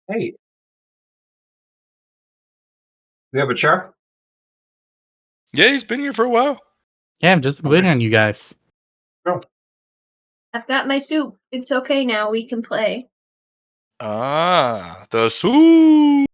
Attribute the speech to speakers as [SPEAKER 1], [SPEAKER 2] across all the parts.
[SPEAKER 1] Hey, you have a chair?
[SPEAKER 2] Yeah, he's been here for a while.
[SPEAKER 3] Yeah, I'm just waiting on you guys.
[SPEAKER 1] No.
[SPEAKER 4] I've got my soup. It's okay now. We can play.
[SPEAKER 2] Ah, the soup.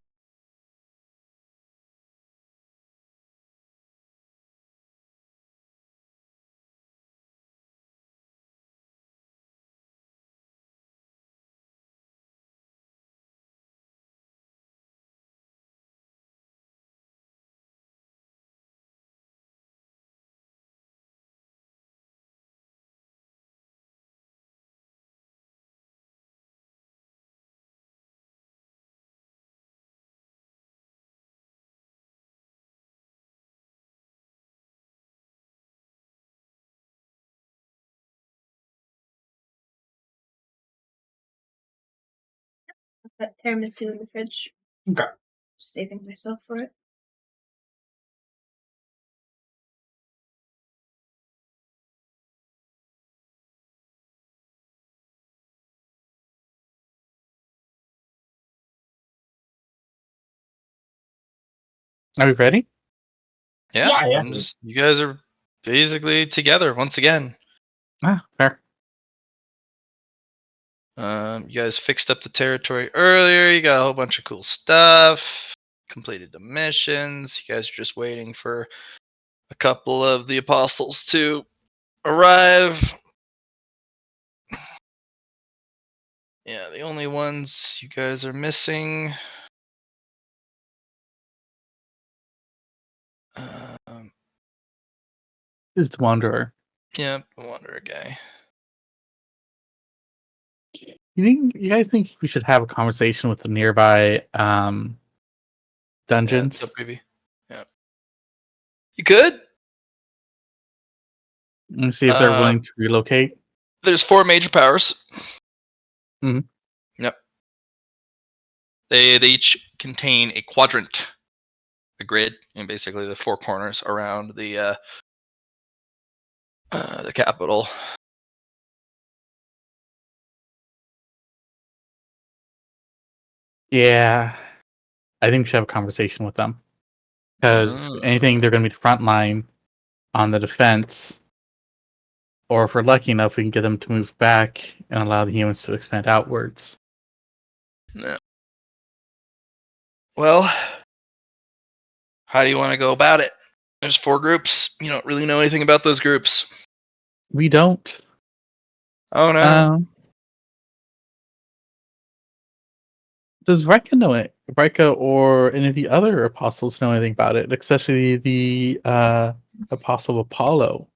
[SPEAKER 4] I've got tiramisu in the fridge.
[SPEAKER 1] Okay.
[SPEAKER 4] Saving myself for it.
[SPEAKER 3] Are we ready?
[SPEAKER 2] Yeah,
[SPEAKER 4] Yeah.
[SPEAKER 2] you guys are basically together once again.
[SPEAKER 3] Fair.
[SPEAKER 2] You guys fixed up the territory earlier. You got a whole bunch of cool stuff. Completed the missions. You guys are just waiting for a couple of the apostles to arrive. Yeah, the only ones you guys are missing. Um,
[SPEAKER 3] Is the Wanderer.
[SPEAKER 2] yeah, the Wanderer guy.
[SPEAKER 3] You guys think we should have a conversation with the nearby
[SPEAKER 2] Yeah,
[SPEAKER 3] dungeons?
[SPEAKER 2] WV. Yeah, you could.
[SPEAKER 3] And see if they're willing to relocate?
[SPEAKER 2] There's 4 major powers.
[SPEAKER 3] Mhm.
[SPEAKER 2] Yep. They each contain a quadrant, a grid, and basically the 4 corners around the capital.
[SPEAKER 3] Yeah. I think we should have a conversation with them. Because if anything, they're going to be the front line on the defense. Or if we're lucky enough, we can get them to move back and allow the humans to expand outwards.
[SPEAKER 2] No. Well, how do you want to go about it? There's 4 groups. You don't really know anything about those groups.
[SPEAKER 3] We don't.
[SPEAKER 2] Oh no.
[SPEAKER 3] Does Reka know it? Reka or any of the other apostles know anything about it? Especially the Apostle Apollo.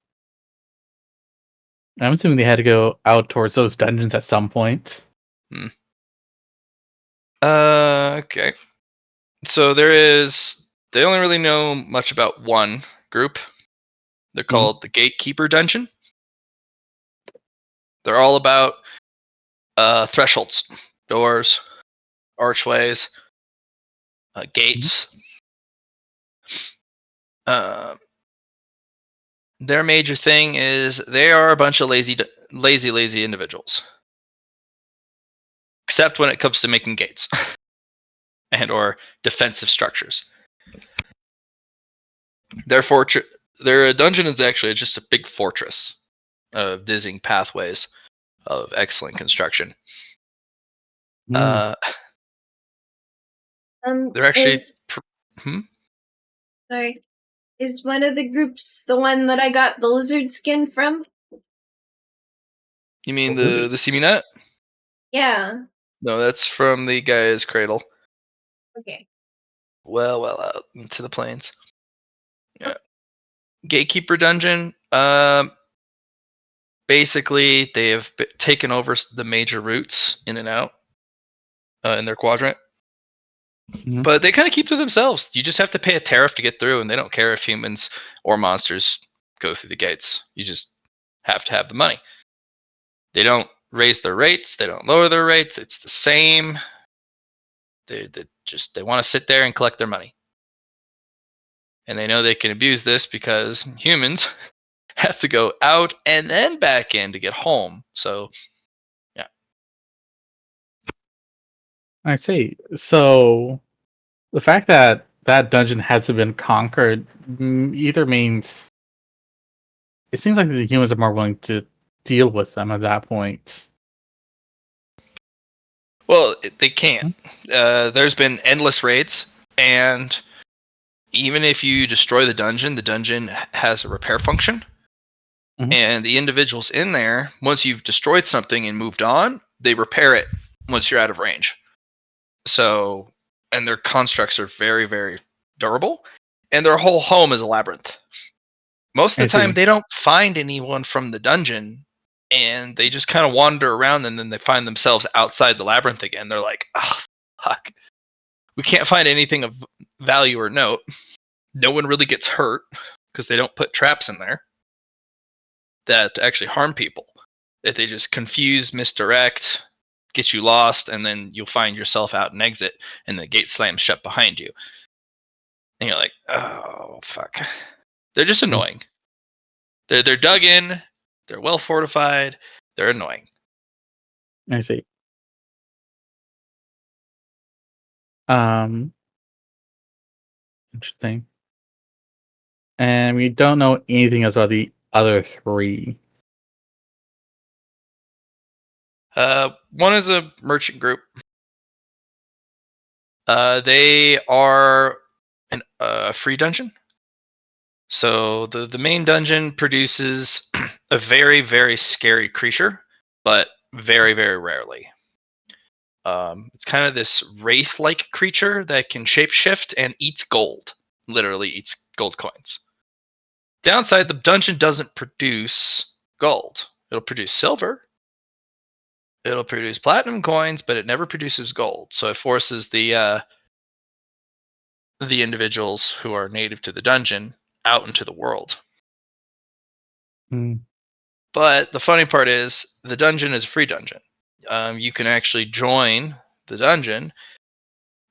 [SPEAKER 3] I'm assuming they had to go out towards those dungeons at some point.
[SPEAKER 2] Okay. So they only really know much about one group. They're called the Gatekeeper Dungeon. They're all about thresholds, doors, archways, gates. Their major thing is they are a bunch of lazy individuals. Except when it comes to making gates and or defensive structures. Their dungeon is actually just a big fortress of dizzying pathways of excellent construction. They're actually.
[SPEAKER 4] Sorry. Is one of the groups the one that I got the lizard skin from?
[SPEAKER 2] You mean the CMNet?
[SPEAKER 4] Yeah.
[SPEAKER 2] No, that's from the guy's cradle.
[SPEAKER 4] Okay.
[SPEAKER 2] Well out into the plains. Yeah. Gatekeeper dungeon. Basically, they have taken over the major routes in and out in their quadrant. But they kind of keep to themselves. You just have to pay a tariff to get through, and they don't care if humans or monsters go through the gates. You just have to have the money. They don't raise their rates. They don't lower their rates. It's the same. They want to sit there and collect their money. And they know they can abuse this because humans have to go out and then back in to get home. So, yeah.
[SPEAKER 3] I see. So the fact that that dungeon hasn't been conquered either means it seems like the humans are more willing to deal with them at that point.
[SPEAKER 2] Well, they can't. There's been endless raids, and even if you destroy the dungeon has a repair function.
[SPEAKER 3] Mhm.
[SPEAKER 2] And the individuals in there, once you've destroyed something and moved on, they repair it once you're out of range. So, and their constructs are very, very durable, and their whole home is a labyrinth. Most
[SPEAKER 3] I
[SPEAKER 2] of the time,
[SPEAKER 3] see.
[SPEAKER 2] they don't find anyone from the dungeon, and they just kind of wander around, and then they find themselves outside the labyrinth again. They're like, oh, fuck. We can't find anything of value or note. No one really gets hurt because they don't put traps in there that actually harm people. That they just confuse, misdirect, get you lost, and then you'll find yourself out and exit, and the gate slams shut behind you. And you're like, oh fuck. They're just annoying. They're dug in, they're well fortified, they're annoying.
[SPEAKER 3] I see. Um, Interesting. And we don't know anything else about the other three.
[SPEAKER 2] One is a merchant group. They are a free dungeon. So the main dungeon produces a very, very scary creature, but very, very rarely. It's kind of this wraith-like creature that can shapeshift and eats gold. Literally eats gold coins. Downside, the dungeon doesn't produce gold. It'll produce silver. It'll produce platinum coins, but it never produces gold. So it forces the individuals who are native to the dungeon out into the world.
[SPEAKER 3] Mm.
[SPEAKER 2] But the funny part is, the dungeon is a free dungeon. You can actually join the dungeon,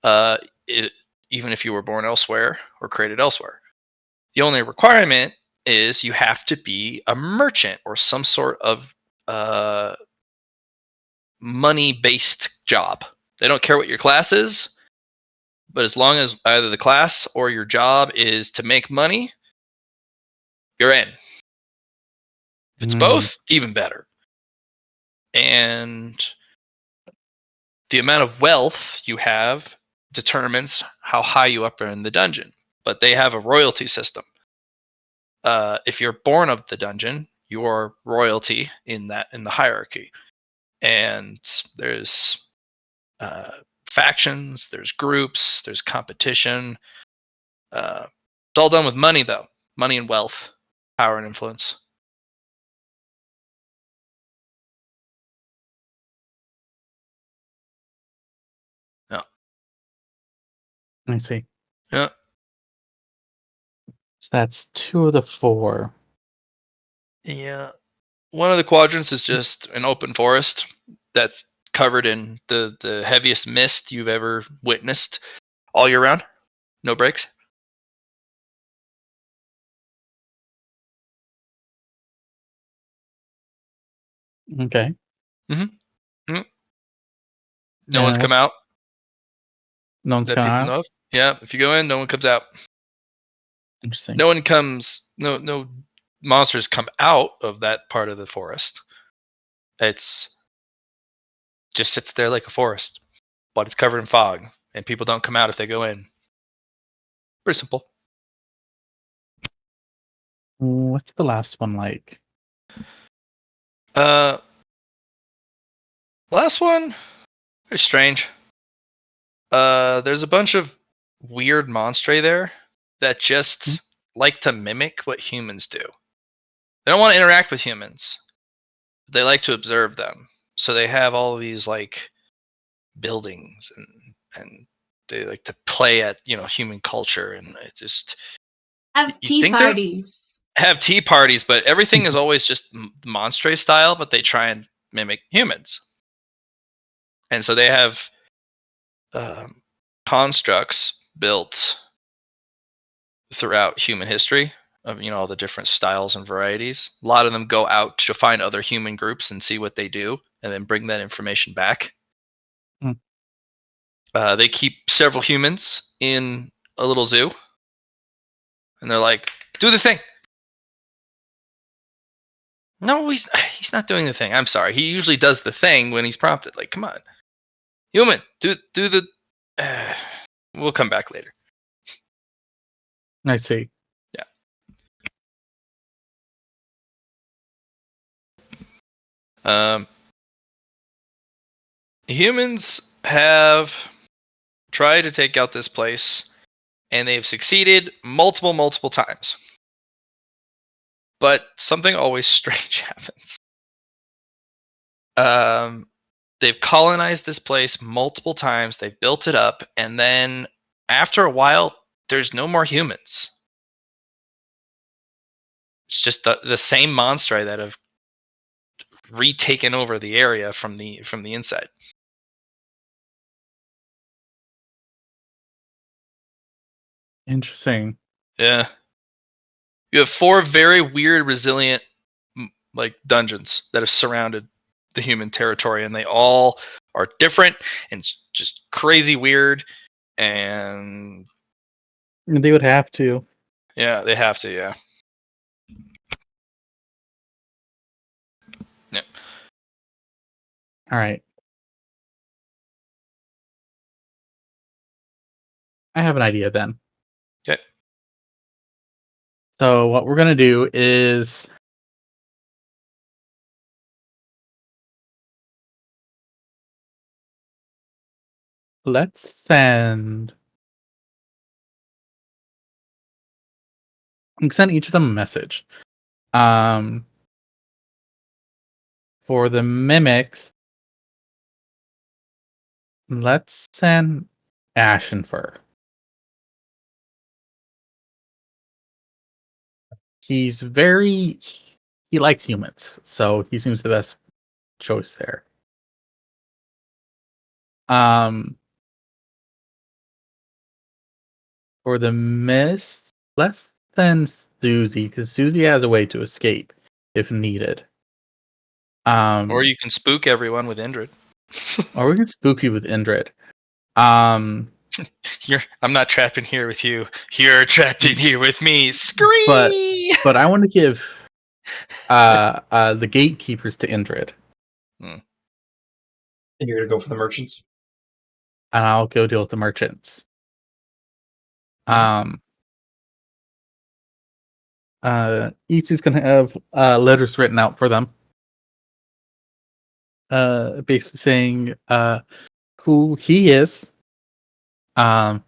[SPEAKER 2] uh, it, even if you were born elsewhere or created elsewhere. The only requirement is you have to be a merchant or some sort of uh, money-based job. They don't care what your class is, but as long as either the class or your job is to make money, you're in. If it's both, even better. And the amount of wealth you have determines how high you up in the dungeon. But they have a royalty system. If you're born of the dungeon, you are royalty in the hierarchy. And there's uh, factions, there's groups, there's competition. It's all done with money, though. Money and wealth, power and influence. Yeah.
[SPEAKER 3] I see.
[SPEAKER 2] Yeah.
[SPEAKER 3] So that's 2 of the 4.
[SPEAKER 2] Yeah. One of the quadrants is just an open forest that's covered in the heaviest mist you've ever witnessed all year round. No breaks.
[SPEAKER 3] Okay.
[SPEAKER 2] Mm-hmm. No one's
[SPEAKER 3] And
[SPEAKER 2] come
[SPEAKER 3] what's
[SPEAKER 2] out
[SPEAKER 3] no one's
[SPEAKER 2] that
[SPEAKER 3] coming
[SPEAKER 2] people
[SPEAKER 3] out?
[SPEAKER 2] know of. Yeah, if you go in, no one comes out.
[SPEAKER 3] Interesting.
[SPEAKER 2] No one comes. No monsters come out of that part of the forest. It's just sits there like a forest, but it's covered in fog, and people don't come out if they go in. Pretty simple.
[SPEAKER 3] What's the last one like?
[SPEAKER 2] Uh, last one is strange. There's a bunch of weird monsters there that
[SPEAKER 3] Hmm?
[SPEAKER 2] just like to mimic what humans do. They don't want to interact with humans. They like to observe them. So they have all of these like buildings and they like to play at human culture, and it just
[SPEAKER 4] Have
[SPEAKER 2] you
[SPEAKER 4] tea
[SPEAKER 2] think they're
[SPEAKER 4] parties.
[SPEAKER 2] have tea parties, but everything is always just monstray style, but they try and mimic humans. And so they have um, constructs built throughout human history of all the different styles and varieties. A lot of them go out to find other human groups and see what they do, and then bring that information back.
[SPEAKER 3] Hmm.
[SPEAKER 2] They keep several humans in a little zoo, and they're like, "Do the thing." No, he's not doing the thing. I'm sorry. He usually does the thing when he's prompted. Like, come on, human, do the. We'll come back later.
[SPEAKER 3] I see.
[SPEAKER 2] Yeah. Humans have tried to take out this place, and they've succeeded multiple times. But something always strange happens. They've colonized this place multiple times. They've built it up, and then after a while, there's no more humans. It's just the same monstri that have retaken over the area from the inside.
[SPEAKER 3] Interesting.
[SPEAKER 2] Yeah, you have 4 very weird, resilient, like dungeons that have surrounded the human territory, and they all are different and just crazy weird. And
[SPEAKER 3] They would have to.
[SPEAKER 2] yeah, they have to. Yeah. Yeah.
[SPEAKER 3] All right. I have an idea then.
[SPEAKER 2] Okay.
[SPEAKER 3] So what we're gonna do is let's send. I'm gonna send each of them a message. Um, for the mimics, let's send Ashenfur. He's very. He likes humans, so he seems the best choice there. Um, for the mist, let's send Suzy because Suzy has a way to escape if needed.
[SPEAKER 2] Or you can spook everyone with Indrid.
[SPEAKER 3] Or we can spook you with Indrid. Um,
[SPEAKER 2] I'm not trapped in here with you. You're trapped in here with me.
[SPEAKER 3] but
[SPEAKER 2] Scream!
[SPEAKER 3] I want to give the gatekeepers to Indrid,
[SPEAKER 1] And you're gonna go for the merchants.
[SPEAKER 3] and I'll go deal with the merchants. Each is gonna have letters written out for them, basically saying who he is, the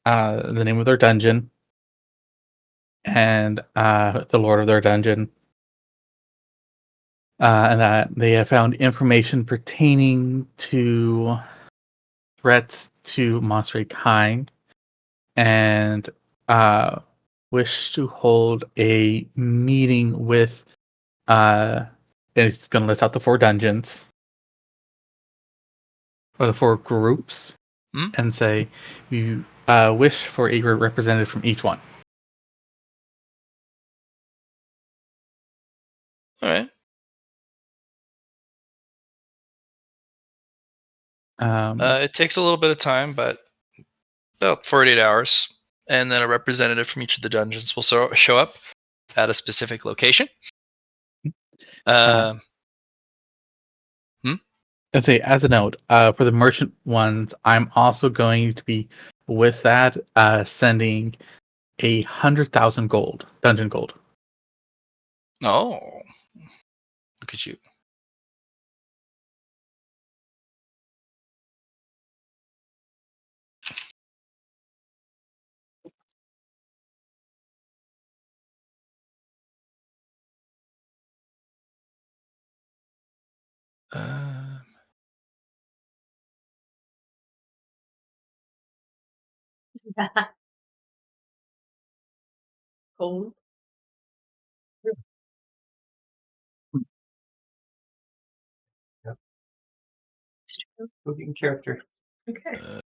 [SPEAKER 3] name of their dungeon, and the lord of their dungeon, and that they have found information pertaining to threats to monstrous kind, and wish to hold a meeting with. It's going to list out the 4 dungeons or the 4 groups, and say you wish for a representative from each one.
[SPEAKER 2] All right. It takes a little bit of time, but about 48 hours. And then a representative from each of the dungeons will show up at a specific location.
[SPEAKER 3] I say, as a note, for the merchant ones, I'm also going to be with that sending 100,000 gold, dungeon gold.
[SPEAKER 2] Oh, look at you.
[SPEAKER 4] Cold.
[SPEAKER 1] Yep.
[SPEAKER 4] It's true.
[SPEAKER 1] Looking character.
[SPEAKER 4] Okay.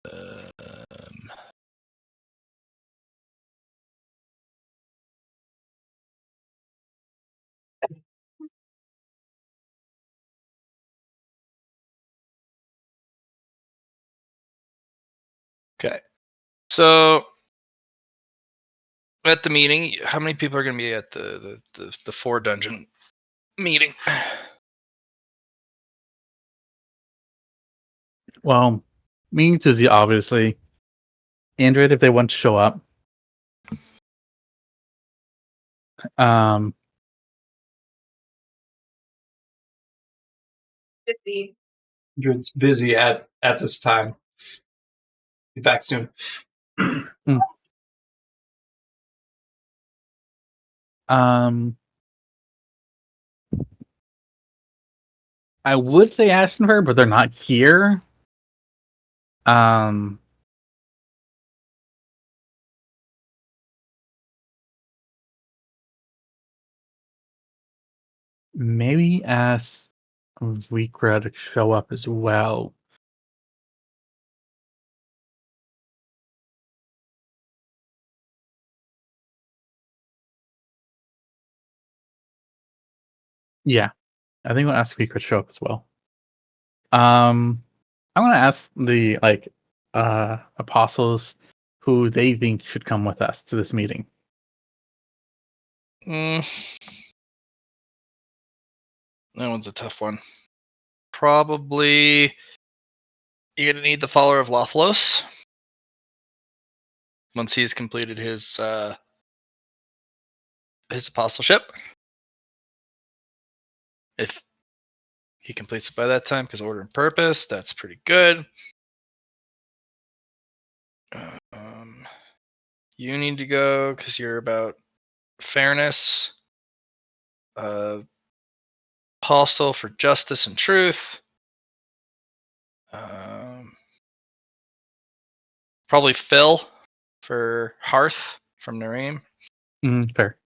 [SPEAKER 2] Okay. So at the meeting, how many people are going to be at the 4 dungeon meeting?
[SPEAKER 3] Well, me and Suzy, obviously. Android, if they want to show up. Um,
[SPEAKER 4] 50.
[SPEAKER 1] Android's busy at this time. Be back soon.
[SPEAKER 3] I would say Ashton her, but they're not here. Maybe ask Vikra to show up as well. Yeah, I think we'll ask Vikra to show up as well. I'm gonna ask the apostles who they think should come with us to this meeting.
[SPEAKER 2] That one's a tough one. Probably you're gonna need the follower of Lothlos once he's completed his apostleship. If he completes it by that time, because order and purpose, that's pretty good. You need to go because you're about fairness. Apostle for justice and truth. Probably Phil for Hearth from Nareem.
[SPEAKER 3] Fair.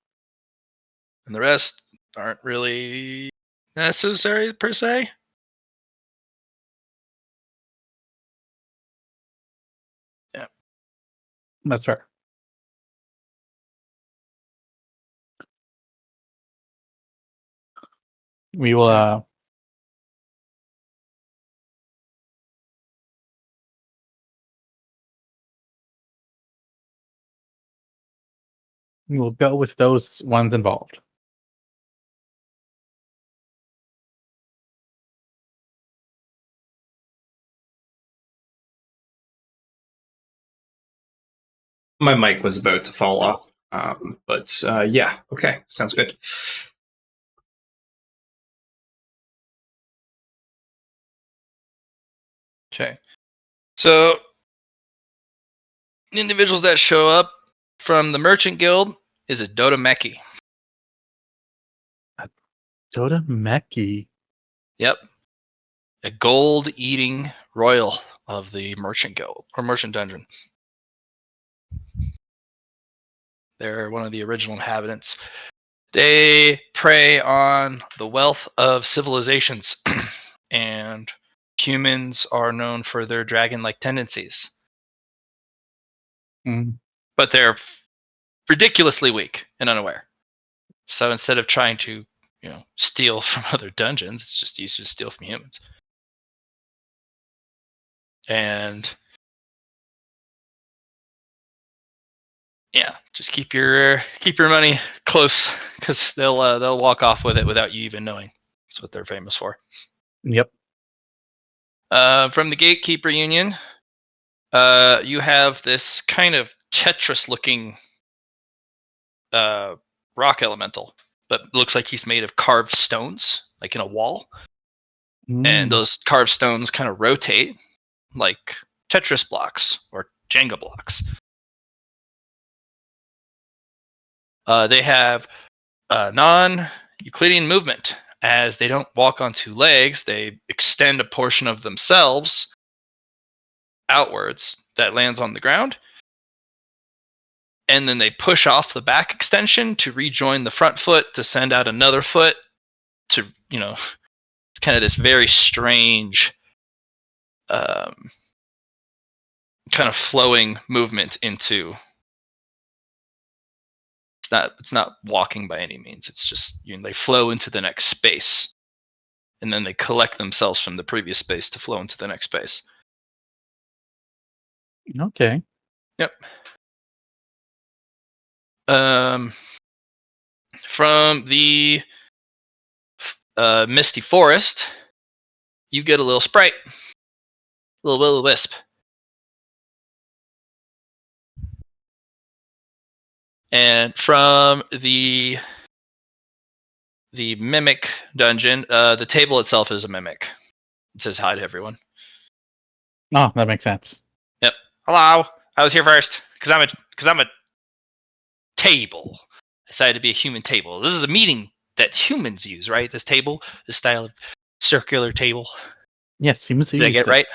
[SPEAKER 2] And the rest aren't really necessary per se. Yeah.
[SPEAKER 3] That's fair. We will go with those ones involved.
[SPEAKER 1] My mic was about to fall off. But yeah, okay, sounds good.
[SPEAKER 2] Okay. So the individuals that show up from the Merchant Guild is a Dota Meki.
[SPEAKER 3] Dota Meki.
[SPEAKER 2] Yep. A gold eating royal of the Merchant Guild or Merchant Dungeon. They're one of the original inhabitants. They prey on the wealth of civilizations, and humans are known for their dragon-like tendencies. But they're ridiculously weak and unaware. So instead of trying to, steal from other dungeons, it's just easier to steal from humans. And yeah, just keep your money close because they'll walk off with it without you even knowing. That's what they're famous for.
[SPEAKER 3] Yep.
[SPEAKER 2] From the Gatekeeper Union, you have this kind of Tetris-looking rock elemental that looks like he's made of carved stones, like in a wall. And those carved stones kind of rotate like Tetris blocks or Jenga blocks. They have non-Euclidean movement. As they don't walk on 2 legs, they extend a portion of themselves outwards that lands on the ground. And then they push off the back extension to rejoin the front foot to send out another foot to, it's kind of this very strange kind of flowing movement into. It's not walking by any means. It's just they flow into the next space, and then they collect themselves from the previous space to flow into the next space.
[SPEAKER 3] Okay.
[SPEAKER 2] Yep. From the Misty Forest, you get a little sprite, little will o wisp, and from the mimic dungeon, the table itself is a mimic. It says hi to everyone.
[SPEAKER 3] Oh, that makes sense.
[SPEAKER 2] Yep. Hello. I was here first because I'm a table. I decided to be a human table. This is a meeting that humans use, right? This table, this style of circular table.
[SPEAKER 3] Yes, seems to
[SPEAKER 2] Did I
[SPEAKER 3] use
[SPEAKER 2] get it right?
[SPEAKER 3] this.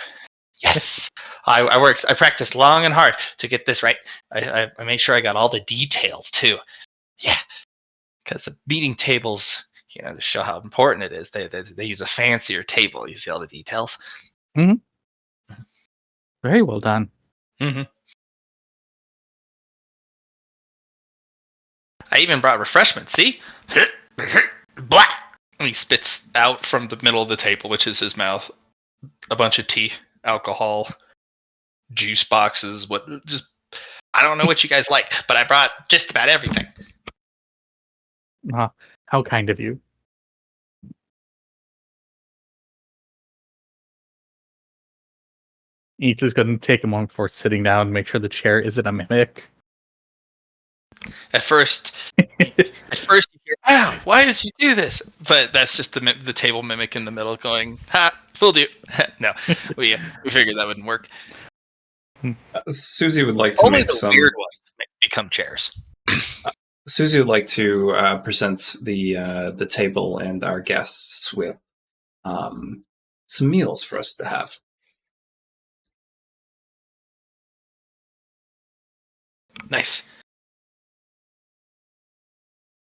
[SPEAKER 2] Yes. I worked. I practiced long and hard to get this right. I made sure I got all the details too. Yeah, because the meeting tables, to show how important it is. They use a fancier table. You see all the details.
[SPEAKER 3] Very well done.
[SPEAKER 2] Mm-hmm. I even brought refreshments. See, blah. And he spits out from the middle of the table, which is his mouth, a bunch of tea, alcohol, juice boxes. I don't know what you guys like, but I brought just about everything.
[SPEAKER 3] How kind of you. Ethan's going to take a moment before sitting down and make sure the chair isn't a mimic.
[SPEAKER 2] At first you hear, "Wow, why did you do this?" But that's just the table mimic in the middle going, "Ha, fooled you." No, we figured that wouldn't work.
[SPEAKER 1] Suzy would like to
[SPEAKER 2] Only
[SPEAKER 1] make
[SPEAKER 2] the
[SPEAKER 1] some.
[SPEAKER 2] weird ones become chairs.
[SPEAKER 1] Suzy would like to present the table and our guests with some meals for us to have.
[SPEAKER 2] Nice.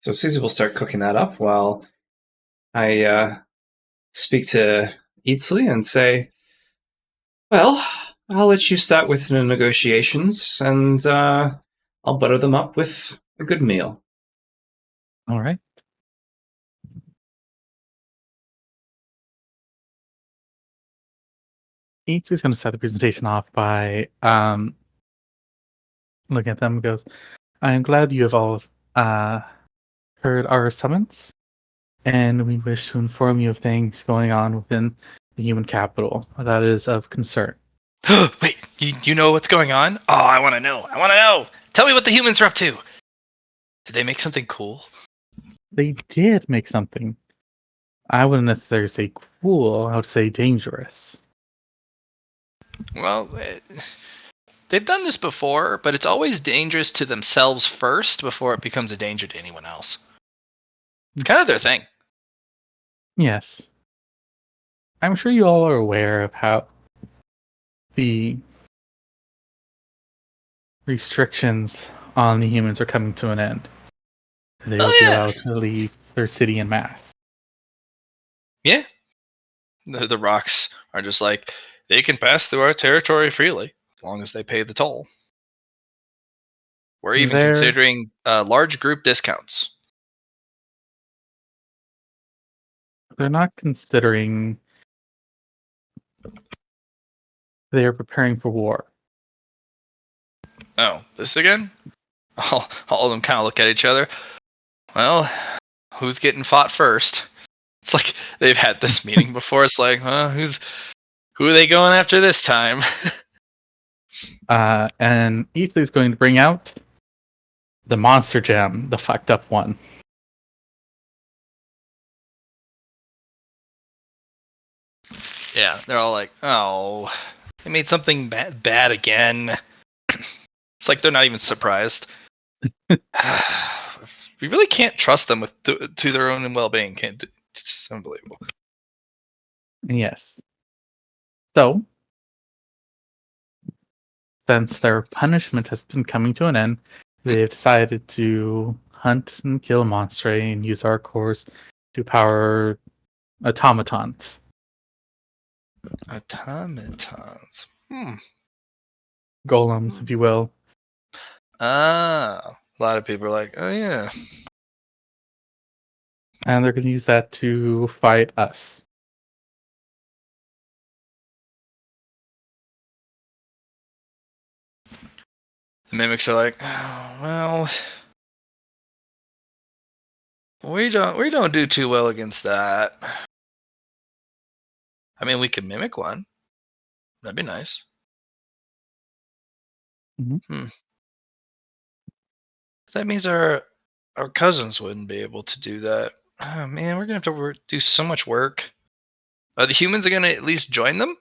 [SPEAKER 1] So Suzy will start cooking that up while I speak to Eztli and say, "Well, I'll let you start with the negotiations, and I'll butter them up with a good meal."
[SPEAKER 3] All right. Ethan's going to start the presentation off by looking at them and goes, I am glad you have all heard our summons, and we wish to inform you of things going on within the human capital that is of concern.
[SPEAKER 2] Wait, you know what's going on? Oh, I want to know. I want to know. Tell me what the humans are up to. Did they make something cool?
[SPEAKER 3] They did make something. I wouldn't necessarily say cool, I would say dangerous.
[SPEAKER 2] Well, they've done this before, but it's always dangerous to themselves first before it becomes a danger to anyone else. It's kind of their thing.
[SPEAKER 3] Yes. I'm sure you all are aware of how the restrictions on the humans are coming to an end. They will be allowed to leave their city en masse.
[SPEAKER 2] Yeah. The rocks are just like, they can pass through our territory freely as long as they pay the toll. We're even considering large group discounts.
[SPEAKER 3] They're not considering. They are preparing for war.
[SPEAKER 2] Oh, this again? All of them kind of look at each other. Well, who's getting fought first? It's like they've had this meeting before. It's like, who are they going after this time?
[SPEAKER 3] And Eztli is going to bring out the monster gem, the fucked up one.
[SPEAKER 2] Yeah, they're all like, oh, they made something bad again. It's like they're not even surprised. We really can't trust them with to their own well-being. It's just unbelievable.
[SPEAKER 3] Yes. So, since their punishment has been coming to an end, they have decided to hunt and kill monsters and use our cores to power automatons.
[SPEAKER 2] Automatons.
[SPEAKER 3] Golems, if you will.
[SPEAKER 2] Ah, a lot of people are like, oh yeah.
[SPEAKER 3] And they're going to use that to fight us.
[SPEAKER 2] The mimics are like, oh, well, we don't do too well against that. I mean, we could mimic one. That'd be nice.
[SPEAKER 3] Mhm.
[SPEAKER 2] That means our cousins wouldn't be able to do that. Oh man, we're gonna have to do so much work. Are the humans gonna at least join them?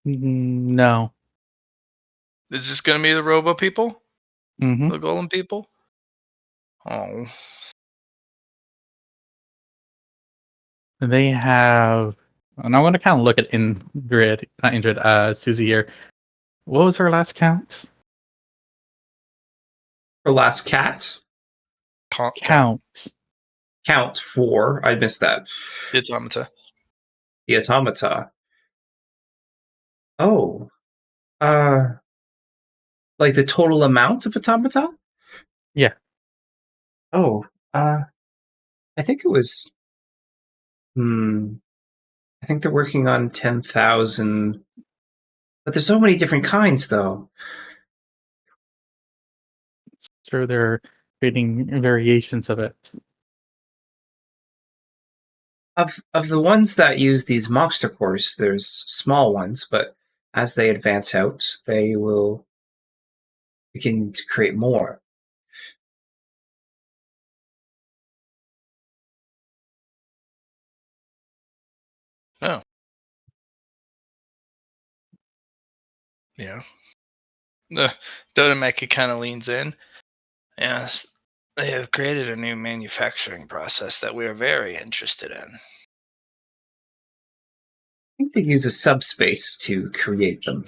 [SPEAKER 3] No.
[SPEAKER 2] Is this gonna be the robo people?
[SPEAKER 3] Hmm.
[SPEAKER 2] The golem people? Oh.
[SPEAKER 3] They have, and I want to kind of look at Ingrid, not Ingrid, Suzy here. What was her last count?
[SPEAKER 1] Her last cat?
[SPEAKER 3] Count.
[SPEAKER 1] Count 4. I missed that.
[SPEAKER 2] The automata.
[SPEAKER 1] The automata. Oh. Like the total amount of automata?
[SPEAKER 3] Yeah.
[SPEAKER 1] Oh. I think it was. I think they're working on 10,000. But there's so many different kinds, though.
[SPEAKER 3] Sure, they're creating variations of it.
[SPEAKER 1] Of the ones that use these monster cores, there's small ones, but as they advance out, they will begin to create more.
[SPEAKER 2] Oh. Yeah. Dodemeki kind of leans in. Yes, they have created a new manufacturing process that we are very interested in.
[SPEAKER 1] I think they use a subspace to create them.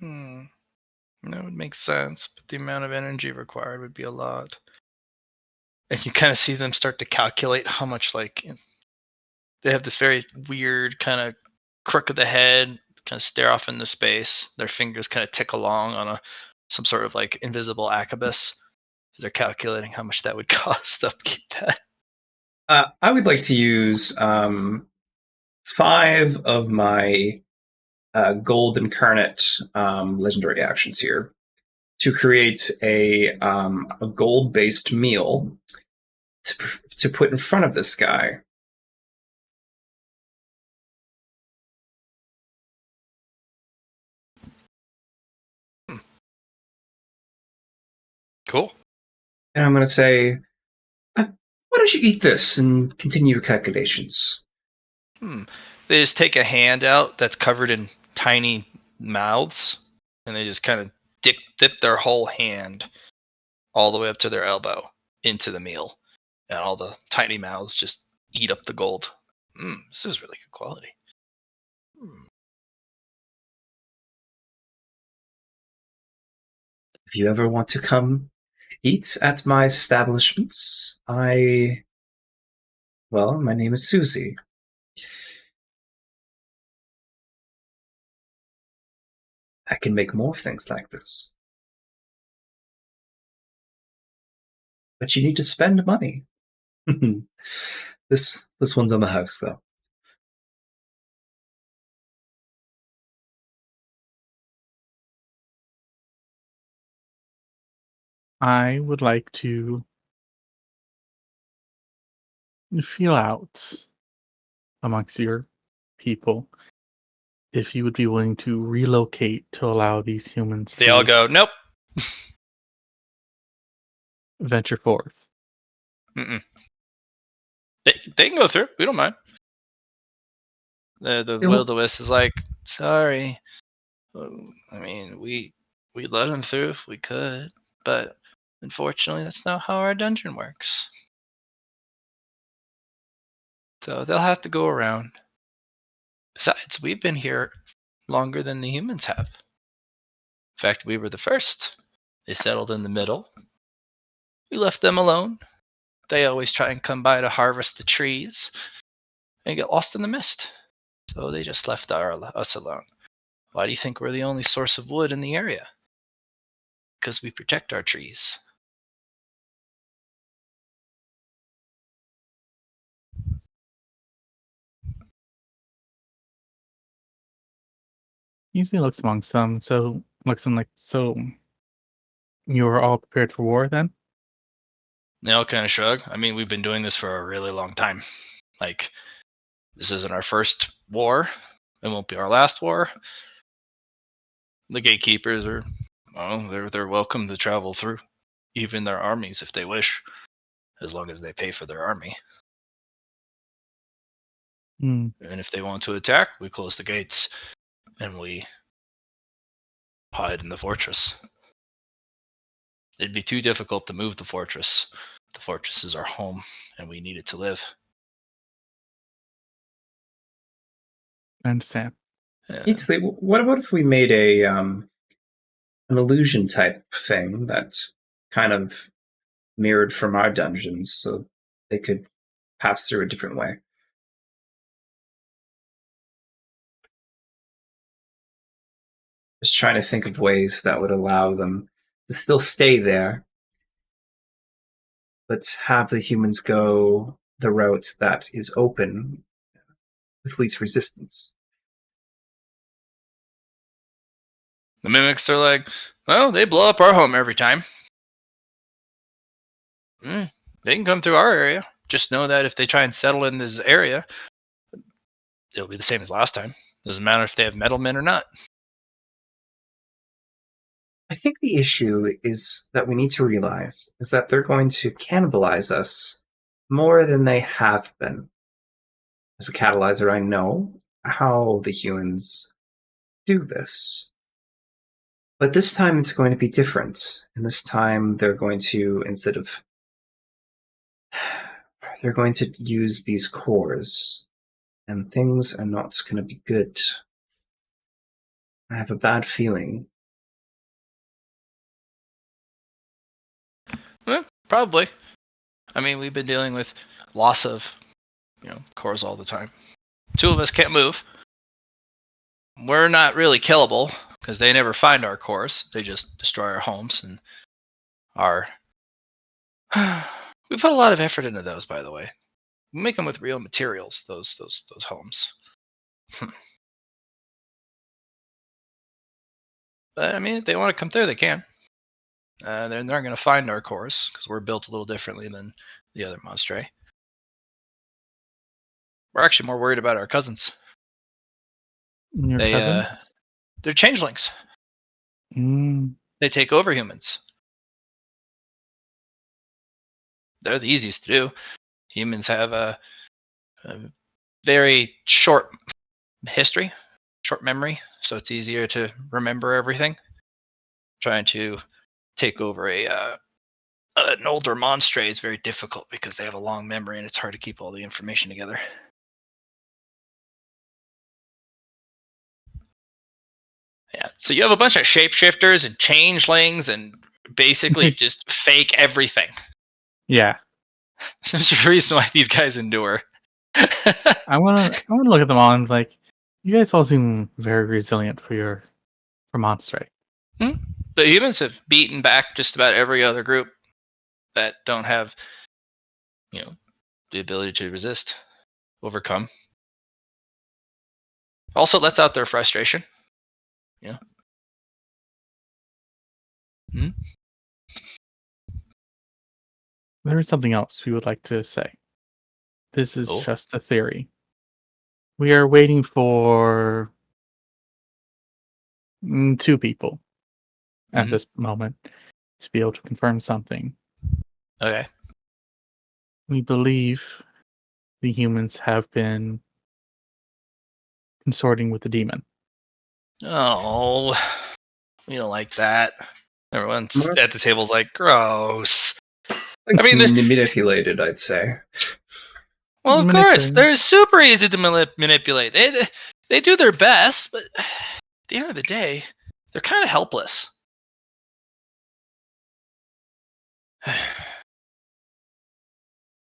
[SPEAKER 2] That would make sense, but the amount of energy required would be a lot. And you kind of see them start to calculate how much, like, they have this very weird kind of crook of the head, kind of stare off into space. Their fingers kind of tick along on some sort of like invisible acabus. They're calculating how much that would cost to upkeep that.
[SPEAKER 1] I would like to use 5 of my gold incarnate legendary actions here to create a gold-based meal to put in front of this guy.
[SPEAKER 2] Cool.
[SPEAKER 1] And I'm going to say, why don't you eat this and continue your calculations?
[SPEAKER 2] They just take a hand out that's covered in tiny mouths, and they just kind of dip their whole hand all the way up to their elbow into the meal, and all the tiny mouths just eat up the gold. This is really good quality.
[SPEAKER 1] If you ever want to come eat at my establishments, my name is Suzy. I can make more things like this. But you need to spend money. This one's on the house, though.
[SPEAKER 3] I would like to feel out amongst your people if you would be willing to relocate to allow these humans
[SPEAKER 2] They all
[SPEAKER 3] to
[SPEAKER 2] go, nope.
[SPEAKER 3] venture forth.
[SPEAKER 2] Mm-mm. They can go through. We don't mind. The will o' the wisp is like, sorry. I mean, we let them through if we could, but unfortunately, that's not how our dungeon works. So they'll have to go around. Besides, we've been here longer than the humans have. In fact, we were the first. They settled in the middle. We left them alone. They always try and come by to harvest the trees and get lost in the mist. So they just left us alone. Why do you think we're the only source of wood in the area? Because we protect our trees.
[SPEAKER 3] Usually looks amongst them. So Looks like so. You are all prepared for war then?
[SPEAKER 2] They all kind of shrug. I mean, we've been doing this for a really long time. Like, this isn't our first war. It won't be our last war. The gatekeepers are, well, they're welcome to travel through, even their armies if they wish, as long as they pay for their army.
[SPEAKER 3] Hmm.
[SPEAKER 2] And if they want to attack, we close the gates and we hide in the fortress. It'd be too difficult to move the fortress. The fortress is our home, and we need it to live.
[SPEAKER 3] I understand.
[SPEAKER 1] Eztli, what about if we made an illusion type thing that kind of mirrored from our dungeons, so they could pass through a different way? Just trying to think of ways that would allow them to still stay there, but have the humans go the route that is open with least resistance.
[SPEAKER 2] The mimics are like, well, they blow up our home every time. They can come through our area. Just know that if they try and settle in this area, it'll be the same as last time. Doesn't matter if they have metal men or not.
[SPEAKER 1] I think the issue is that we need to realize is that they're going to cannibalize us more than they have been. As a catalyzer, I know how the humans do this. But this time it's going to be different. And this time they're going to, they're going to use these cores. And things are not going to be good. I have a bad feeling.
[SPEAKER 2] Well, probably. I mean, we've been dealing with loss of, cores all the time. 2 of us can't move. We're not really killable because they never find our cores. They just destroy our homes and our. We put a lot of effort into those, by the way. We make them with real materials. Those homes. But I mean, if they want to come through, they can. They're not going to find our cores because we're built a little differently than the other monstri. We're actually more worried about our cousins.
[SPEAKER 3] Your cousins?
[SPEAKER 2] They're changelings. They take over humans. They're the easiest to do. Humans have a very short history, short memory, so it's easier to remember everything. Trying to take over an older monstre is very difficult because they have a long memory and it's hard to keep all the information together. Yeah, so you have a bunch of shapeshifters and changelings and basically just fake everything.
[SPEAKER 3] Yeah.
[SPEAKER 2] There's a reason why these guys endure.
[SPEAKER 3] I wanna look at them all and be like, you guys all seem very resilient for Monstray.
[SPEAKER 2] The humans have beaten back just about every other group that don't have, the ability to resist, overcome. Also lets out their frustration. Yeah.
[SPEAKER 3] There is something else we would like to say. This is just a theory. We are waiting for 2 people at this moment to be able to confirm something.
[SPEAKER 2] Okay.
[SPEAKER 3] We believe the humans have been consorting with the demon.
[SPEAKER 2] Oh, we don't like that. Everyone's at the table's like, gross.
[SPEAKER 1] I mean, manipulated, I'd say.
[SPEAKER 2] Well, of course, they're super easy to manipulate. They do their best, but at the end of the day, they're kind of helpless.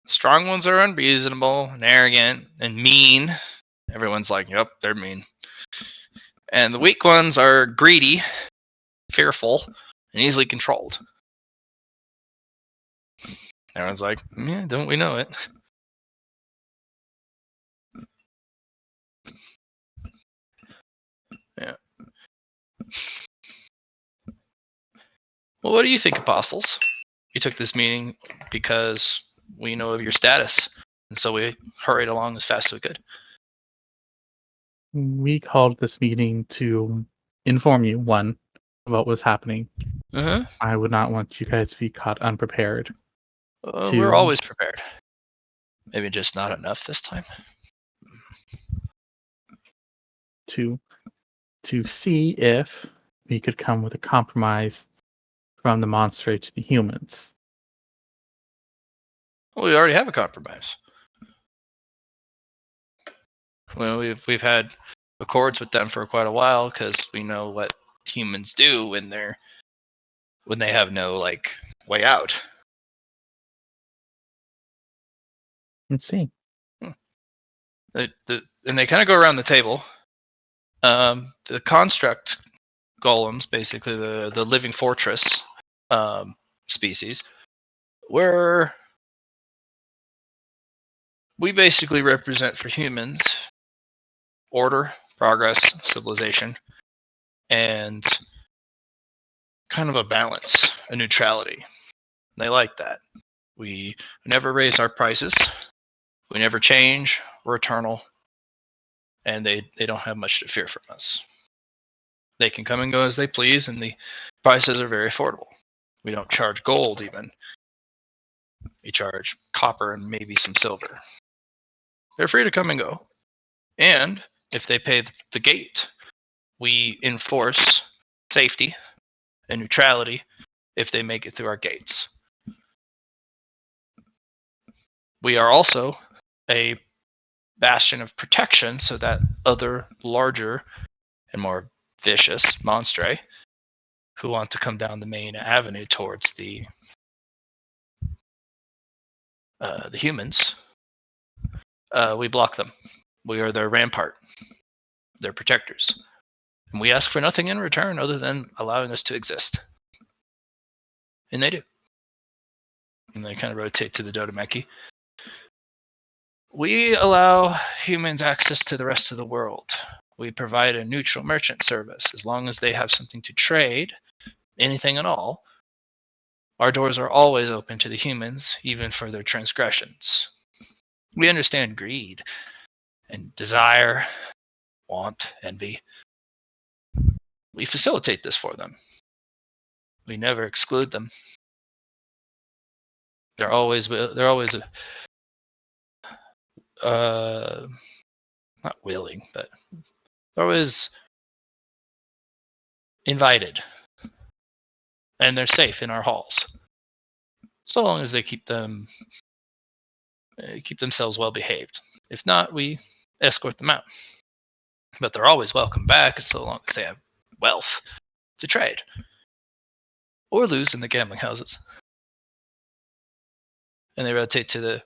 [SPEAKER 2] Strong ones are unreasonable and arrogant and mean. Everyone's like, yep, they're mean. And the weak ones are greedy, fearful, and easily controlled. Everyone's like, yeah, don't we know it? Yeah. Well, what do you think, Apostles? You took this meeting because we know of your status, and so we hurried along as fast as we could.
[SPEAKER 3] We called this meeting to inform you, one, of what was happening.
[SPEAKER 2] Uh-huh.
[SPEAKER 3] I would not want you guys to be caught unprepared.
[SPEAKER 2] We're always prepared. Maybe just not enough this time.
[SPEAKER 3] To see if we could come with a compromise from the monster to the humans.
[SPEAKER 2] Well, we already have a compromise. Well, we've had accords with them for quite a while because we know what humans do when they have no way out.
[SPEAKER 3] Let's see.
[SPEAKER 2] And they kind of go around the table. The construct golems, basically the living fortress species, where we basically represent for humans order, progress, civilization, and kind of a balance, a neutrality. They like that. We never raise our prices. We never change. We're eternal. And they don't have much to fear from us. They can come and go as they please, and the prices are very affordable. We don't charge gold even. We charge copper and maybe some silver. They're free to come and go. And if they pay the gate, we enforce safety and neutrality if they make it through our gates. We are also a bastion of protection so that other larger and more vicious monstri who want to come down the main avenue towards the humans, we block them. We are their rampart, their protectors. And we ask for nothing in return other than allowing us to exist. And they do. And they kind of rotate to the Dodomeki. We allow humans access to the rest of the world. We provide a neutral merchant service. As long as they have something to trade, anything at all, our doors are always open to the humans, even for their transgressions. We understand greed and desire, want, envy. We facilitate this for them. We never exclude them. They're always not willing, but they're always invited, and they're safe in our halls, so long as they keep themselves well behaved. If not, we escort them out. But they're always welcome back, so long as they have wealth to trade or lose in the gambling houses. And they rotate to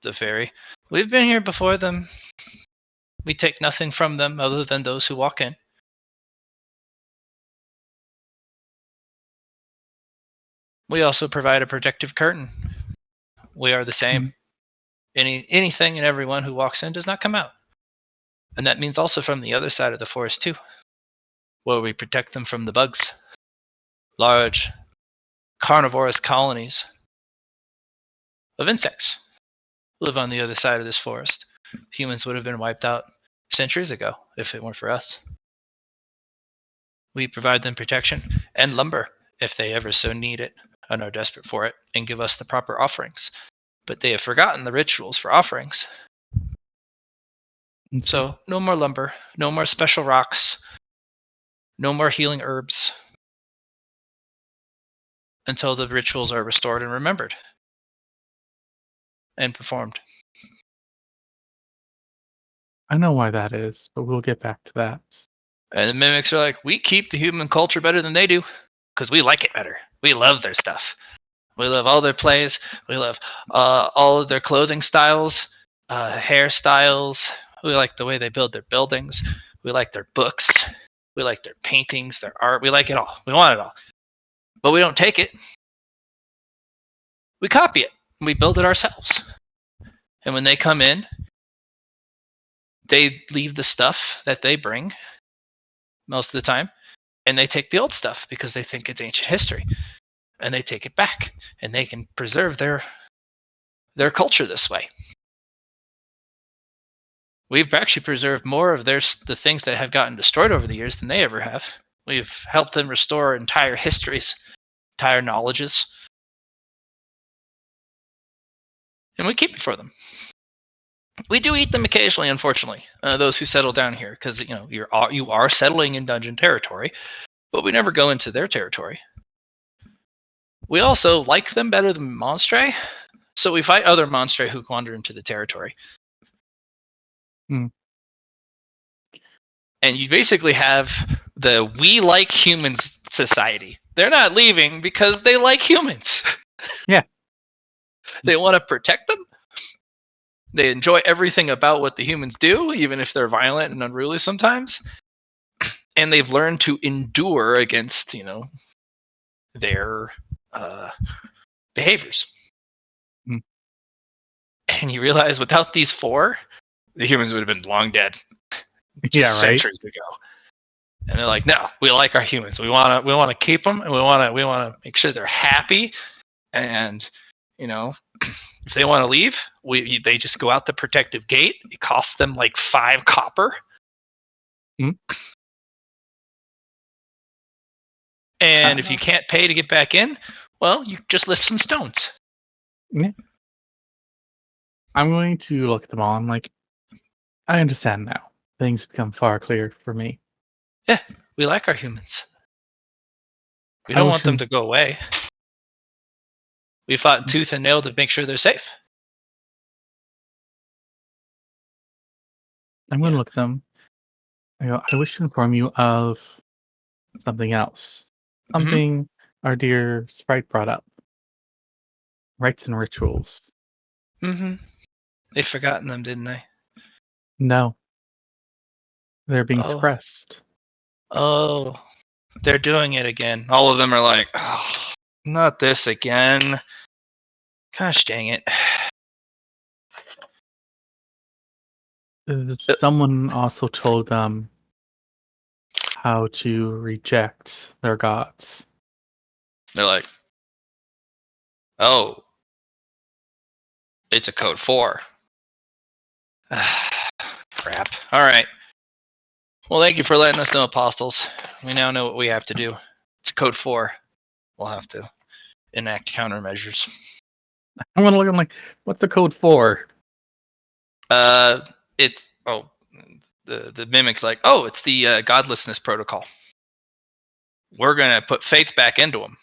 [SPEAKER 2] the ferry. We've been here before them. We take nothing from them other than those who walk in. We also provide a protective curtain. We are the same. Anything and everyone who walks in does not come out. And that means also from the other side of the forest too, where we protect them from the bugs. Large carnivorous colonies of insects live on the other side of this forest. Humans would have been wiped out centuries ago if it weren't for us. We provide them protection and lumber if they ever so need it and are desperate for it, and give us the proper offerings. But they have forgotten the rituals for offerings. So no more lumber, no more special rocks, no more healing herbs until the rituals are restored and remembered and performed.
[SPEAKER 3] I know why that is, but we'll get back to that.
[SPEAKER 2] And the mimics are like, we keep the human culture better than they do because we like it better. We love their stuff. We love all their plays. We love all of their clothing styles, hairstyles. We like the way they build their buildings. We like their books. We like their paintings, their art. We like it all. We want it all. But we don't take it. We copy it. We build it ourselves. And when they come in, they leave the stuff that they bring most of the time, and they take the old stuff because they think it's ancient history, and they take it back, and they can preserve their culture this way. We've actually preserved more of the things that have gotten destroyed over the years than they ever have. We've helped them restore entire histories, entire knowledges, and we keep it for them. We do eat them occasionally, unfortunately. Those who settle down here, because you are settling in dungeon territory, but we never go into their territory. We also like them better than Monstray, so we fight other Monstray who wander into the territory.
[SPEAKER 3] Hmm.
[SPEAKER 2] And you basically have the we like humans society. They're not leaving because they like humans.
[SPEAKER 3] Yeah.
[SPEAKER 2] They want to protect them. They enjoy everything about what the humans do, even if they're violent and unruly sometimes. And they've learned to endure against, their behaviors.
[SPEAKER 3] Hmm.
[SPEAKER 2] And you realize without these four, the humans would have been long dead.
[SPEAKER 3] Yeah, right.
[SPEAKER 2] Centuries ago. And they're like, no, we like our humans. We want to keep them, and we want to make sure they're happy. And if they want to leave, they just go out the protective gate. It costs them like 5 copper.
[SPEAKER 3] Mm.
[SPEAKER 2] And if you can't pay to get back in, well, you just lift some stones.
[SPEAKER 3] Yeah. I'm going to look at them all. I'm like, I understand now. Things become far clearer for me.
[SPEAKER 2] Yeah, we like our humans. We
[SPEAKER 3] I
[SPEAKER 2] don't
[SPEAKER 3] wish
[SPEAKER 2] want them
[SPEAKER 3] him-
[SPEAKER 2] to go away. We fought tooth and nail to make sure they're safe.
[SPEAKER 3] I'm going to look at them. I wish to inform you of something else. Something our dear Sprite brought up. Rites and rituals.
[SPEAKER 2] Mm-hmm. They've forgotten them, didn't they?
[SPEAKER 3] No. They're being
[SPEAKER 2] Oh.
[SPEAKER 3] suppressed.
[SPEAKER 2] Oh, they're doing it again. All of them are like, oh, not this again. Gosh dang it.
[SPEAKER 3] Someone also told them how to reject their gods.
[SPEAKER 2] They're like, oh, it's a code 4. Crap. All right. Well, thank you for letting us know, Apostles. We now know what we have to do. It's code 4. We'll have to enact countermeasures.
[SPEAKER 3] I'm gonna look. I'm like, what's the code for?
[SPEAKER 2] It's the mimic's like, oh, it's the godlessness protocol. We're gonna put faith back into them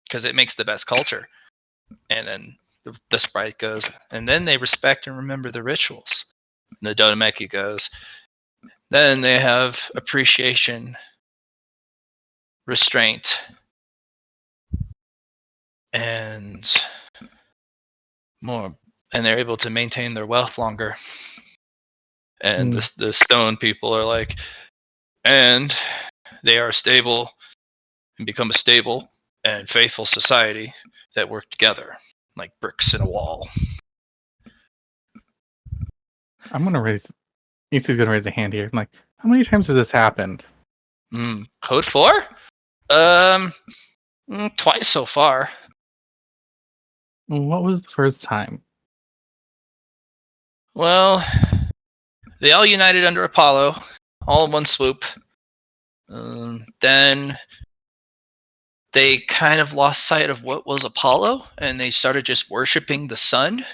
[SPEAKER 2] because it makes the best culture. And then the sprite goes, and then they respect and remember the rituals. And the Dodemeki goes, then they have appreciation, restraint, and more, and they're able to maintain their wealth longer. And the stone people are like, and they are stable and become a stable and faithful society that work together like bricks in a wall.
[SPEAKER 3] I'm gonna raise. Easy's gonna raise a hand here. I'm like, how many times has this happened?
[SPEAKER 2] Code 4? Twice so far.
[SPEAKER 3] What was the first time?
[SPEAKER 2] Well, they all united under Apollo, all in one swoop. Then they kind of lost sight of what was Apollo, and they started just worshiping the sun.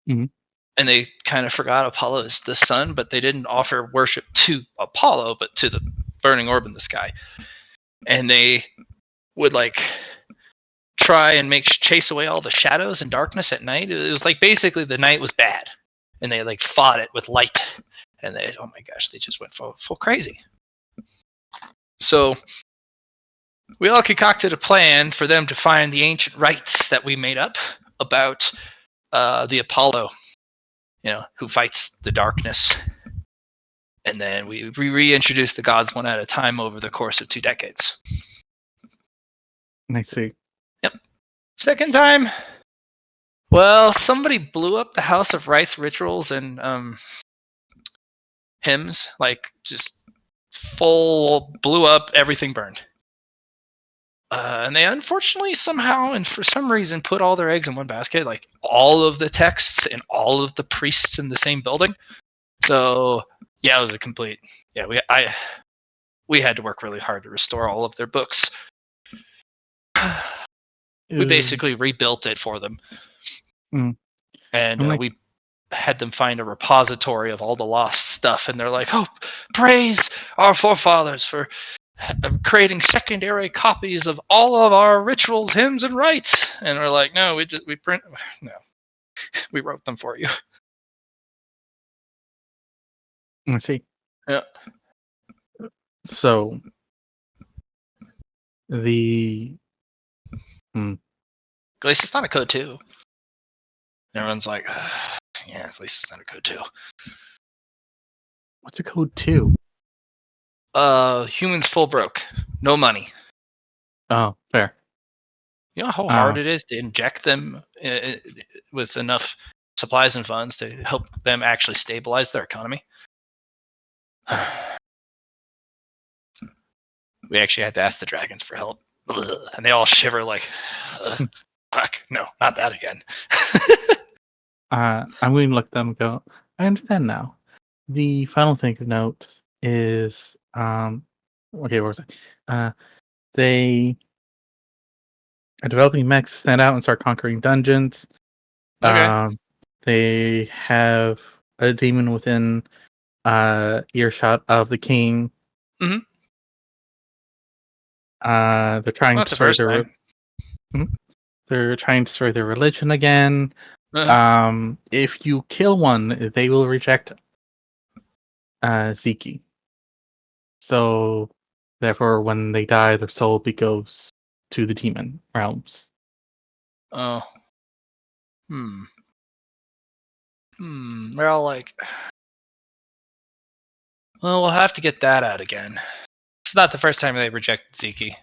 [SPEAKER 3] Mhm.
[SPEAKER 2] And they kind of forgot Apollo is the sun, but they didn't offer worship to Apollo, but to the burning orb in the sky. And they would try and chase away all the shadows and darkness at night. It was like basically the night was bad, and they fought it with light. And they, oh my gosh, they just went full crazy. So we all concocted a plan for them to find the ancient rites that we made up about the Apollo, who fights the darkness. And then we reintroduced the gods one at a time over the course of 2 decades.
[SPEAKER 3] I see.
[SPEAKER 2] Yep. Second time, well, somebody blew up the House of Rites rituals and hymns, just full blew up, everything burned. And they unfortunately somehow and for some reason put all their eggs in one basket, like all of the texts and all of the priests in the same building. So yeah, it was a complete we had to work really hard to restore all of their books. We basically rebuilt it for them. And we had them find a repository of all the lost stuff, and they're like, "Oh, praise our forefathers for creating secondary copies of all of our rituals, hymns, and rites." And we're like, "No, we wrote them for you."
[SPEAKER 3] I see.
[SPEAKER 2] Yeah.
[SPEAKER 3] So the
[SPEAKER 2] at least it's not a code 2. And everyone's like, yeah, at least it's not a code 2.
[SPEAKER 3] What's a code 2?
[SPEAKER 2] Humans full broke, no money.
[SPEAKER 3] Oh, fair.
[SPEAKER 2] You know how hard it is to inject them with enough supplies and funds to help them actually stabilize their economy? We actually had to ask the dragons for help. And they all shiver like, fuck, no, not that again.
[SPEAKER 3] I'm going to look them and go, I understand now. The final thing to note is, okay, what was I? They are developing mechs, stand out and start conquering dungeons.
[SPEAKER 2] Okay.
[SPEAKER 3] They have a demon within earshot of the king.
[SPEAKER 2] Mhm.
[SPEAKER 3] They're trying
[SPEAKER 2] Not
[SPEAKER 3] to
[SPEAKER 2] the
[SPEAKER 3] destroy
[SPEAKER 2] first time.
[SPEAKER 3] They're trying to destroy their religion again.
[SPEAKER 2] Uh-huh.
[SPEAKER 3] If you kill one, they will reject Ziki. So, therefore, when they die, their soul goes to the demon realms.
[SPEAKER 2] Oh. They're all like, well, we'll have to get that out again. It's not the first time they rejected Ziki.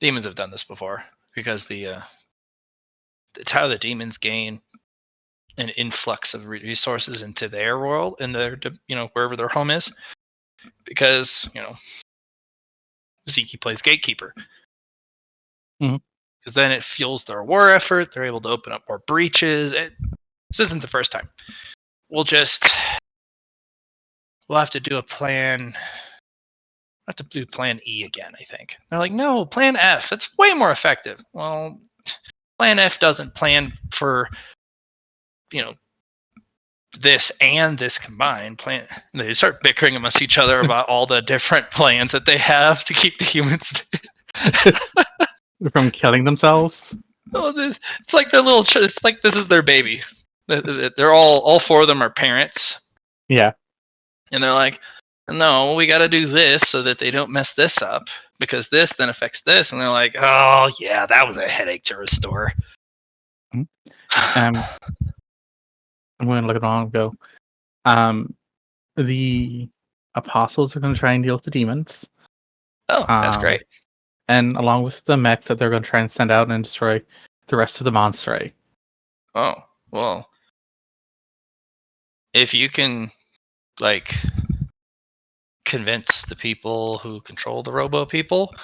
[SPEAKER 2] Demons have done this before because it's how the demons gain an influx of resources into their world and their wherever their home is, because Ziki plays gatekeeper. Because then it fuels their war effort. They're able to open up more breaches. This isn't the first time. We'll have to do a plan. We'll have to do plan E again, I think. They're like, no, plan F. It's way more effective. Well, plan F doesn't plan for, this and this combined. They start bickering amongst each other about all the different plans that they have to keep the humans
[SPEAKER 3] from killing themselves.
[SPEAKER 2] Oh, it's like their little. It's like this is their baby. They're all 4 of them are parents.
[SPEAKER 3] Yeah,
[SPEAKER 2] and they're like, no, we got to do this so that they don't mess this up because this then affects this. And they're like, oh yeah, that was a headache to restore.
[SPEAKER 3] I'm going to look at it all and go. The apostles are going to try and deal with the demons.
[SPEAKER 2] Oh, that's great.
[SPEAKER 3] And along with the mechs that they're going to try and send out and destroy the rest of the monsters.
[SPEAKER 2] Oh, well. If you can, convince the people who control the robo people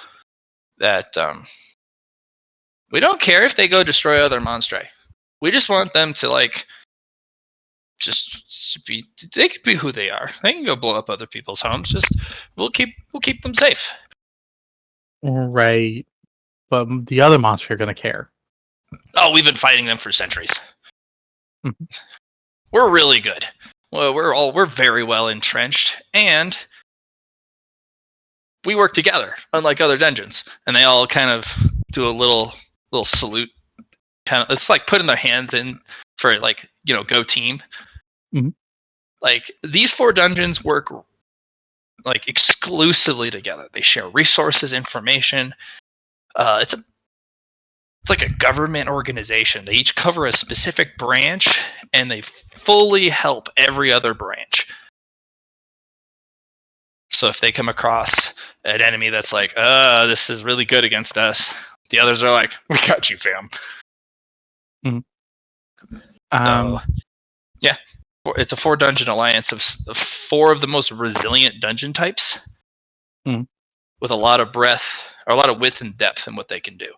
[SPEAKER 2] that we don't care if they go destroy other monsters. We just want them to, just be. They can be who they are. They can go blow up other people's homes. Just we'll keep them safe.
[SPEAKER 3] Right, but the other monsters are going to care.
[SPEAKER 2] Oh, we've been fighting them for centuries. We're really good. Well, we're very well entrenched, and we work together, unlike other dungeons. And they all kind of do a little salute. Kind of, it's like putting their hands in for go team. These 4 dungeons work exclusively together. They share resources, information. It's like a government organization. They each cover a specific branch, and they fully help every other branch. So if they come across an enemy that's like, this is really good against us, the others are like, we got you, fam.
[SPEAKER 3] Yeah.
[SPEAKER 2] it's a 4-dungeon alliance of 4 of the most resilient dungeon types, with a lot of breadth, or a lot of width and depth in what they can do.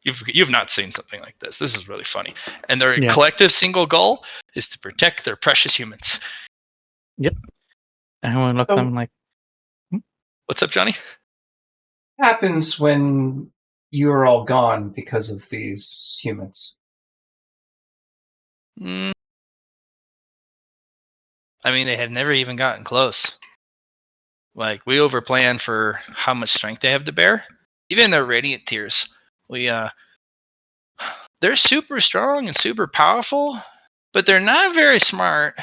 [SPEAKER 2] You've not seen something like this. This is really funny. And their collective single goal is to protect their precious humans.
[SPEAKER 3] Yep. Everyone looks at them like,
[SPEAKER 2] what's up, Johnny?
[SPEAKER 1] What happens when you're all gone because of these humans?
[SPEAKER 2] I mean, they have never even gotten close. Like, we overplan for how much strength they have to bear. Even their radiant tiers, they're super strong and super powerful, but they're not very smart.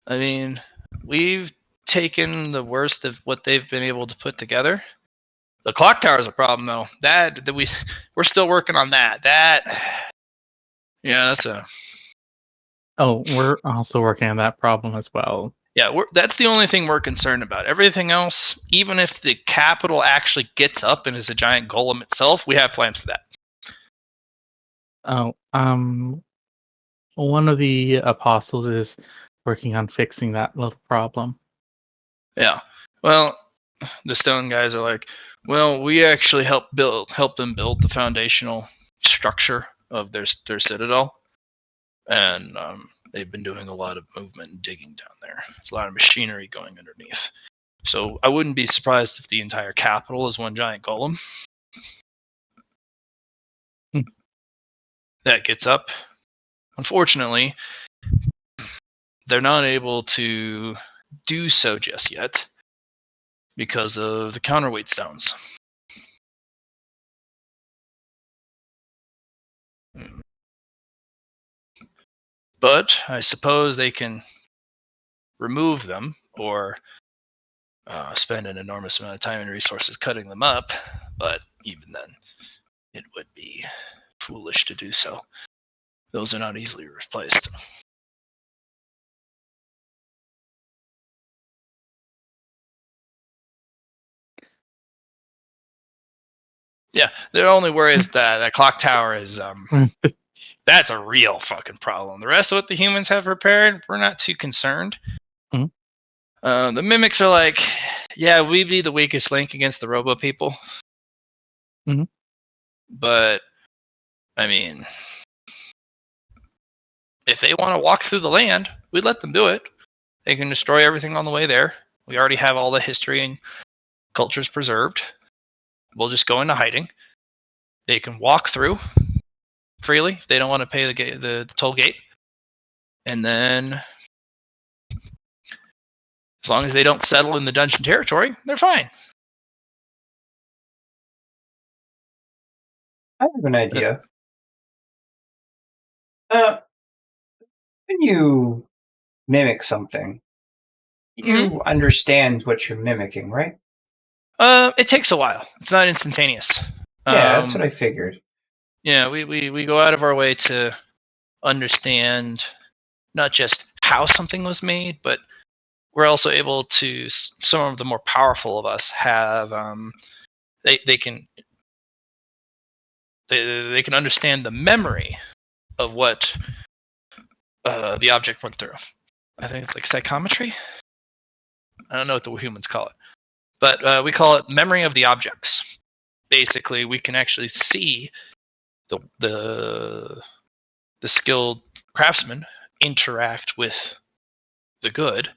[SPEAKER 2] I mean, we've taken the worst of what they've been able to put together. The clock tower is a problem, though. We're still working on that. That's a.
[SPEAKER 3] Oh, we're also working on that problem as well.
[SPEAKER 2] Yeah, that's the only thing we're concerned about. Everything else, even if the capital actually gets up and is a giant golem itself, we have plans for that.
[SPEAKER 3] Oh, one of the apostles is working on fixing that little problem.
[SPEAKER 2] Yeah. Well, the stone guys are like, well, we actually help them build the foundational structure of their citadel, and they've been doing a lot of movement and digging down there. There's a lot of machinery going underneath. So I wouldn't be surprised if the entire capital is one giant golem that gets up. Unfortunately, they're not able to do so just yet because of the counterweight stones. But I suppose they can remove them or spend an enormous amount of time and resources cutting them up. But even then, it would be foolish to do so. Those are not easily replaced. Yeah, their only worry is that clock tower is that's a real fucking problem. The rest of what the humans have repaired, we're not too concerned. The mimics are like, yeah, we'd be the weakest link against the robo people. But I mean, if they want to walk through the land, we'd let them do it. They can destroy everything on the way there. We already have all the history and cultures preserved. We'll just go into hiding. They can walk through freely if they don't want to pay the toll gate. And then, as long as they don't settle in the dungeon territory, they're fine.
[SPEAKER 1] I have an idea. When you mimic something, you understand what you're mimicking, right?
[SPEAKER 2] It takes a while. It's not instantaneous.
[SPEAKER 1] Yeah, that's what I figured.
[SPEAKER 2] Yeah, we go out of our way to understand not just how something was made, but we're also able to, some of the more powerful of us have they can understand the memory of what the object went through. I think it's like psychometry. I don't know what the humans call it, but we call it memory of the objects. Basically, we can actually see the skilled craftsman interact with the good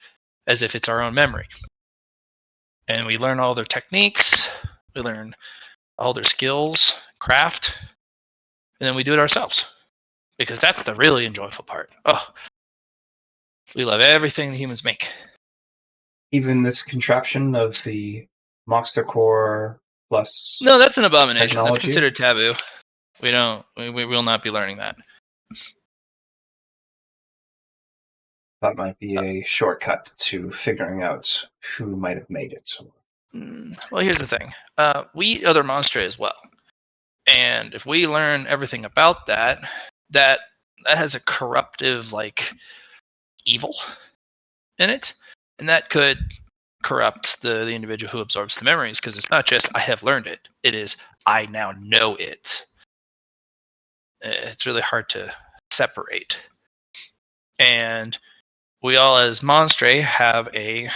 [SPEAKER 2] as if it's our own memory. And we learn all their techniques, we learn all their skills, craft, and then we do it ourselves. Because that's the really enjoyable part. Oh, we love everything the humans make.
[SPEAKER 1] Even this contraption of the monster core plus.
[SPEAKER 2] No, that's an abomination.
[SPEAKER 1] Technology?
[SPEAKER 2] That's considered taboo. We will not be learning that.
[SPEAKER 1] That might be a shortcut to figuring out who might have made it.
[SPEAKER 2] Well, here's the thing. We eat other monsters as well. And if we learn everything about that has a corruptive, like, evil in it. And that could corrupt the individual who absorbs the memories, because it's not just I have learned it. It is I now know it. it's really hard to separate. And we all, as Monstre, have a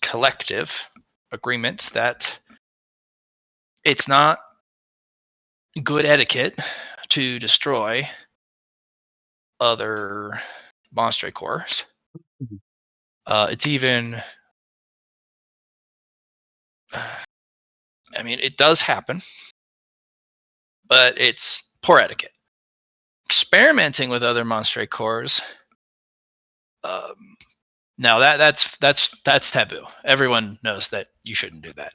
[SPEAKER 2] collective agreement that it's not good etiquette to destroy other Monstre cores. It's even... I mean, it does happen, but it's poor etiquette. Experimenting with other Monstre cores, now that's taboo. Everyone knows that you shouldn't do that.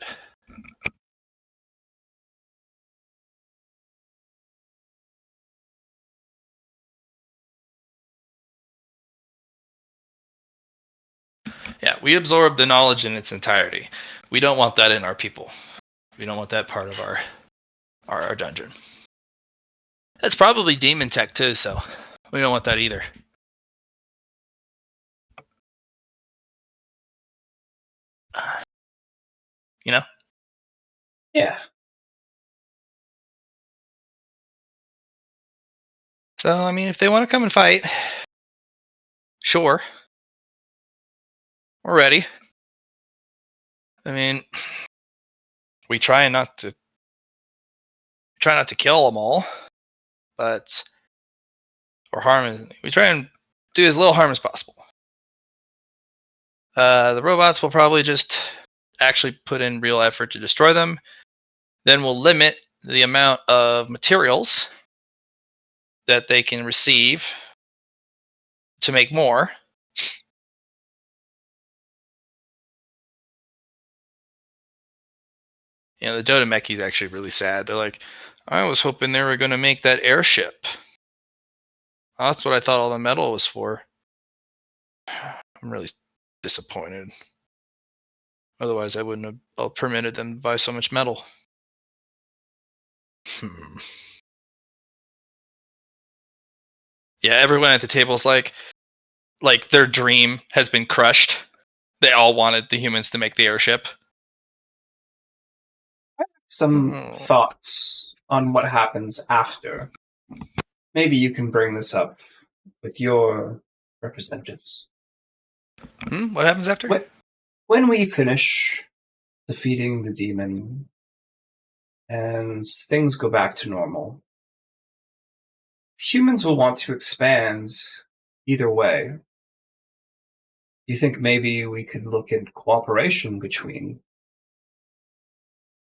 [SPEAKER 2] Yeah, we absorb the knowledge in its entirety. We don't want that in our people. We don't want that part of our dungeon. That's probably demon tech too, so we don't want that either. You know?
[SPEAKER 1] Yeah.
[SPEAKER 2] So, I mean, if they want to come and fight, sure. We're ready. I mean, we try not to kill them all, but we try and do as little harm as possible. The robots will probably just actually put in real effort to destroy them. Then we'll limit the amount of materials that they can receive to make more. You know, the Dodemeki is actually really sad. They're like, I was hoping they were going to make that airship. That's what I thought all the metal was for. I'm really disappointed. Otherwise, I wouldn't have permitted them to buy so much metal. Yeah, everyone at the table is like their dream has been crushed. They all wanted the humans to make the airship.
[SPEAKER 1] Some thoughts on what happens after. Maybe you can bring this up with your representatives.
[SPEAKER 2] What happens after?
[SPEAKER 1] When we finish defeating the demon and things go back to normal, humans will want to expand either way. Do you think maybe we could look at cooperation between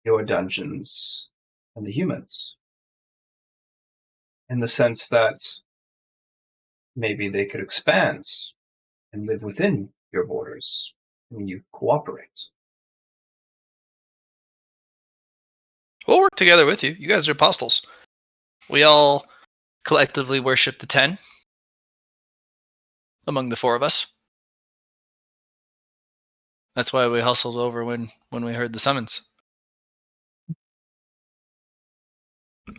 [SPEAKER 1] your dungeons and the humans? In the sense that maybe they could expand and live within your borders when you cooperate.
[SPEAKER 2] We'll work together with you. You guys are apostles. We all collectively worship the 10 among the 4 of us. That's why we hustled over when we heard the summons.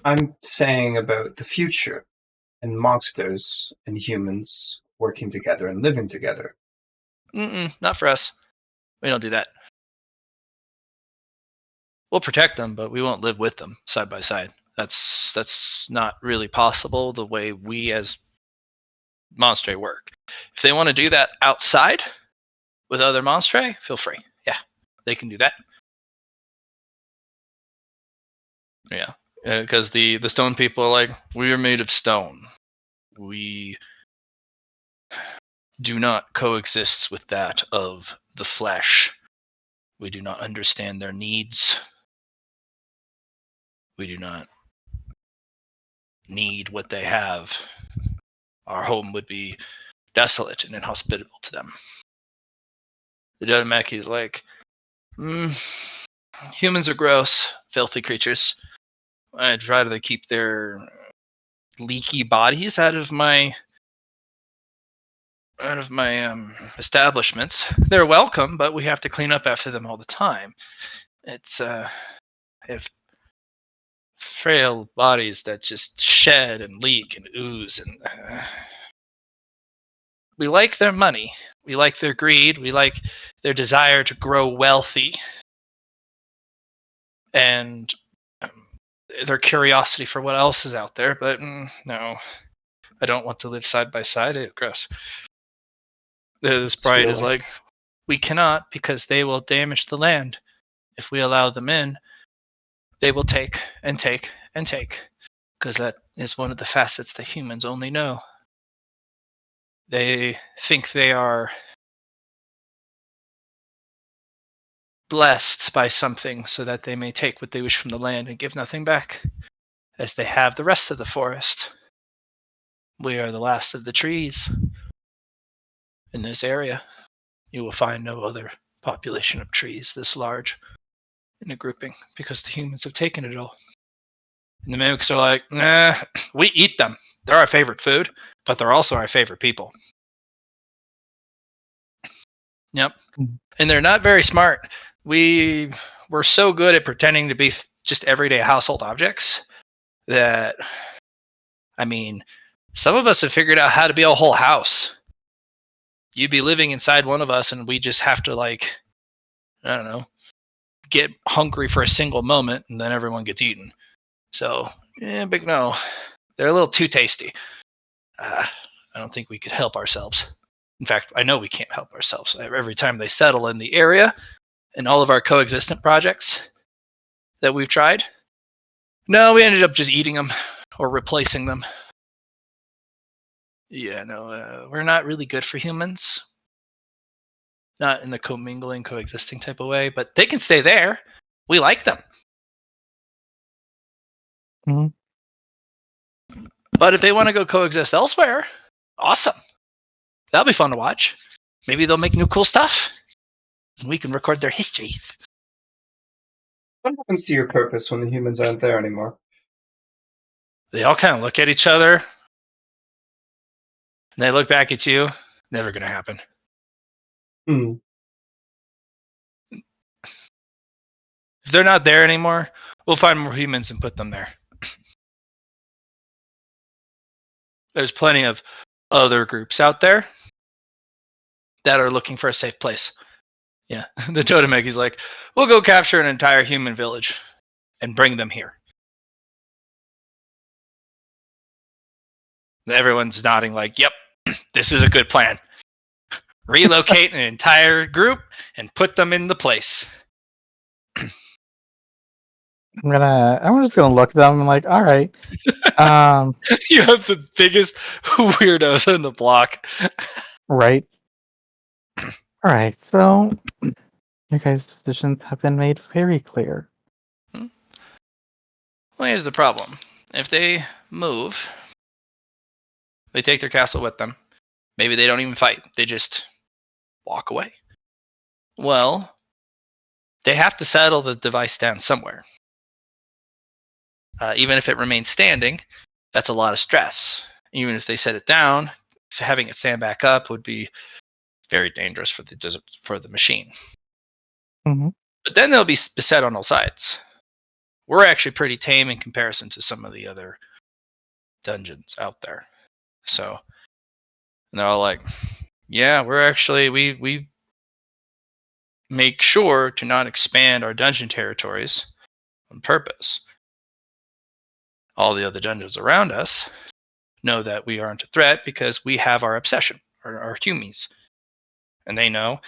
[SPEAKER 1] I'm saying about the future and monsters and humans working together and living together.
[SPEAKER 2] Not for us. We don't do that. We'll protect them, but we won't live with them side by side. That's not really possible the way we as Monstre work. If they want to do that outside with other Monstre, feel free. Yeah, they can do that. Yeah, because the stone people are like, we are made of stone. We do not coexist with that of the flesh. We do not understand their needs. We do not need what they have. Our home would be desolate and inhospitable to them. The Dodemeki is like, humans are gross, filthy creatures. I'd rather keep their leaky bodies out of my establishments. They're welcome, but we have to clean up after them all the time. It's have frail bodies that just shed and leak and ooze, and we like their money. We like their greed. We like their desire to grow wealthy. And their curiosity for what else is out there, but no, I don't want to live side by side. Gross. This Brian is like, we cannot, because they will damage the land. If we allow them in, they will take and take and take, because that is one of the facets that humans only know. They think they are blessed by something so that they may take what they wish from the land and give nothing back, as they have the rest of the forest. We are the last of the trees in this area. You will find no other population of trees this large in a grouping, because the humans have taken it all. And the mimics are like, nah, we eat them. They're our favorite food, but they're also our favorite people. Yep. And they're not very smart. We're so good at pretending to be just everyday household objects that, I mean, some of us have figured out how to be a whole house. You'd be living inside one of us and we just have to, like, I don't know, get hungry for a single moment and then everyone gets eaten. So, big no. They're a little too tasty. I don't think we could help ourselves. In fact, I know we can't help ourselves. Every time they settle in the area, in all of our coexistent projects that we've tried, no, we ended up just eating them or replacing them. Yeah, no, we're not really good for humans. Not in the commingling, coexisting type of way, but they can stay there. We like them.
[SPEAKER 3] Mm-hmm.
[SPEAKER 2] But if they want to go coexist elsewhere, awesome. That'll be fun to watch. Maybe they'll make new cool stuff. And we can record their histories.
[SPEAKER 1] What happens to your purpose when the humans aren't there anymore?
[SPEAKER 2] They all kind of look at each other. And they look back at you. Never going to happen.
[SPEAKER 1] Hmm.
[SPEAKER 2] If they're not there anymore, we'll find more humans and put them there. There's plenty of other groups out there that are looking for a safe place. Yeah, the Totemeki's like, we'll go capture an entire human village and bring them here. Everyone's nodding like, yep, this is a good plan. Relocate an entire group and put them in the place.
[SPEAKER 3] I'm just gonna look at them and like, all right.
[SPEAKER 2] You have the biggest weirdos in the block.
[SPEAKER 3] Right. All right. So your guys' decisions have been made very clear.
[SPEAKER 2] Well, here's the problem. If they move, they take their castle with them. Maybe they don't even fight. They just walk away. Well, they have to settle the device down somewhere. Even if it remains standing, that's a lot of stress. Even if they set it down, so having it stand back up would be very dangerous for the machine.
[SPEAKER 3] Mm-hmm.
[SPEAKER 2] But then they'll be beset on all sides. We're actually pretty tame in comparison to some of the other dungeons out there. So, and they're all like, yeah, we make sure to not expand our dungeon territories on purpose. All the other dungeons around us know that we aren't a threat because we have our obsession, our humies. And they know,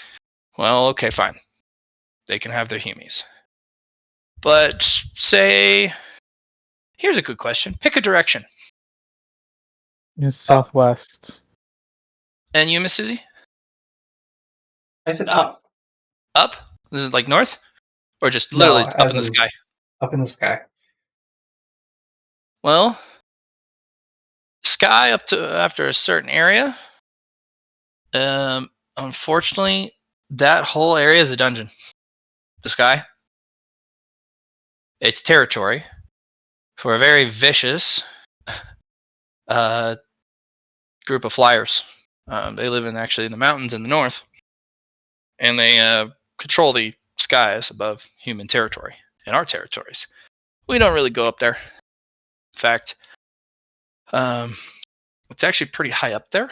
[SPEAKER 2] well, okay, fine. They can have their humies. But say, here's a good question. Pick a direction.
[SPEAKER 3] It's southwest.
[SPEAKER 2] And you, Miss Suzy?
[SPEAKER 1] I said up.
[SPEAKER 2] Up? This is like north? Or just literally up in the sky?
[SPEAKER 1] Up in the sky.
[SPEAKER 2] Well, sky up to after a certain area. Unfortunately, that whole area is a dungeon. The sky. It's territory for a very vicious group of flyers. They live in the mountains in the north, and they control the skies above human territory and our territories. We don't really go up there. In fact, it's actually pretty high up there.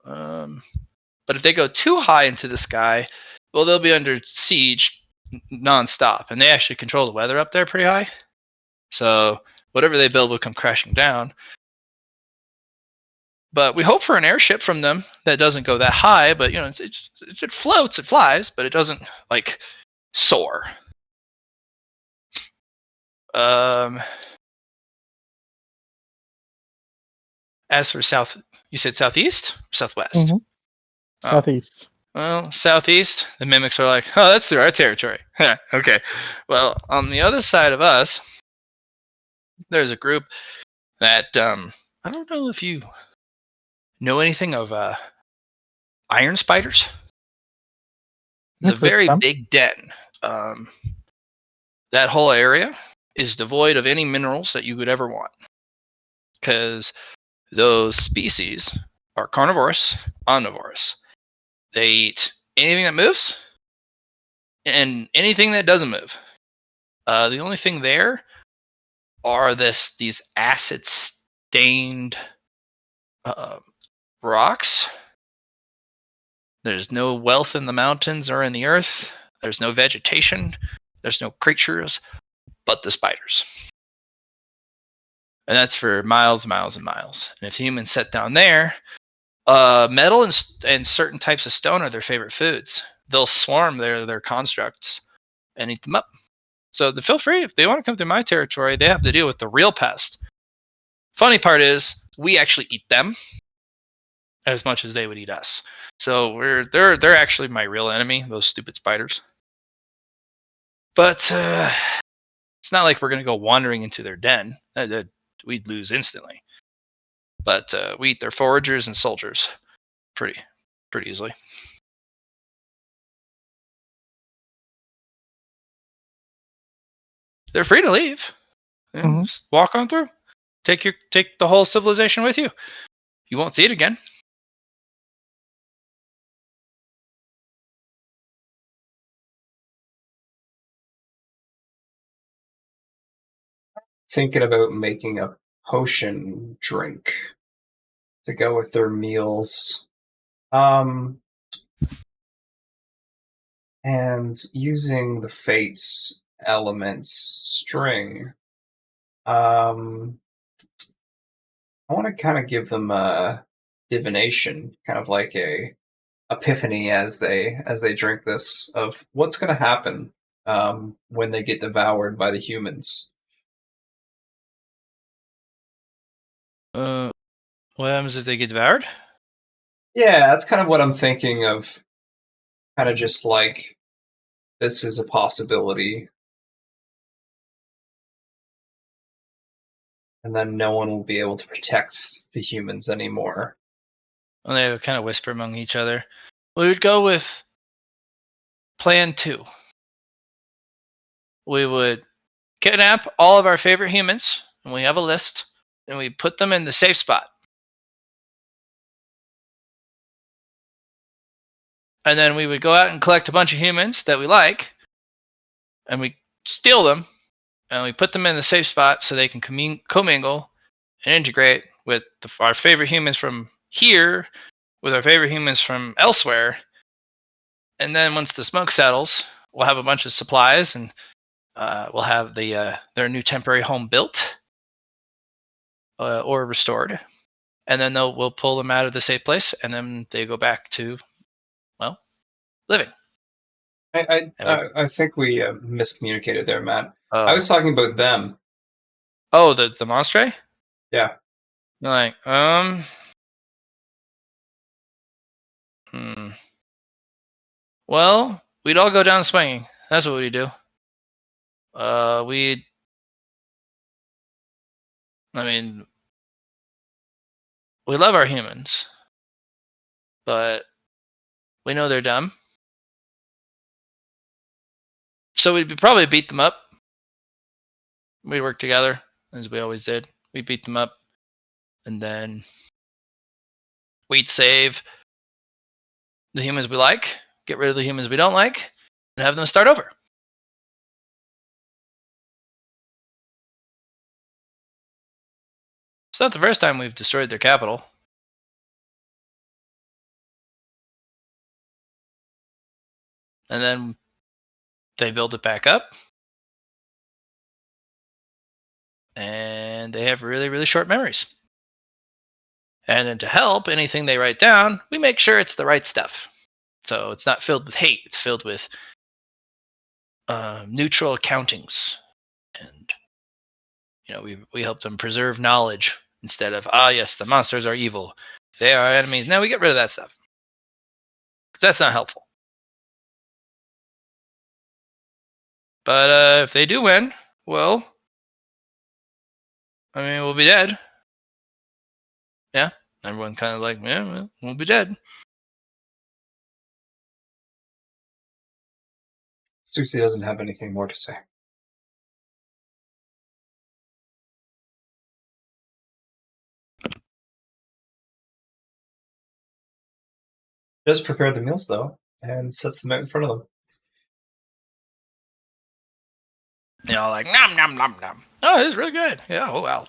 [SPEAKER 2] But if they go too high into the sky, well, they'll be under siege nonstop, and they actually control the weather up there pretty high. So whatever they build will come crashing down. But we hope for an airship from them that doesn't go that high, but it floats, it flies, but it doesn't like soar. As for south, you said southeast or southwest?
[SPEAKER 3] Mm-hmm.
[SPEAKER 2] Oh.
[SPEAKER 3] Southeast.
[SPEAKER 2] Well, southeast, the mimics are like, oh, that's through our territory. Okay. Well, on the other side of us, there's a group that I don't know if you know anything of iron spiders. It's a very big den. That whole area is devoid of any minerals that you would ever want, because those species are carnivorous, omnivorous. They eat anything that moves and anything that doesn't move. The only thing there are these acid stained rocks. There's no wealth in the mountains or in the earth. There's no vegetation. There's no creatures but the spiders. And that's for miles, miles, and miles. And if humans set down there, metal and certain types of stone are their favorite foods. They'll swarm their constructs and eat them up. So feel free, if they want to come through my territory, they have to deal with the real pest. Funny part is, we actually eat them as much as they would eat us. So they're actually my real enemy, those stupid spiders. But it's not like we're gonna go wandering into their den. We'd lose instantly. But we eat their foragers and soldiers pretty easily. They're free to leave. Just walk on through. Take the whole civilization with you. You won't see it again.
[SPEAKER 1] Thinking about making a potion drink to go with their meals. And using the Fates elements string. I want to kind of give them a divination, kind of like a epiphany as they drink this, of what's going to happen when they get devoured by the humans.
[SPEAKER 2] What happens if they get devoured?
[SPEAKER 1] Yeah, that's kind of what I'm thinking of. Kind of just like, this is a possibility. And then no one will be able to protect the humans anymore.
[SPEAKER 2] And they would kind of whisper among each other. We would go with plan 2. We would kidnap all of our favorite humans, and we have a list, and we put them in the safe spot. And then we would go out and collect a bunch of humans that we like, and we steal them, and we put them in the safe spot so they can commingle and integrate with our favorite humans from here, with our favorite humans from elsewhere. And then once the smoke settles, we'll have a bunch of supplies, and we'll have their new temporary home built or restored. And then we'll pull them out of the safe place, and then they go back to, well, living.
[SPEAKER 1] I think we miscommunicated there, Matt. I was talking about them.
[SPEAKER 2] Oh, the Monstre?
[SPEAKER 1] Yeah.
[SPEAKER 2] You're like, Well, we'd all go down swinging. That's what we'd do. We love our humans, but we know they're dumb. So we'd probably beat them up. We'd work together, as we always did. We'd beat them up, and then we'd save the humans we like, get rid of the humans we don't like, and have them start over. It's not the first time we've destroyed their capital. And then they build it back up. and they have really, really short memories. And then to help anything they write down, we make sure it's the right stuff. So it's not filled with hate; it's filled with neutral accountings, and we help them preserve knowledge instead of yes, the monsters are evil, they are enemies. Now we get rid of that stuff because that's not helpful. But if they do win, well, I mean, we'll be dead. Yeah, everyone kind of like, yeah, well, we'll be dead.
[SPEAKER 1] Suzy doesn't have anything more to say. Does prepare the meals, though, and sets them out in front of them.
[SPEAKER 2] They all like, nom, nom, nom, nom. Oh, this is really good. Yeah, oh, wow.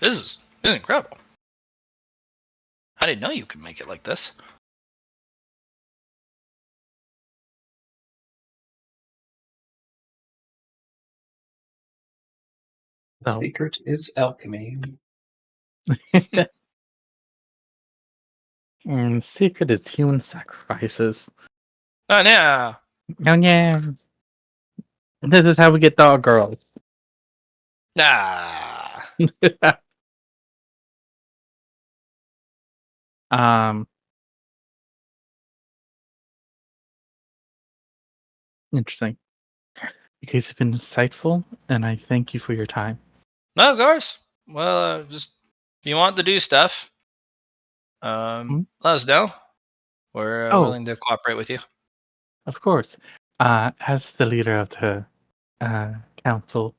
[SPEAKER 2] This is incredible. I didn't know you could make it like this.
[SPEAKER 1] The
[SPEAKER 3] So-
[SPEAKER 1] secret is alchemy.
[SPEAKER 3] Secret is human sacrifices.
[SPEAKER 2] Oh, yeah.
[SPEAKER 3] Oh yeah. This is how we get dog girls.
[SPEAKER 2] Nah.
[SPEAKER 3] um Interesting. You guys have been insightful, and I thank you for your time.
[SPEAKER 2] No, of course. Well, just if you want to do stuff, let us know. We're
[SPEAKER 3] Oh.
[SPEAKER 2] willing to cooperate with you.
[SPEAKER 3] Of course. As the leader of the council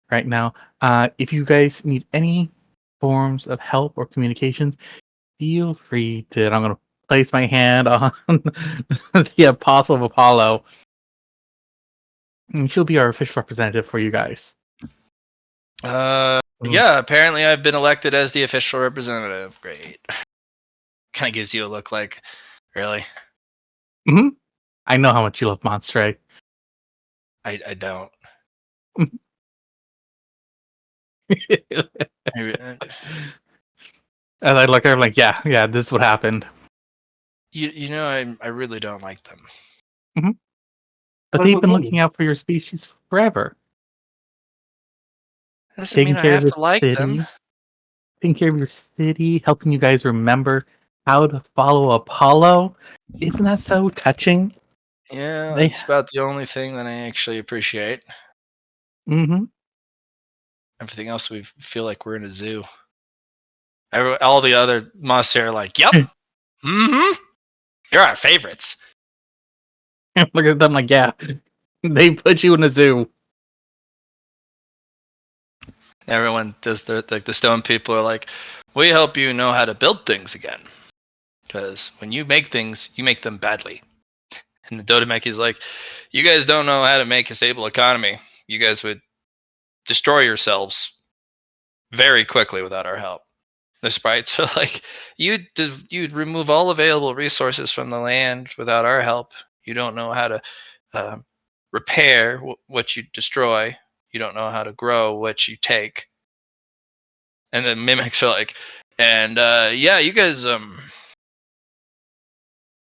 [SPEAKER 3] right now, if you guys need any forms of help or communications, feel free to. And I'm going to place my hand on the Apostle of Apollo. And she'll be our official representative for you guys.
[SPEAKER 2] Yeah, apparently I've been elected as the official representative. Great. Kind of gives you a look like, really?
[SPEAKER 3] Mm-hmm. I know how much you love Monstray.
[SPEAKER 2] I don't.
[SPEAKER 3] And I look at her like, yeah, this is what happened.
[SPEAKER 2] I really don't like them.
[SPEAKER 3] Mm-hmm. But they've been looking out for your species forever.
[SPEAKER 2] Doesn't mean I have to like them.
[SPEAKER 3] Taking care of your city, helping you guys remember how to follow Apollo. Isn't that so touching?
[SPEAKER 2] Yeah, that's about the only thing that I actually appreciate.
[SPEAKER 3] Mm-hmm.
[SPEAKER 2] Everything else, we feel like we're in a zoo. All the other monsters are like, yep. Mm-hmm. You're our favorites.
[SPEAKER 3] Look at them like, yeah. They put you in a zoo.
[SPEAKER 2] Everyone does the stone people are like, we help you know how to build things again. Because when you make things, you make them badly. And the Dodemeki is like, you guys don't know how to make a stable economy. You guys would destroy yourselves very quickly without our help. The sprites are like, you'd remove all available resources from the land without our help. You don't know how to repair what you destroy. You don't know how to grow what you take. And the mimics are like, and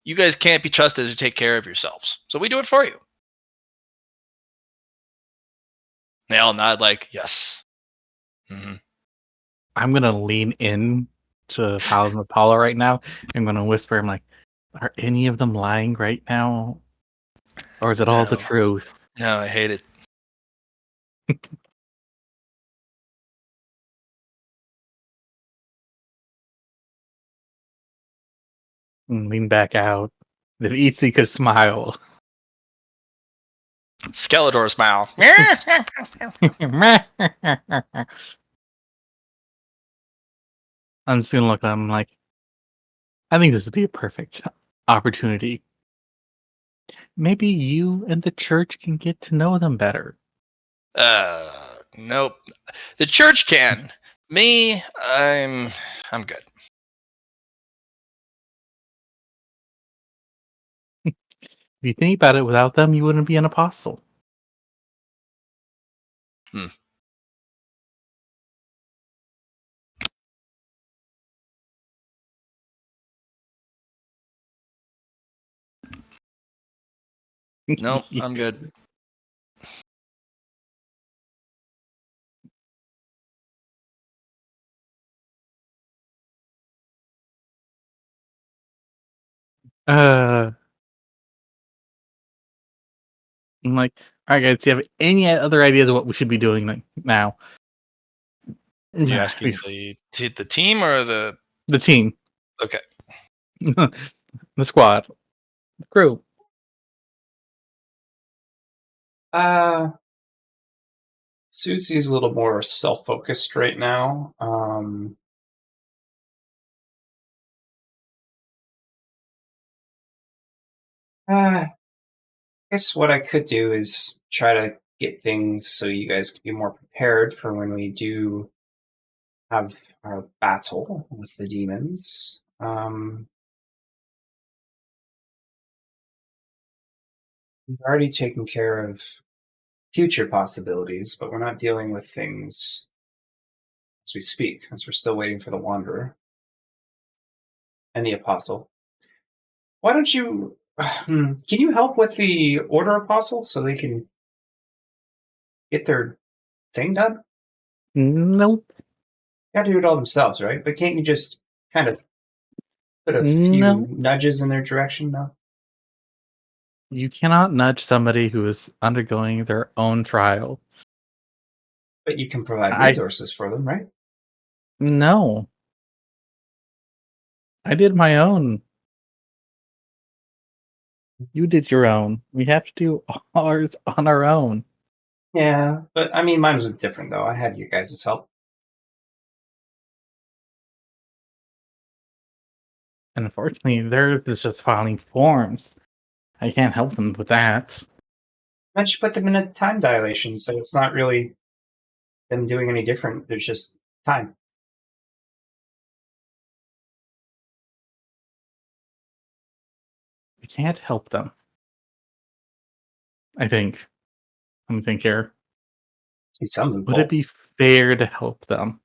[SPEAKER 2] you guys can't be trusted to take care of yourselves, so we do it for you. They all nod like, yes. Mm-hmm.
[SPEAKER 3] I'm gonna lean in to Paladin Apollo right now. I'm gonna whisper, I'm like, are any of them lying right now? Or is it all the truth?
[SPEAKER 2] No, I hate it.
[SPEAKER 3] And lean back out. Then Eztli could smile.
[SPEAKER 2] Skeletor smile.
[SPEAKER 3] I'm just gonna look at him like, I think this would be a perfect opportunity. Maybe you and the church can get to know them better.
[SPEAKER 2] Nope. The church can. Me, I'm good.
[SPEAKER 3] If you think about it, without them, you wouldn't be an apostle.
[SPEAKER 2] Nope, I'm good.
[SPEAKER 3] I'm like, all right, guys. Do you have any other ideas of what we should be doing now?
[SPEAKER 2] You asking the team or the
[SPEAKER 3] team,
[SPEAKER 2] okay?
[SPEAKER 3] the squad, the crew.
[SPEAKER 1] Susie's a little more self-focused right now. I guess what I could do is try to get things so you guys can be more prepared for when we do have our battle with the demons. We've already taken care of future possibilities, but we're not dealing with things as we speak, as we're still waiting for the Wanderer and the Apostle. Why don't you... can you help with the Order Apostle so they can get their thing done?
[SPEAKER 3] Nope.
[SPEAKER 1] They have to do it all themselves, right? But can't you just kind of put a few
[SPEAKER 3] No.
[SPEAKER 1] nudges in their direction? No?
[SPEAKER 3] You cannot nudge somebody who is undergoing their own trial.
[SPEAKER 1] But you can provide
[SPEAKER 3] I
[SPEAKER 1] resources for them, right?
[SPEAKER 3] No. I did my own. You did your own. We have to do ours on our own.
[SPEAKER 1] Yeah, but I mean, mine was different, though. I had you guys' help.
[SPEAKER 3] And unfortunately, theirs is just filing forms. I can't help them with that.
[SPEAKER 1] Why don't you put them in a time dilation so it's not really them doing any different? There's just time.
[SPEAKER 3] We can't help them. I think. Let me think here.
[SPEAKER 1] See some
[SPEAKER 3] Would it
[SPEAKER 1] loophole.
[SPEAKER 3] be fair to help them?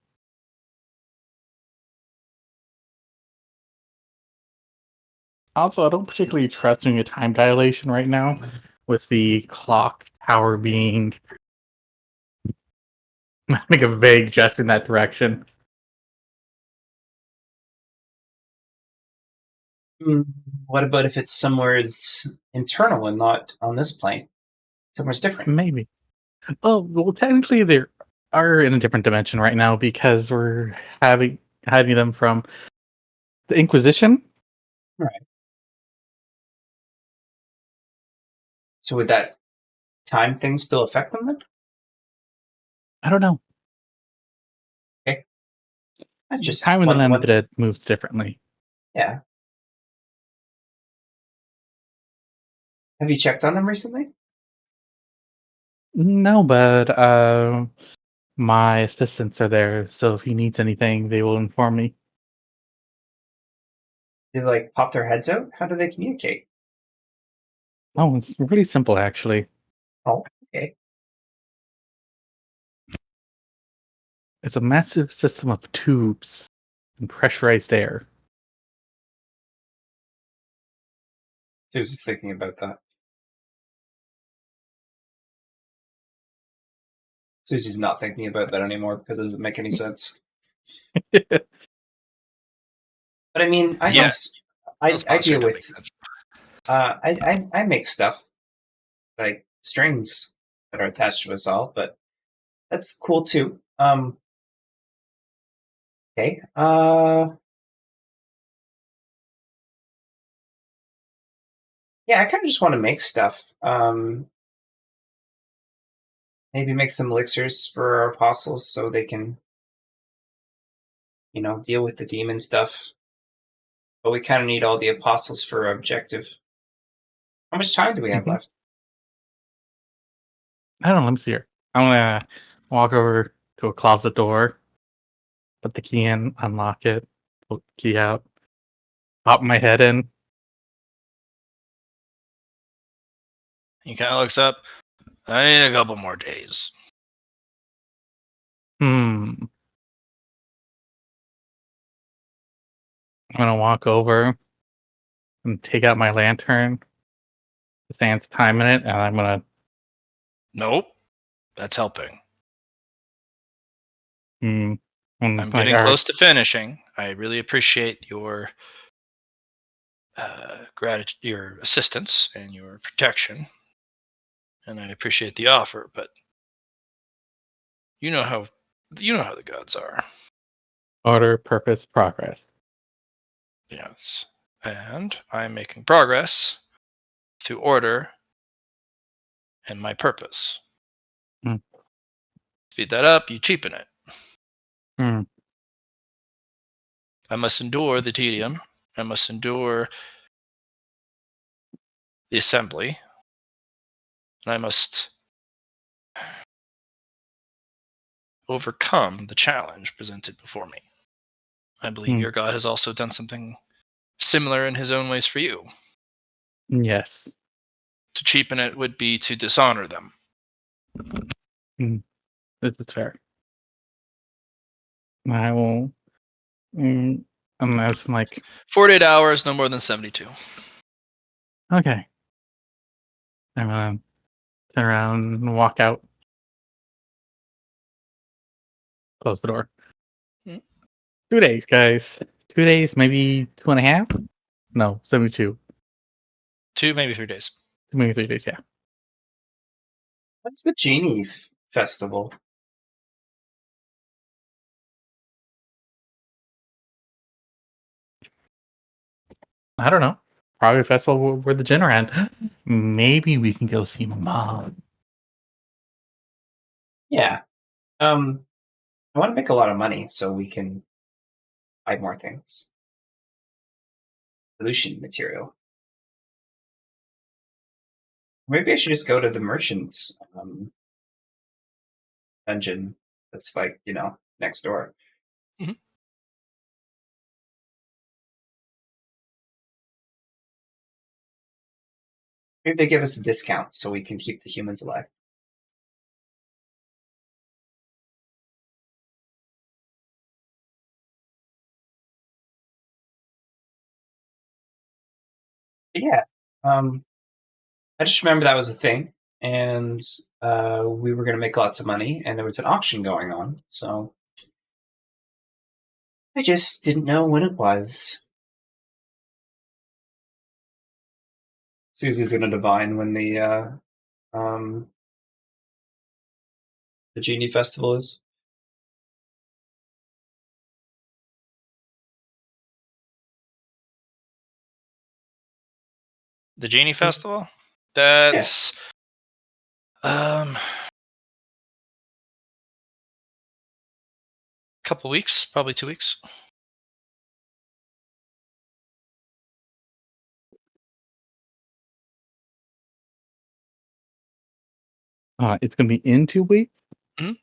[SPEAKER 3] Also, I don't particularly trust doing a time dilation right now, with the clock tower being make a vague gesture in that direction.
[SPEAKER 1] What about if it's somewhere internal and not on this plane? Somewhere's different.
[SPEAKER 3] Maybe. Oh, well, technically they are in a different dimension right now because we're hiding them from the Inquisition.
[SPEAKER 1] Right. So would that time thing still affect them then?
[SPEAKER 3] I don't know.
[SPEAKER 1] Okay. That's just
[SPEAKER 3] Time in the
[SPEAKER 1] one.
[SPEAKER 3] Limited moves differently.
[SPEAKER 1] Yeah. Have you checked on them recently?
[SPEAKER 3] No, but my assistants are there, so if he needs anything, they will inform me.
[SPEAKER 1] Do they like pop their heads out? How do they communicate?
[SPEAKER 3] Oh, it's really simple actually.
[SPEAKER 1] Oh, okay.
[SPEAKER 3] It's a massive system of tubes and pressurized air.
[SPEAKER 1] Susie's thinking about that. Susie's not thinking about that anymore because it doesn't make any sense. But I mean, I
[SPEAKER 2] Yeah.
[SPEAKER 1] guess I
[SPEAKER 2] Those monsters
[SPEAKER 1] deal
[SPEAKER 2] don't make
[SPEAKER 1] with.
[SPEAKER 2] sense.
[SPEAKER 1] I make stuff like strings that are attached to us all, but that's cool too. Okay. Yeah, I kind of just want to make stuff. Maybe make some elixirs for our apostles so they can, deal with the demon stuff. But we kind of need all the apostles for our objective. How much time do we have left?
[SPEAKER 3] I don't know. Let me see here. I'm gonna walk over to a closet door, put the key in, unlock it, pull the key out, pop my head in.
[SPEAKER 2] He kind of looks up. I need a couple more days.
[SPEAKER 3] I'm gonna walk over and take out my lantern Sans time in it, and I'm gonna.
[SPEAKER 2] Nope, that's helping.
[SPEAKER 3] I'm
[SPEAKER 2] I'm
[SPEAKER 3] like,
[SPEAKER 2] getting
[SPEAKER 3] all right.
[SPEAKER 2] close to finishing. I really appreciate your gratitude, your assistance, and your protection, and I appreciate the offer. But you know how the gods are.
[SPEAKER 3] Order, purpose, progress.
[SPEAKER 2] Yes, and I'm making progress through order and my purpose.
[SPEAKER 3] Mm.
[SPEAKER 2] Speed that up, you cheapen it.
[SPEAKER 3] Mm.
[SPEAKER 2] I must endure the tedium. I must endure the assembly. And I must overcome the challenge presented before me. I believe
[SPEAKER 3] Mm.
[SPEAKER 2] your god has also done something similar in his own ways for you.
[SPEAKER 3] Yes.
[SPEAKER 2] To cheapen it would be to dishonor them.
[SPEAKER 3] This is fair. I will. And I was like,
[SPEAKER 2] 48 hours, no more than 72.
[SPEAKER 3] okay. I'm gonna turn around and walk out. Close the door.
[SPEAKER 2] Mm.
[SPEAKER 3] 2 days, guys. 2 days, maybe 2.5. No, 72.
[SPEAKER 2] 2, maybe 3 days.
[SPEAKER 3] Maybe 3 days. Yeah.
[SPEAKER 1] What's the genie festival?
[SPEAKER 3] I don't know. Probably a festival where the gin are at. Maybe we can go see Mom.
[SPEAKER 1] Yeah. I want to make a lot of money so we can buy more things. Pollution material. Maybe I should just go to the merchant dungeon that's like, next door.
[SPEAKER 2] Mhm.
[SPEAKER 1] Maybe they give us a discount so we can keep the humans alive. But yeah. I just remember that was a thing, and we were going to make lots of money, and there was an auction going on, so I just didn't know when it was. Suzy's going to divine when the Genie Festival is.
[SPEAKER 2] The Genie Festival?
[SPEAKER 1] Yeah.
[SPEAKER 2] That's couple weeks, probably 2 weeks.
[SPEAKER 3] It's going to be in 2 weeks?
[SPEAKER 2] Mhm.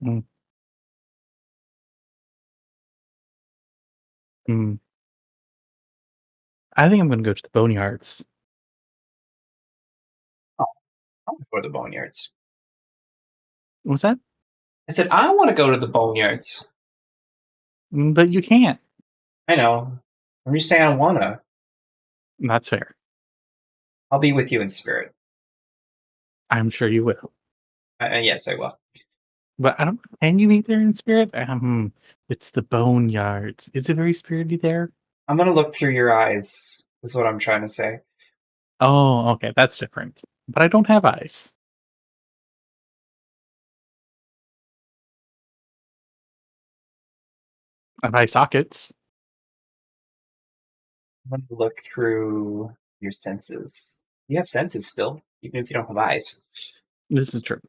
[SPEAKER 3] Mm. Mm. I think I'm going to go to the Boneyards.
[SPEAKER 1] Oh, I want to go to the Boneyards.
[SPEAKER 3] What's that?
[SPEAKER 1] I said, I want to go to the Boneyards.
[SPEAKER 3] But you can't.
[SPEAKER 1] I know. I'm just saying I want to.
[SPEAKER 3] That's fair.
[SPEAKER 1] I'll be with you in spirit.
[SPEAKER 3] I'm sure you will.
[SPEAKER 1] Yes, I will.
[SPEAKER 3] But I don't. Can you meet there in spirit? It's the Boneyards. Is it very spirity there?
[SPEAKER 1] I'm going to look through your eyes, is what I'm trying to say.
[SPEAKER 3] Oh, okay, that's different. But I don't have eyes. I have eye sockets.
[SPEAKER 1] I'm going to look through your senses. You have senses still, even if you don't have eyes.
[SPEAKER 3] This is true.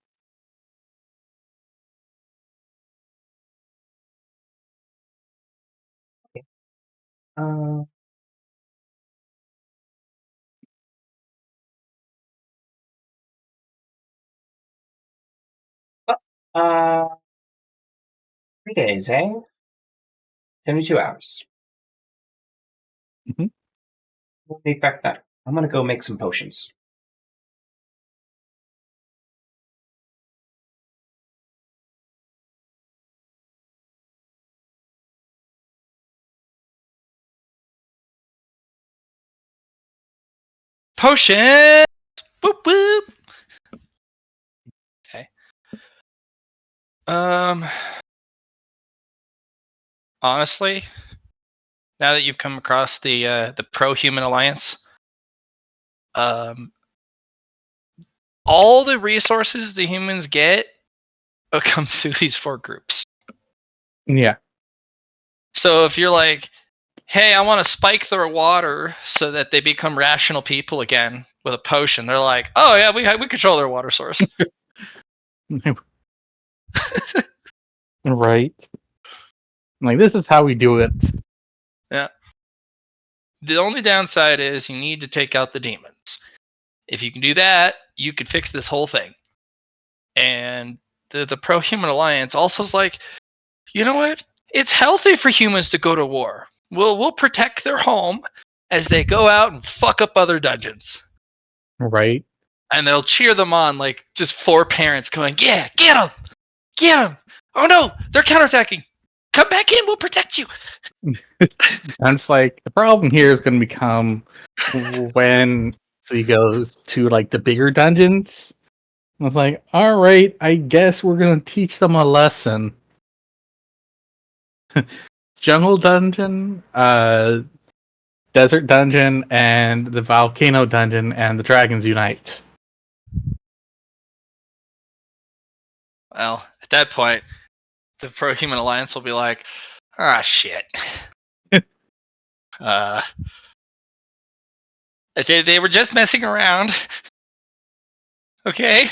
[SPEAKER 1] Uh, uh, 3 days, eh? 72 hours.
[SPEAKER 3] Mhm.
[SPEAKER 1] We'll make back that. I'm going to go make some potions.
[SPEAKER 2] potion. Whoop whoop. Okay. Honestly, now that you've come across the pro-human alliance, all the resources the humans get come through these 4 groups.
[SPEAKER 3] Yeah.
[SPEAKER 2] So if you're like, hey, I want to spike their water so that they become rational people again with a potion, they're like, oh yeah, we control their water source.
[SPEAKER 3] Right. Like, this is how we do it.
[SPEAKER 2] Yeah. The only downside is you need to take out the demons. If you can do that, you could fix this whole thing. And the pro-human alliance also is like, you know what? It's healthy for humans to go to war. We'll protect their home as they go out and fuck up other dungeons.
[SPEAKER 3] Right.
[SPEAKER 2] And they'll cheer them on like just 4 parents going, yeah, get them! Get them! Oh no, they're counterattacking! Come back in, we'll protect you!
[SPEAKER 3] I'm just like, the problem here is going to become when he goes to like the bigger dungeons. I was like, all right, I guess we're going to teach them a lesson. Jungle dungeon, desert dungeon, and the volcano dungeon, and the dragons unite.
[SPEAKER 2] Well, at that point, the pro-human alliance will be like, ah, shit. They were just messing around. Okay?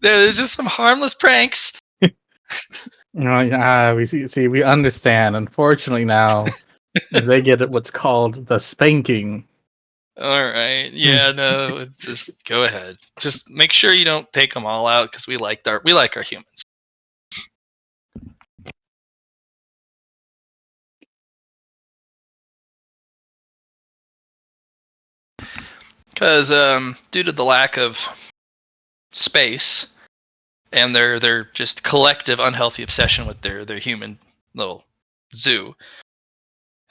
[SPEAKER 2] There's just some harmless pranks.
[SPEAKER 3] We understand. Unfortunately, now they get what's called the spanking.
[SPEAKER 2] All right. Yeah, no, it's just go ahead. Just make sure you don't take them all out because we like our humans. Because due to the lack of space and their just collective unhealthy obsession with their human little zoo,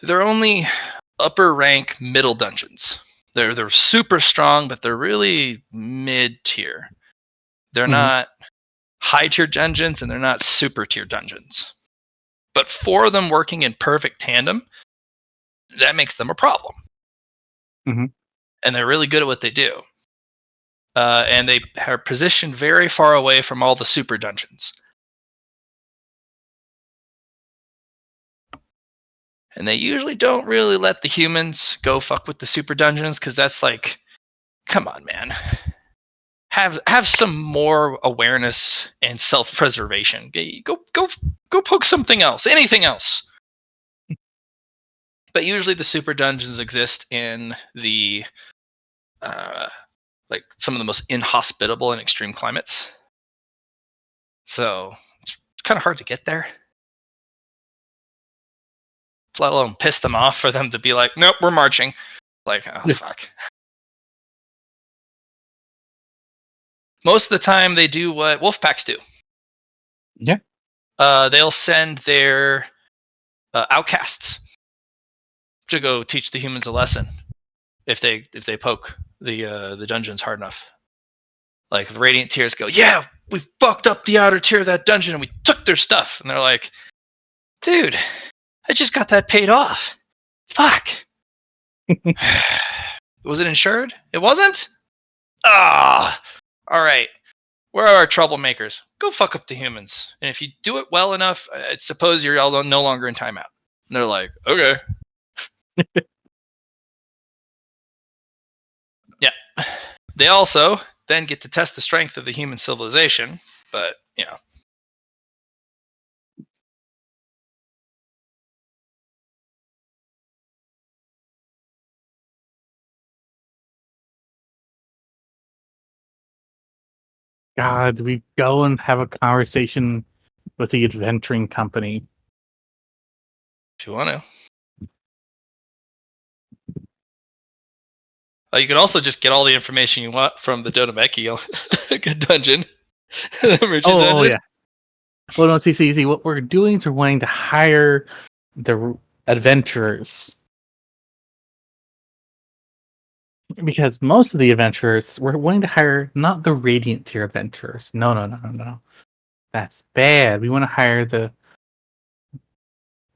[SPEAKER 2] they're only upper rank middle dungeons. They're super strong, but they're really mid tier. They're not high tier dungeons and they're not super tier dungeons. But 4 of them working in perfect tandem, that makes them a problem.
[SPEAKER 3] Mm-hmm.
[SPEAKER 2] And they're really good at what they do. And they are positioned very far away from all the super dungeons. And they usually don't really let the humans go fuck with the super dungeons because that's like, come on, man. Have some more awareness and self-preservation. Go poke something else, anything else. But usually the super dungeons exist in the like some of the most inhospitable and extreme climates. So it's kind of hard to get there. Let alone piss them off for them to be like, nope, we're marching. Like, oh fuck. Most of the time they do what wolf packs do.
[SPEAKER 3] Yeah.
[SPEAKER 2] They'll send their outcasts to go teach the humans a lesson if they poke the dungeons hard enough. Like if Radiant Tears go, yeah, we fucked up the outer tier of that dungeon and we took their stuff, and they're like, dude, I just got that paid off. Fuck. Was it insured? It wasn't? Ah. All right. Where are our troublemakers? Go fuck up the humans. And if you do it well enough, I suppose you're all no longer in timeout. And they're like, okay. Yeah. They also then get to test the strength of the human civilization, but, you know.
[SPEAKER 3] God, we go and have a conversation with the adventuring company.
[SPEAKER 2] If you want to. You can also just get all the information you want from the Dodomeki dungeon.
[SPEAKER 3] Oh, yeah. Well, no, see. What we're doing is we're wanting to hire the adventurers. Because most of the adventurers, we're wanting to hire not the Radiant tier adventurers. No. That's bad. We want to hire the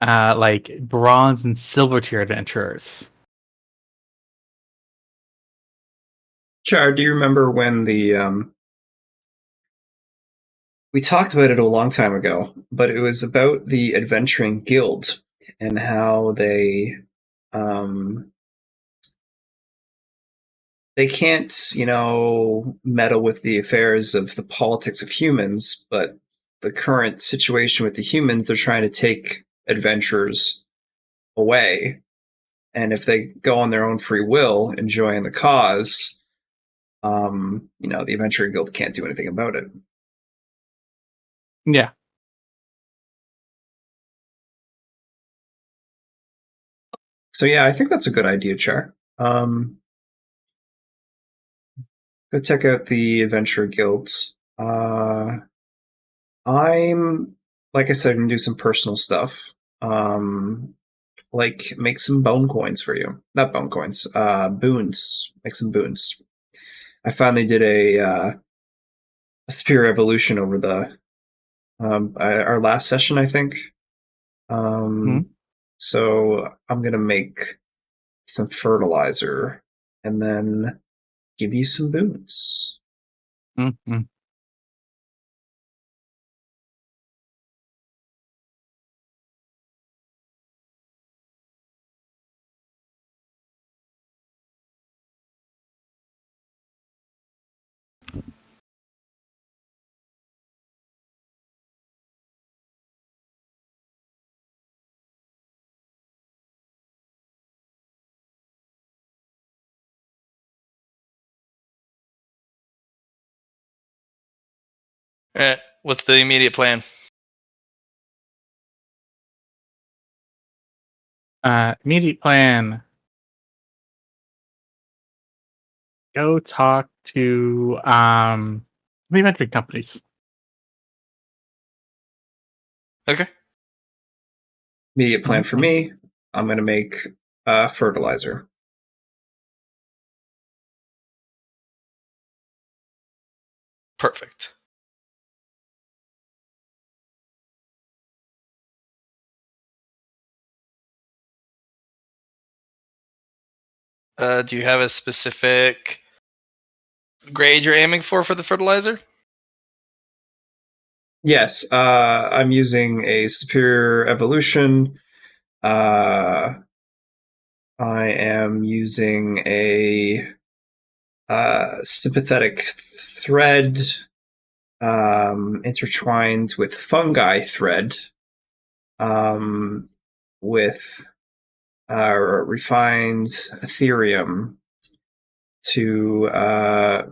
[SPEAKER 3] like bronze and silver tier adventurers.
[SPEAKER 1] Char, do you remember when we talked about it a long time ago, but it was about the adventuring guild and how they can't, meddle with the affairs of the politics of humans, but the current situation with the humans, they're trying to take adventurers away. And if they go on their own free will, enjoying the cause, the adventuring guild can't do anything about it.
[SPEAKER 3] Yeah.
[SPEAKER 1] So yeah, I think that's a good idea, Char. Go check out the adventure guilds. I'm like I said, I'm gonna do some personal stuff. Like make some bone coins for you. Not bone coins, boons. Make some boons. I finally did a spear evolution over the our last session, I think. So I'm gonna make some fertilizer and then give you some boons.
[SPEAKER 3] Mm-hmm.
[SPEAKER 2] What's the immediate plan?
[SPEAKER 3] Immediate plan. Go talk to the inventory companies.
[SPEAKER 2] Okay.
[SPEAKER 1] Immediate plan for me, I'm going to make fertilizer.
[SPEAKER 2] Perfect. Do you have a specific grade you're aiming for the fertilizer?
[SPEAKER 1] Yes, I'm using a superior evolution. I am using a sympathetic thread intertwined with fungi thread with refined Ethereum to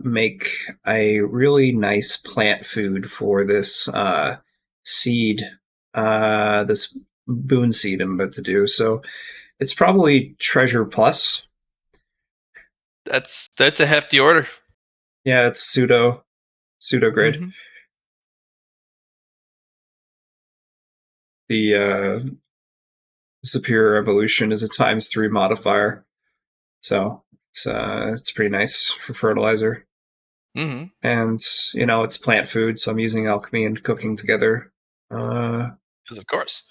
[SPEAKER 1] make a really nice plant food for this seed, this boon seed I'm about to do. So it's probably treasure plus.
[SPEAKER 2] That's a hefty order.
[SPEAKER 1] Yeah, it's pseudo grade.
[SPEAKER 2] Mm-hmm.
[SPEAKER 1] The superior evolution is a ×3 modifier, so it's pretty nice for fertilizer.
[SPEAKER 2] Mm-hmm.
[SPEAKER 1] And it's plant food, so I'm using alchemy and cooking together.
[SPEAKER 2] Because of course.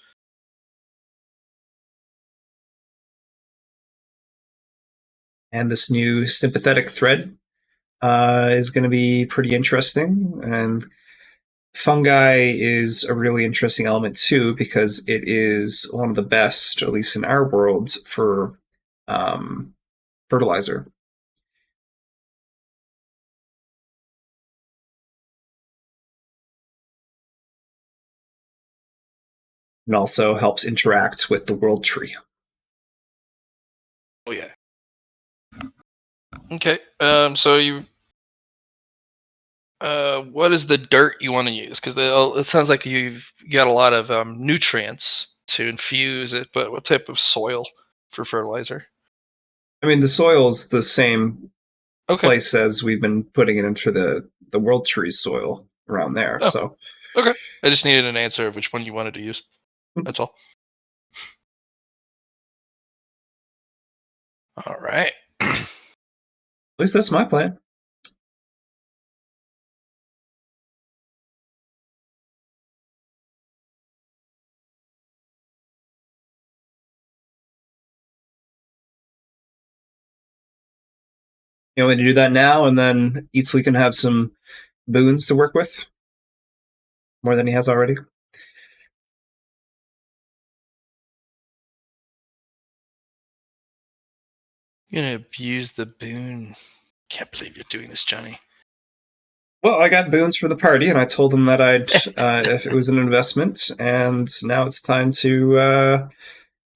[SPEAKER 1] And this new sympathetic thread is going to be pretty interesting. And fungi is a really interesting element too, because it is one of the best, at least in our world, for fertilizer. And also helps interact with the world tree.
[SPEAKER 2] Oh yeah. Okay. So you. What is the dirt you want to use? Because it sounds like you've got a lot of nutrients to infuse it, but what type of soil for fertilizer?
[SPEAKER 1] I mean, the soil is the same
[SPEAKER 2] Okay.
[SPEAKER 1] place as we've been putting it into the world tree soil around there.
[SPEAKER 2] Oh.
[SPEAKER 1] So
[SPEAKER 2] Okay. I just needed an answer of which one you wanted to use. That's all. All right.
[SPEAKER 1] least that's my plan. You want me to do that now, and then Eztli can have some boons to work with? More than he has already?
[SPEAKER 2] You're gonna abuse the boon. Can't believe you're doing this, Johnny.
[SPEAKER 1] Well, I got boons for the party, and I told them that I'd if it was an investment, and now it's time to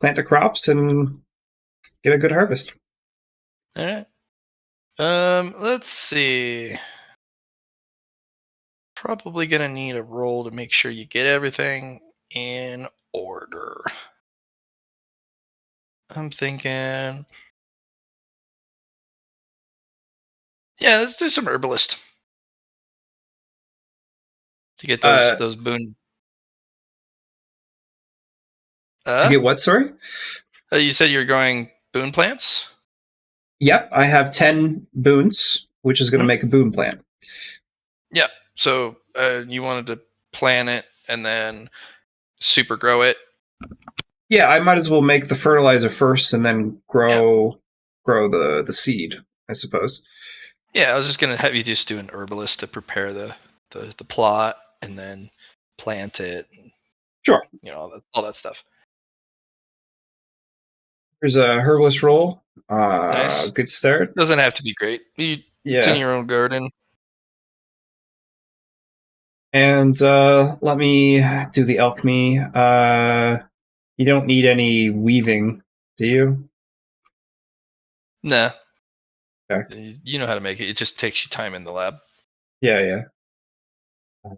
[SPEAKER 1] plant the crops and get a good harvest.
[SPEAKER 2] All right. Let's see. Probably gonna need a roll to make sure you get everything in order. I'm thinking. Yeah, let's do some herbalist to get those boon.
[SPEAKER 1] To get what, sorry?
[SPEAKER 2] You said you're growing boon plants?
[SPEAKER 1] Yep, I have 10 boons, which is going to make a boon plant.
[SPEAKER 2] Yeah. So you wanted to plant it and then super grow it?
[SPEAKER 1] Yeah, I might as well make the fertilizer first and then grow the seed, I suppose.
[SPEAKER 2] Yeah, I was just gonna have you just do an herbalist to prepare the plot and then plant it.
[SPEAKER 1] Sure.
[SPEAKER 2] You know, all that stuff.
[SPEAKER 1] Here's a herbalist roll.
[SPEAKER 2] Nice.
[SPEAKER 1] Good start.
[SPEAKER 2] Doesn't have to be great. It's in your own garden.
[SPEAKER 1] And let me do the alchemy. You don't need any weaving, do you?
[SPEAKER 2] Nah.
[SPEAKER 1] Okay.
[SPEAKER 2] You know how to make it. It just takes you time in the lab.
[SPEAKER 1] Yeah. All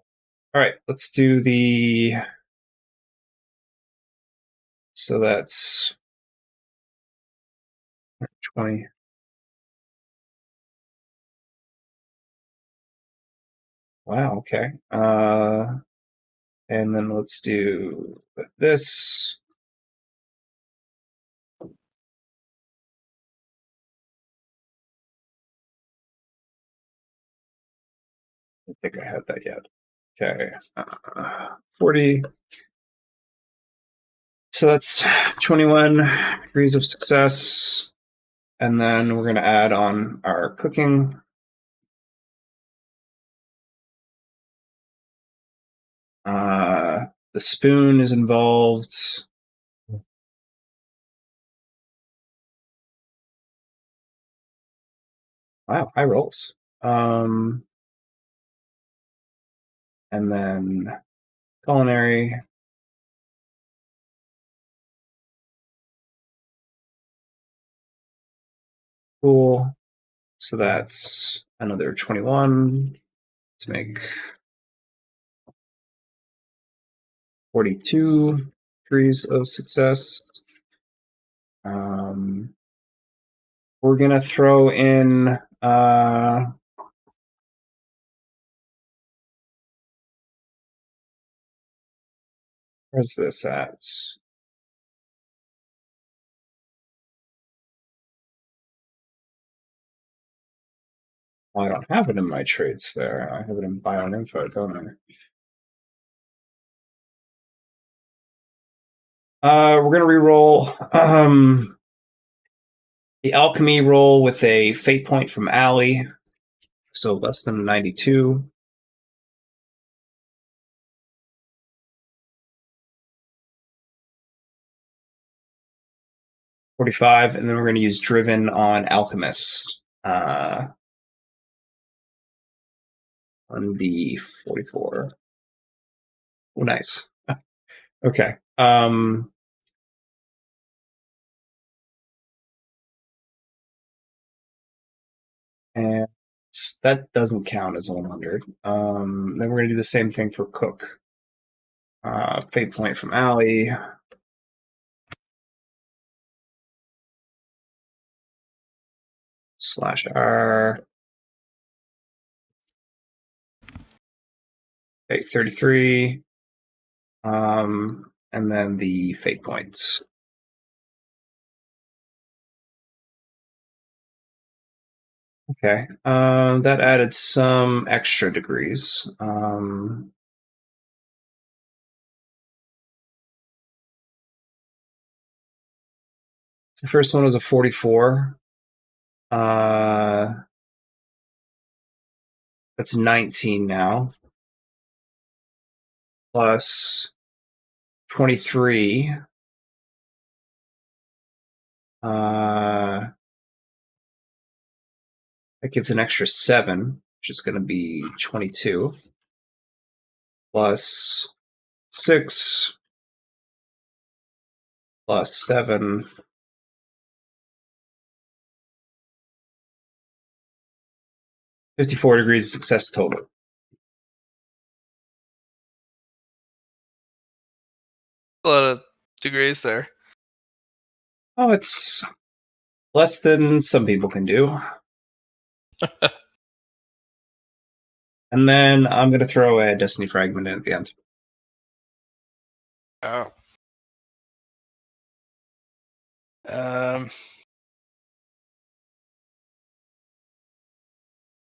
[SPEAKER 1] right, let's do the... So that's 20. Wow, okay. And then let's do this. I don't think I had that yet. Okay. 40. So that's 21 degrees of success. And then we're going to add on our cooking. The spoon is involved. Wow, high rolls. And then culinary. Cool. So that's another 21 to make 42 degrees of success. We're going to throw in where's this at? Well, I don't have it in my traits there. I have it in Bioinfo, don't I? We're going to re-roll the alchemy roll with a fate point from Allie. So less than 92. $45, and then we're going to use Driven on Alchemist. On the 44. Oh, nice. Okay. And that doesn't count as 100. Then we're going to do the same thing for Cook. Fate point from Allie. /R. Okay, 33. And then the fate points. Okay. That added some extra degrees. The first one was a 44. That's 19 now. Plus 23. That gives an extra 7, which is going to be 22. Plus 6. Plus 7. 54 degrees of success total.
[SPEAKER 2] A lot of degrees there.
[SPEAKER 1] Oh, it's less than some people can do. And then I'm going to throw a Destiny Fragment in at the end.
[SPEAKER 2] Oh.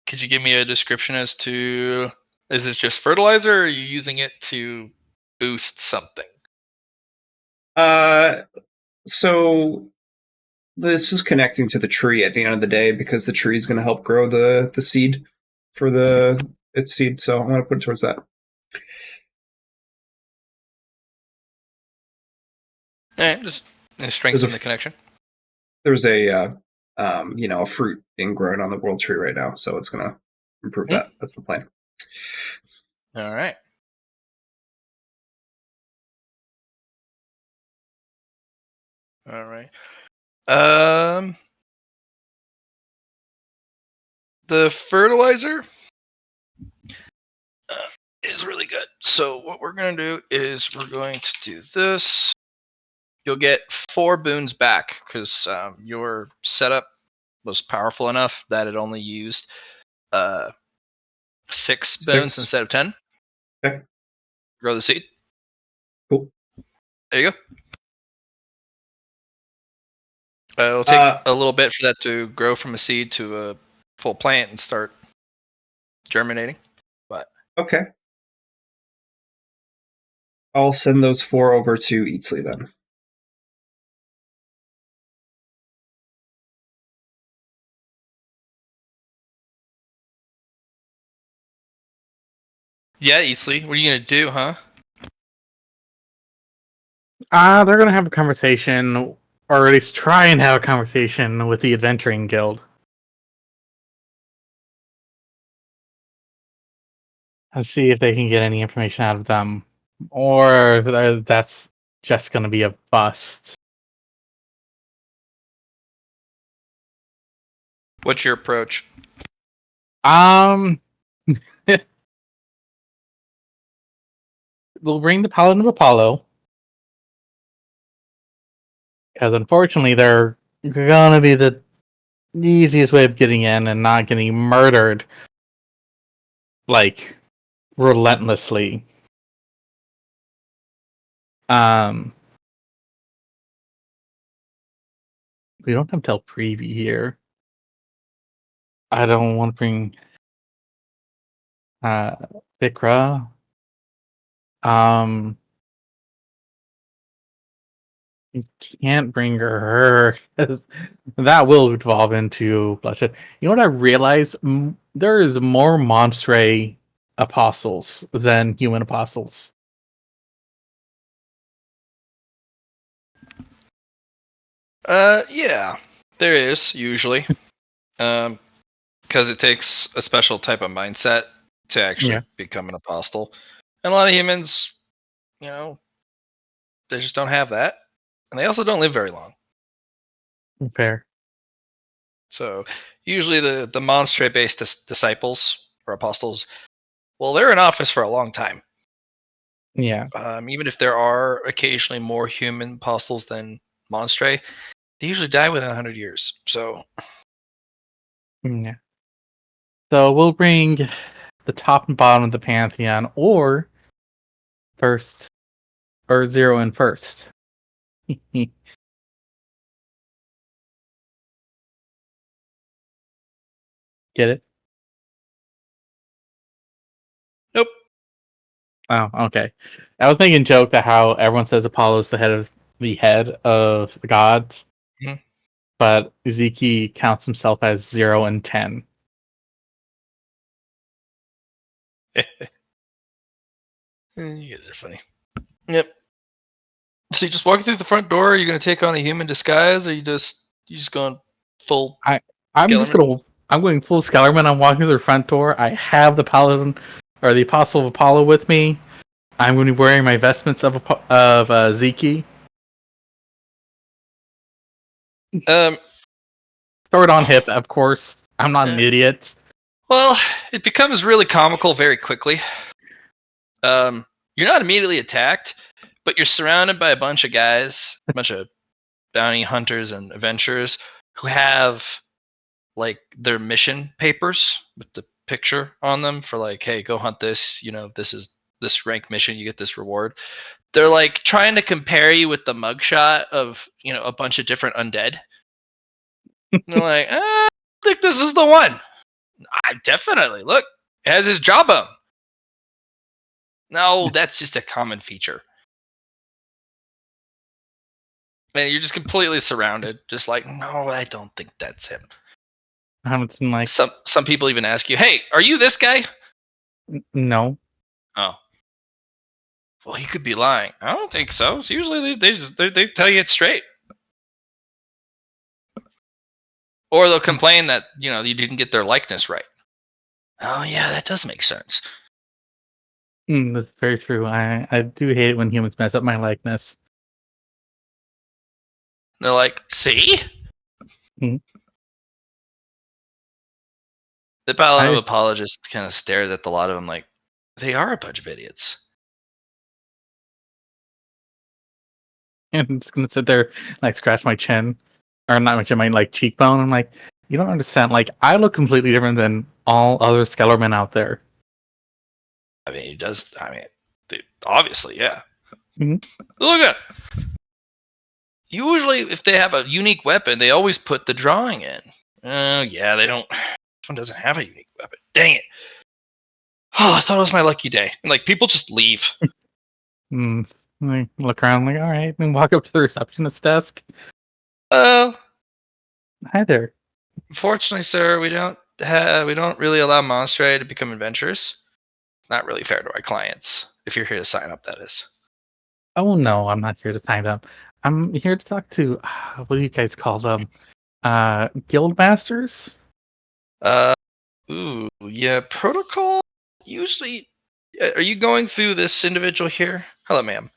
[SPEAKER 2] Could you give me a description as to, is this just fertilizer, or are you using it to boost something?
[SPEAKER 1] So this is connecting to the tree at the end of the day because the tree is going to help grow the seed for its seed. So I'm going to put it towards that.
[SPEAKER 2] Just strengthen the connection.
[SPEAKER 1] There's a fruit being grown on the world tree right now, so it's going to improve that. That's the plan.
[SPEAKER 2] All right. All right. The fertilizer is really good. So what we're going to do is we're going to do this. You'll get 4 boons back because your setup was powerful enough that it only used 6 boons instead of 10.
[SPEAKER 1] Okay.
[SPEAKER 2] Grow the seed.
[SPEAKER 1] Cool.
[SPEAKER 2] There you go. It'll take a little bit for that to grow from a seed to a full plant and start germinating. But
[SPEAKER 1] okay. I'll send those 4 over to Eztli then.
[SPEAKER 2] yeah, Eztli, what are you gonna do, huh?
[SPEAKER 3] They're gonna have a conversation, or at least try and have a conversation with the Adventuring Guild. And see if they can get any information out of them. Or that's just gonna be a bust.
[SPEAKER 2] What's your approach?
[SPEAKER 3] We'll bring the Paladin of Apollo. Because unfortunately they're gonna be the easiest way of getting in and not getting murdered like relentlessly. We don't have Tel Preview here. I don't want to bring Vikra. You can't bring her because that will evolve into bloodshed. You know what I realized? There is more Monstre apostles than human apostles.
[SPEAKER 2] Yeah, there is usually, because it takes a special type of mindset to actually become an apostle, and a lot of humans, they just don't have that, and they also don't live very long.
[SPEAKER 3] Fair.
[SPEAKER 2] So usually the Monstre based disciples or apostles, well, they're in office for a long time.
[SPEAKER 3] Yeah.
[SPEAKER 2] Even if there are occasionally more human apostles than Monstre, they usually die within 100 years. So
[SPEAKER 3] Yeah. So we'll bring the top and bottom of the Pantheon, or first, or 0 and first. Get it?
[SPEAKER 2] Nope.
[SPEAKER 3] Oh, okay. I was making a joke that how everyone says Apollo's the head of the gods,
[SPEAKER 2] Mhm.
[SPEAKER 3] but Ezeki counts himself as 0 and 10.
[SPEAKER 2] You guys are funny. Yep. So you just walking through the front door? Are you going to take on a human disguise, or you just going full Skellerman?
[SPEAKER 3] I'm going full Skellerman. I'm walking through the front door. I have the paladin or the apostle of Apollo with me. I'm going to be wearing my vestments of Zeke. Sword on hip, of course. I'm not an idiot.
[SPEAKER 2] Well, it becomes really comical very quickly. You're not immediately attacked, but you're surrounded by a bunch of guys, a bunch of bounty hunters and adventurers who have like their mission papers with the picture on them for like, hey, go hunt this. This is this rank mission. You get this reward. They're like trying to compare you with the mugshot of a bunch of different undead. And they're like, I think this is the one. I definitely look. It has his jawbone. No, that's just a common feature. Man, you're just completely surrounded. Just like, no, I don't think that's him.
[SPEAKER 3] Like
[SPEAKER 2] some people even ask you, hey, are you this guy?
[SPEAKER 3] No.
[SPEAKER 2] Oh. Well, he could be lying. I don't think so. It's usually they tell you it straight. Or they'll complain that, you didn't get their likeness right. Oh, yeah, that does make sense.
[SPEAKER 3] That's very true. I do hate it when humans mess up my likeness.
[SPEAKER 2] They're like, see?
[SPEAKER 3] Mm.
[SPEAKER 2] The Paladin of Apologists kind of stares at the lot of them like, they are a bunch of idiots.
[SPEAKER 3] I'm just gonna sit there, like, scratch my chin, or not my chin, my like cheekbone. I'm like, you don't understand. Like, I look completely different than all other Skellermen out there.
[SPEAKER 2] I mean, he does. I mean, obviously, yeah.
[SPEAKER 3] Mm-hmm.
[SPEAKER 2] Look at. Usually, if they have a unique weapon, they always put the drawing in. Yeah, they don't. This one doesn't have a unique weapon. Dang it! Oh, I thought it was my lucky day. And like, people just leave.
[SPEAKER 3] Like, look around, like, all right, and walk up to the receptionist desk.
[SPEAKER 2] Hi
[SPEAKER 3] there.
[SPEAKER 2] Unfortunately, sir, we don't really allow Monstray to become adventurers. It's not really fair to our clients. If you're here to sign up, that is.
[SPEAKER 3] Oh no, I'm not here to sign up. I'm here to talk to what do you guys call them? Guild masters?
[SPEAKER 2] Yeah, protocol. Usually, are you going through this individual here? Hello, ma'am.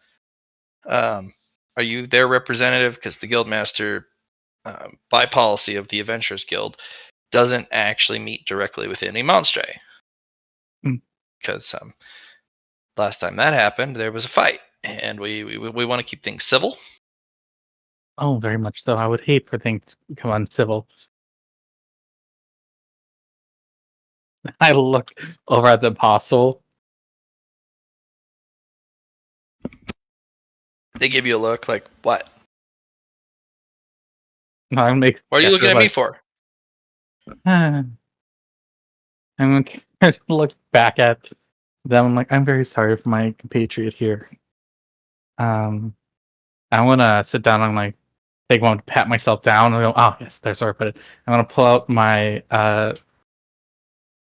[SPEAKER 2] Are you their representative? Because the guildmaster, by policy of the Adventurers Guild, doesn't actually meet directly with any Monstray. Because last time that happened, there was a fight, and we want to keep things civil.
[SPEAKER 3] Oh, very much so. I would hate for things to become uncivil. I look over at the apostle.
[SPEAKER 2] They give you a look like, what?
[SPEAKER 3] No, I make.
[SPEAKER 2] What are you looking at me for?
[SPEAKER 3] I'm going to look back at them. I'm like, I'm very sorry for my compatriot here. I'm gonna sit down and like take one to pat myself down and go, oh yes, there's where I put it. I'm gonna pull out my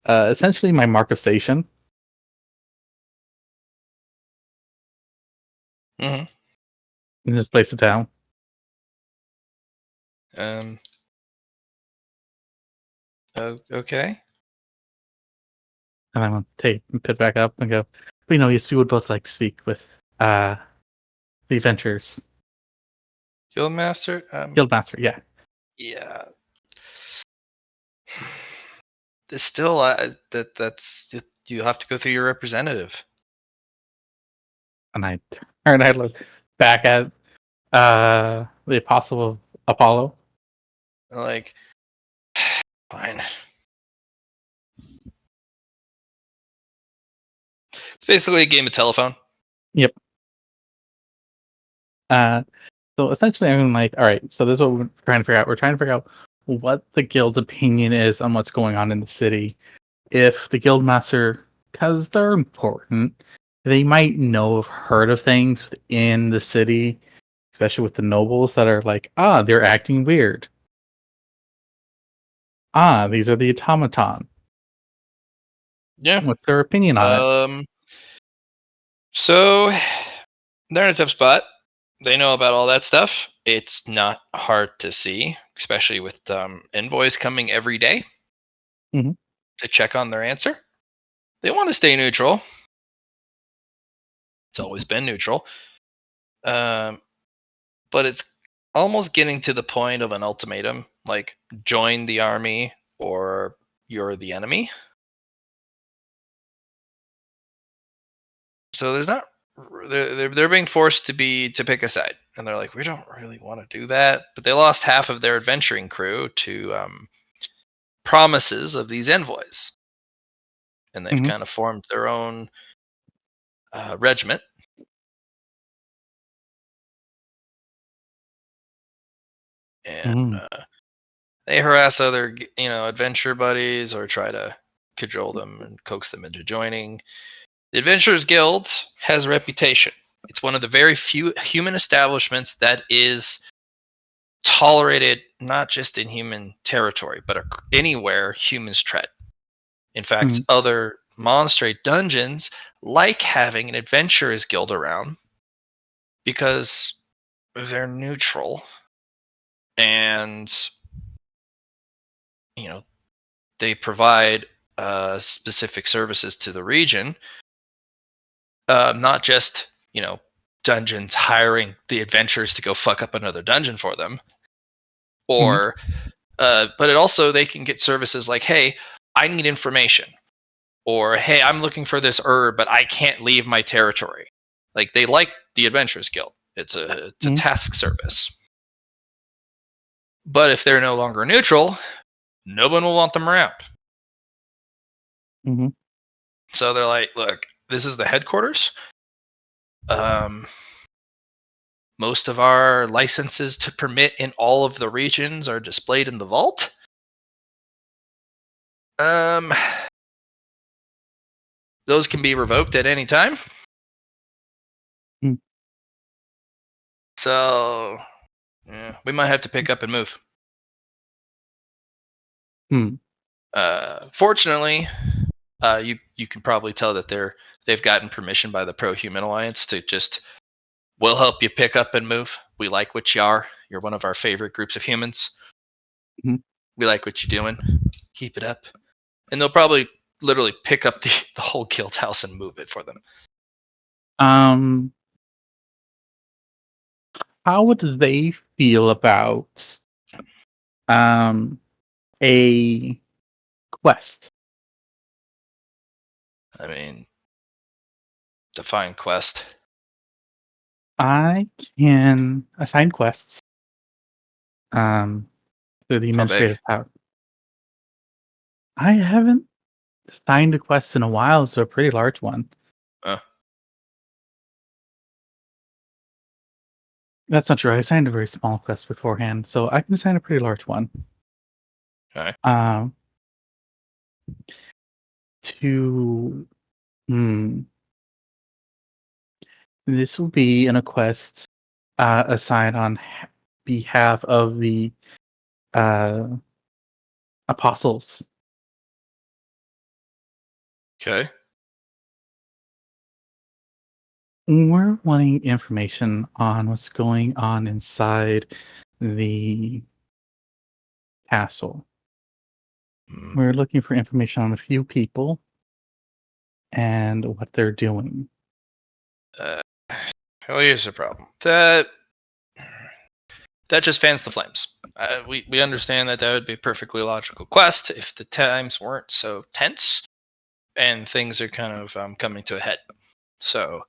[SPEAKER 3] essentially my mark of station.
[SPEAKER 2] Mm-hmm.
[SPEAKER 3] And just place it down.
[SPEAKER 2] Okay.
[SPEAKER 3] And I'm gonna put it back up and go, but yes, we would both like to speak with the adventurers.
[SPEAKER 2] Guildmaster?
[SPEAKER 3] Guildmaster, yeah.
[SPEAKER 2] Yeah. It's still that's you have to go through your representative.
[SPEAKER 3] And I turn and I look back at the apostle of Apollo.
[SPEAKER 2] Like, fine. It's basically a game of telephone.
[SPEAKER 3] Yep. So essentially, I'm like, all right. So this is what we're trying to figure out. We're trying to figure out what the guild opinion is on what's going on in the city. If the guild master, because they're important, they might know of heard of things within the city, especially with the nobles that are like, they're acting weird. These are the automaton.
[SPEAKER 2] Yeah.
[SPEAKER 3] What's their opinion on it?
[SPEAKER 2] So they're in a tough spot. They know about all that stuff. It's not hard to see, especially with envoys coming every day
[SPEAKER 3] Mhm.
[SPEAKER 2] to check on their answer. They want to stay neutral. It's always been neutral. But it's almost getting to the point of an ultimatum, like join the army or you're the enemy. So there's not they're being forced to pick a side, and they're like, we don't really want to do that, but they lost half of their adventuring crew to promises of these envoys, and they've
[SPEAKER 3] Mhm.
[SPEAKER 2] kind of formed their own regiment. And
[SPEAKER 3] Mhm.
[SPEAKER 2] they harass other adventure buddies or try to cajole them and coax them into joining. The Adventurers Guild has a reputation. It's one of the very few human establishments that is tolerated not just in human territory, but anywhere humans tread. In fact,
[SPEAKER 3] Mhm.
[SPEAKER 2] other monstrate dungeons like having an Adventurers Guild around because they're neutral and they provide specific services to the region, not just dungeons hiring the adventurers to go fuck up another dungeon for them,
[SPEAKER 3] Mhm.
[SPEAKER 2] or but it also they can get services like, hey, I need information, or hey, I'm looking for this herb, but I can't leave my territory. Like they like the Adventurers Guild. It's a
[SPEAKER 3] Mhm.
[SPEAKER 2] task service. But if they're no longer neutral, no one will want them around.
[SPEAKER 3] Mhm.
[SPEAKER 2] So they're like, look, this is the headquarters. Um, Most of our licenses to permit in all of the regions are displayed in the vault. Um, those can be revoked at any time.
[SPEAKER 3] Mm.
[SPEAKER 2] So, yeah, we might have to pick up and move.
[SPEAKER 3] Hmm.
[SPEAKER 2] Fortunately, you can probably tell that they've gotten permission by the Pro Human Alliance to just, we'll help you pick up and move. We like what you are. You're one of our favorite groups of humans.
[SPEAKER 3] Mhm.
[SPEAKER 2] We like what you're doing. Keep it up. And they'll probably literally pick up the whole guild house and move it for them.
[SPEAKER 3] Um, how would they feel about a quest?
[SPEAKER 2] I mean, define quest.
[SPEAKER 3] I can assign quests through the
[SPEAKER 2] How big?
[SPEAKER 3] administrative power. I haven't signed a quest in a while, so a pretty large one.
[SPEAKER 2] Uh,
[SPEAKER 3] That's not true. I signed a very small quest beforehand, so I can assign a pretty large one.
[SPEAKER 2] okay.
[SPEAKER 3] Um, to hmm, this will be in a quest assigned on behalf of the uh apostles.
[SPEAKER 2] Okay.
[SPEAKER 3] We're wanting information on what's going on inside the castle.
[SPEAKER 2] Mm,
[SPEAKER 3] We're looking for information on a few people and what they're doing.
[SPEAKER 2] Uh, well, here's the problem. That just fans the flames. We understand that would be a perfectly logical quest if the times weren't so tense and things are kind of coming to a head. So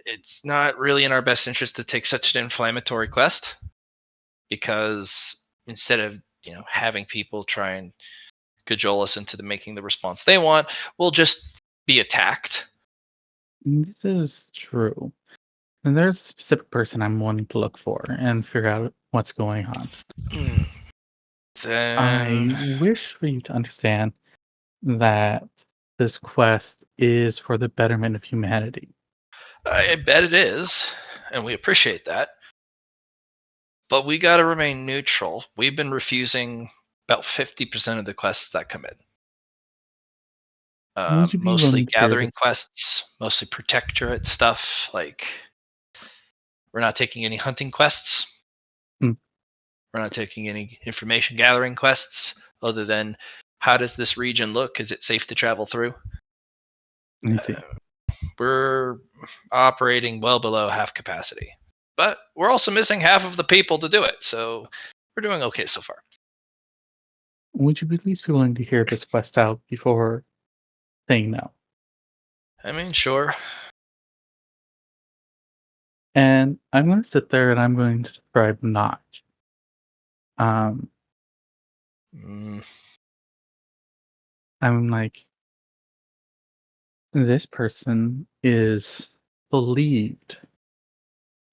[SPEAKER 2] it's not really in our best interest to take such an inflammatory quest because instead of having people try and cajole us into making the response they want, we'll just be attacked.
[SPEAKER 3] This is true. And there's a specific person I'm wanting to look for and figure out what's going on. I
[SPEAKER 2] Then
[SPEAKER 3] wish for you to understand that this quest is for the betterment of humanity.
[SPEAKER 2] I bet it is, and we appreciate that. But we got to remain neutral. We've been refusing about 50% of the quests that come in.
[SPEAKER 3] Would you be
[SPEAKER 2] Mostly
[SPEAKER 3] willing to hear
[SPEAKER 2] gathering
[SPEAKER 3] this?
[SPEAKER 2] quests, mostly protectorate stuff. Like, we're not taking any hunting quests.
[SPEAKER 3] Hmm.
[SPEAKER 2] We're not taking any information gathering quests other than how does this region look? Is it safe to travel through?
[SPEAKER 3] Let me see.
[SPEAKER 2] We're operating well below half capacity. But we're also missing half of the people to do it, so we're doing okay so far.
[SPEAKER 3] Would you at least be willing to hear this quest out before saying no?
[SPEAKER 2] I mean, sure.
[SPEAKER 3] And I'm going to sit there and I'm going to describe Notch. Um,
[SPEAKER 2] Mm,
[SPEAKER 3] I'm like, this person is believed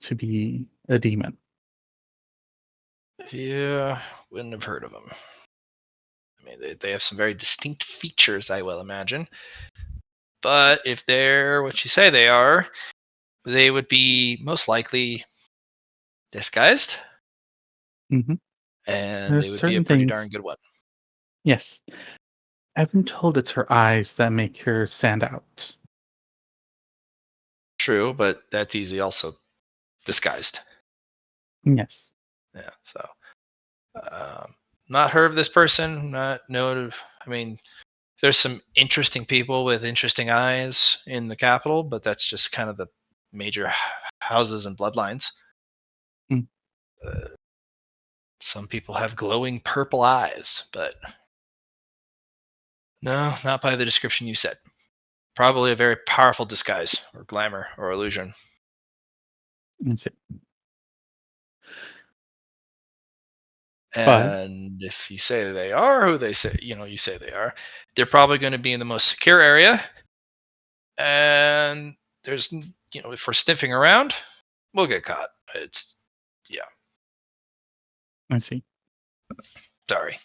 [SPEAKER 3] to be a demon.
[SPEAKER 2] yeah, wouldn't have heard of them. I mean, they have some very distinct features, I will imagine. But if they're what you say they are, they would be most likely disguised,
[SPEAKER 3] Hmm.
[SPEAKER 2] and
[SPEAKER 3] There's
[SPEAKER 2] they would be a
[SPEAKER 3] certain
[SPEAKER 2] pretty darn
[SPEAKER 3] things.
[SPEAKER 2] good one.
[SPEAKER 3] Yes, I've been told it's her eyes that make her stand out.
[SPEAKER 2] True, but that's easy also disguised.
[SPEAKER 3] Yes.
[SPEAKER 2] Yeah, so not heard of this person. Not know. I mean, there's some interesting people with interesting eyes in the capital, but that's just kind of the major houses and bloodlines.
[SPEAKER 3] Mm.
[SPEAKER 2] Uh, some people have glowing purple eyes, but no, not by the description you said. Probably a very powerful disguise or glamour or illusion.
[SPEAKER 3] Let me see. But
[SPEAKER 2] And if you say they are who they say, you say they are, they're probably going to be in the most secure area. And there's, if we're sniffing around, we'll get caught. It's, yeah,
[SPEAKER 3] I see.
[SPEAKER 2] sorry.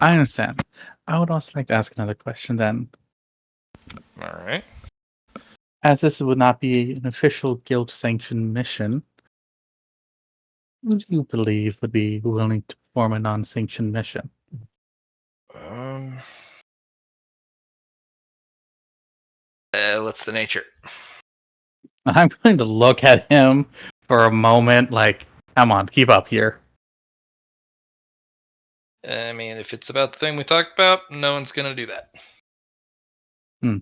[SPEAKER 3] I understand. I would also like to ask another question then.
[SPEAKER 2] All right.
[SPEAKER 3] As this would not be an official guild sanctioned mission, who do you believe would be willing to perform a non sanctioned mission?
[SPEAKER 2] Um, what's the nature?
[SPEAKER 3] I'm going to look at him for a moment like, come on, keep up here.
[SPEAKER 2] I mean, if it's about the thing we talked about, no one's going to do that.
[SPEAKER 3] Hmm.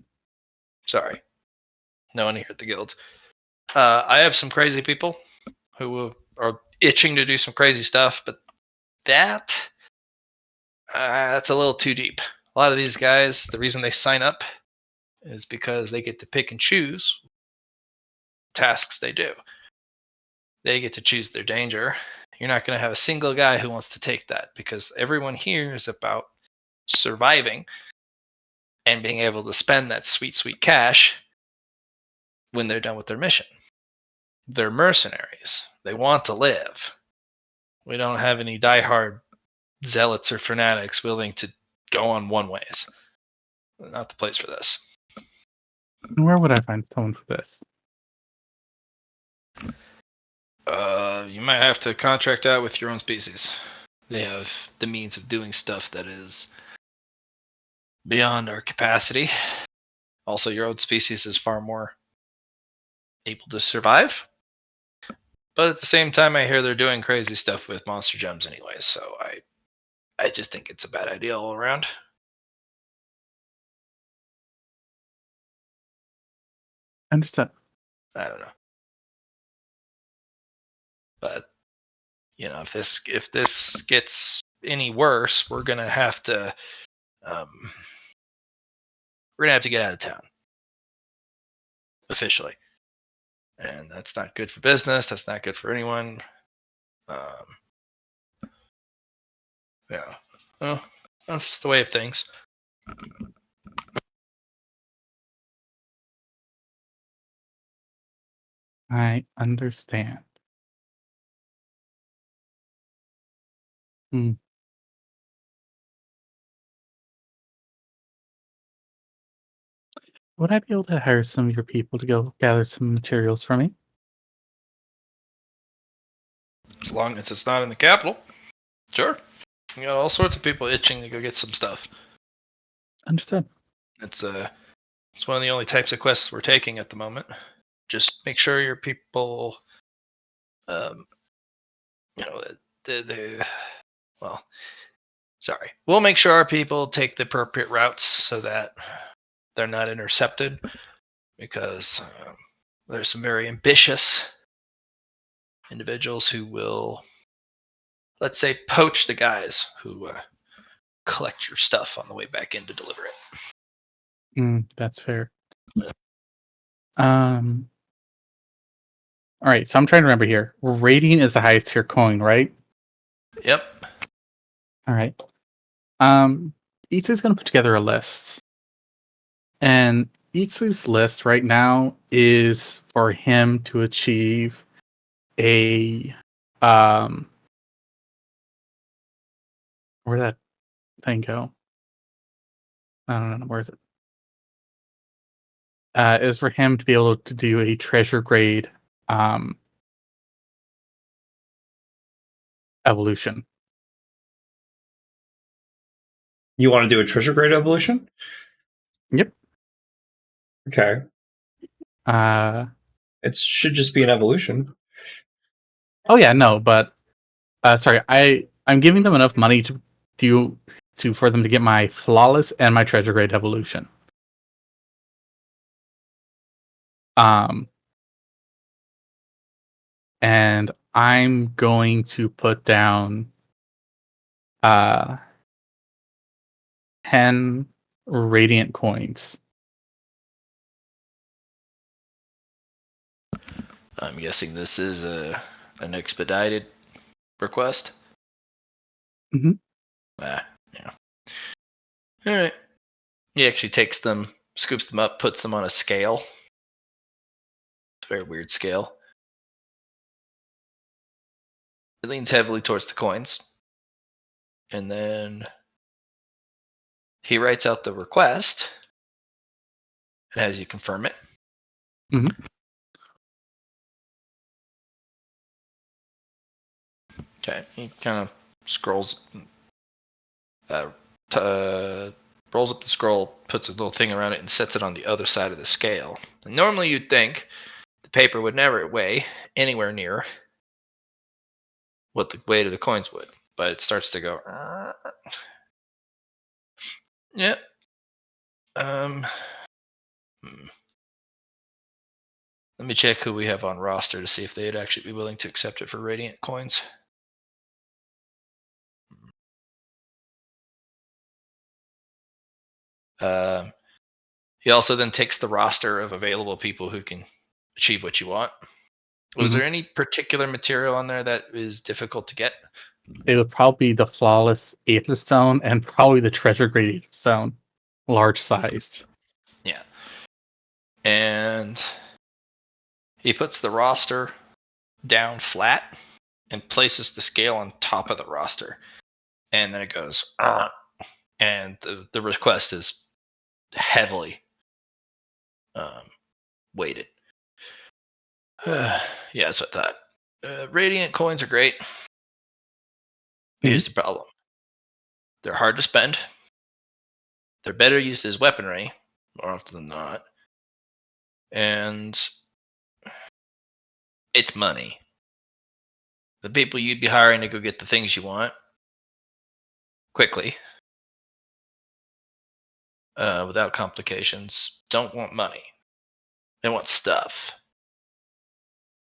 [SPEAKER 2] Sorry. No one here at the guild. I have some crazy people who are itching to do some crazy stuff, but that that's a little too deep. A lot of these guys, the reason they sign up is because they get to pick and choose tasks they do. They get to choose their danger. You're not going to have a single guy who wants to take that because everyone here is about surviving and being able to spend that sweet, sweet cash when they're done with their mission. They're mercenaries. They want to live. We don't have any diehard zealots or fanatics willing to go on one ways. Not the place for this.
[SPEAKER 3] And where would I find someone for this?
[SPEAKER 2] You might have to contract out with your own species. They have the means of doing stuff that is beyond our capacity. Also, your own species is far more able to survive. But at the same time, I hear they're doing crazy stuff with monster gems anyways, so I just think it's a bad idea all around.
[SPEAKER 3] Understood.
[SPEAKER 2] I don't know. But if this gets any worse, um, we're gonna have to get out of town officially, and that's not good for business. That's not good for anyone. Um, yeah, well, that's just the way of things.
[SPEAKER 3] I understand. Hmm. Would I be able to hire some of your people to go gather some materials for me?
[SPEAKER 2] As long as it's not in the capital. Sure. You got all sorts of people itching to go get some stuff.
[SPEAKER 3] Understood.
[SPEAKER 2] It's one of the only types of quests we're taking at the moment. Just make sure your people, um, you know, well, sorry. We'll make sure our people take the appropriate routes so that they're not intercepted, because there's some very ambitious individuals who will, let's say, poach the guys who collect your stuff on the way back in to deliver it.
[SPEAKER 3] That's fair. Um. All right. So I'm trying to remember here. Radiant is the highest tier coin, right?
[SPEAKER 2] Yep.
[SPEAKER 3] All right. Itsu's going to put together a list, and Itsu's list right now is for him to achieve a where'd that thing go? I don't know. Where is it? It was for him to be able to do a treasure grade um evolution.
[SPEAKER 1] You want to do a treasure grade evolution?
[SPEAKER 3] Yep.
[SPEAKER 1] Okay. It should just be an evolution.
[SPEAKER 3] Oh yeah, no, but sorry, I'm giving them enough money to for them to get my flawless and my treasure grade evolution. And I'm going to put down 10 radiant coins.
[SPEAKER 2] I'm guessing this is an expedited request.
[SPEAKER 3] Mm-hmm.
[SPEAKER 2] Yeah. All right. He actually takes them, scoops them up, puts them on a scale. It's a very weird scale. It leans heavily towards the coins. And then he writes out the request and has you confirm it.
[SPEAKER 3] Mm-hmm.
[SPEAKER 2] Okay. He kind of scrolls, rolls up the scroll, puts a little thing around it, and sets it on the other side of the scale. And normally you'd think the paper would never weigh anywhere near what the weight of the coins would, but it starts to go. Yeah. Let me check who we have on roster to see if they'd actually be willing to accept it for Radiant coins. He also then takes the roster of available people who can achieve what you want. Was there any particular material on there that is difficult to get?
[SPEAKER 3] It would probably be the flawless Aether Stone and probably the treasure grade Aether Stone, large sized.
[SPEAKER 2] Yeah. And he puts the roster down flat and places the scale on top of the roster. And then it goes, and the request is heavily weighted. Yeah, that's what I thought. Radiant coins are great. Here's the problem. They're hard to spend. They're better used as weaponry, more often than not. And it's money. The people you'd be hiring to go get the things you want quickly, without complications, don't want money. They want stuff.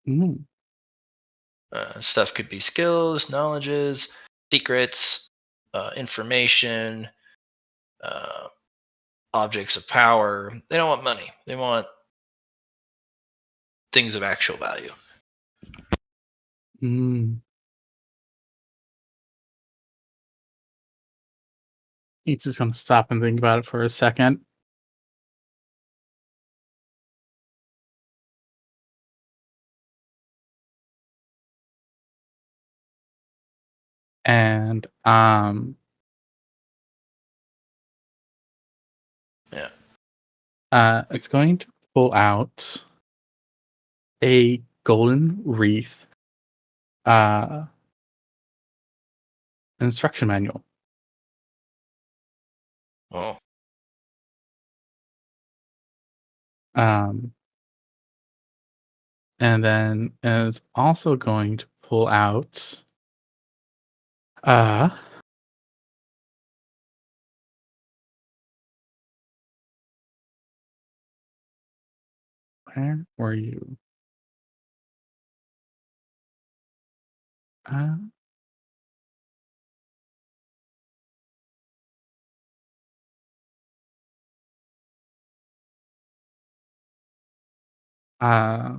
[SPEAKER 3] Mm.
[SPEAKER 2] Stuff could be skills, knowledges, secrets, information, objects of power. They don't want money. They want things of actual value.
[SPEAKER 3] Mm. He's just gonna stop and think about it for a second. And it's going to pull out a golden wreath instruction manual.
[SPEAKER 2] Oh.
[SPEAKER 3] And then is also going to pull out where were you? Uh, uh,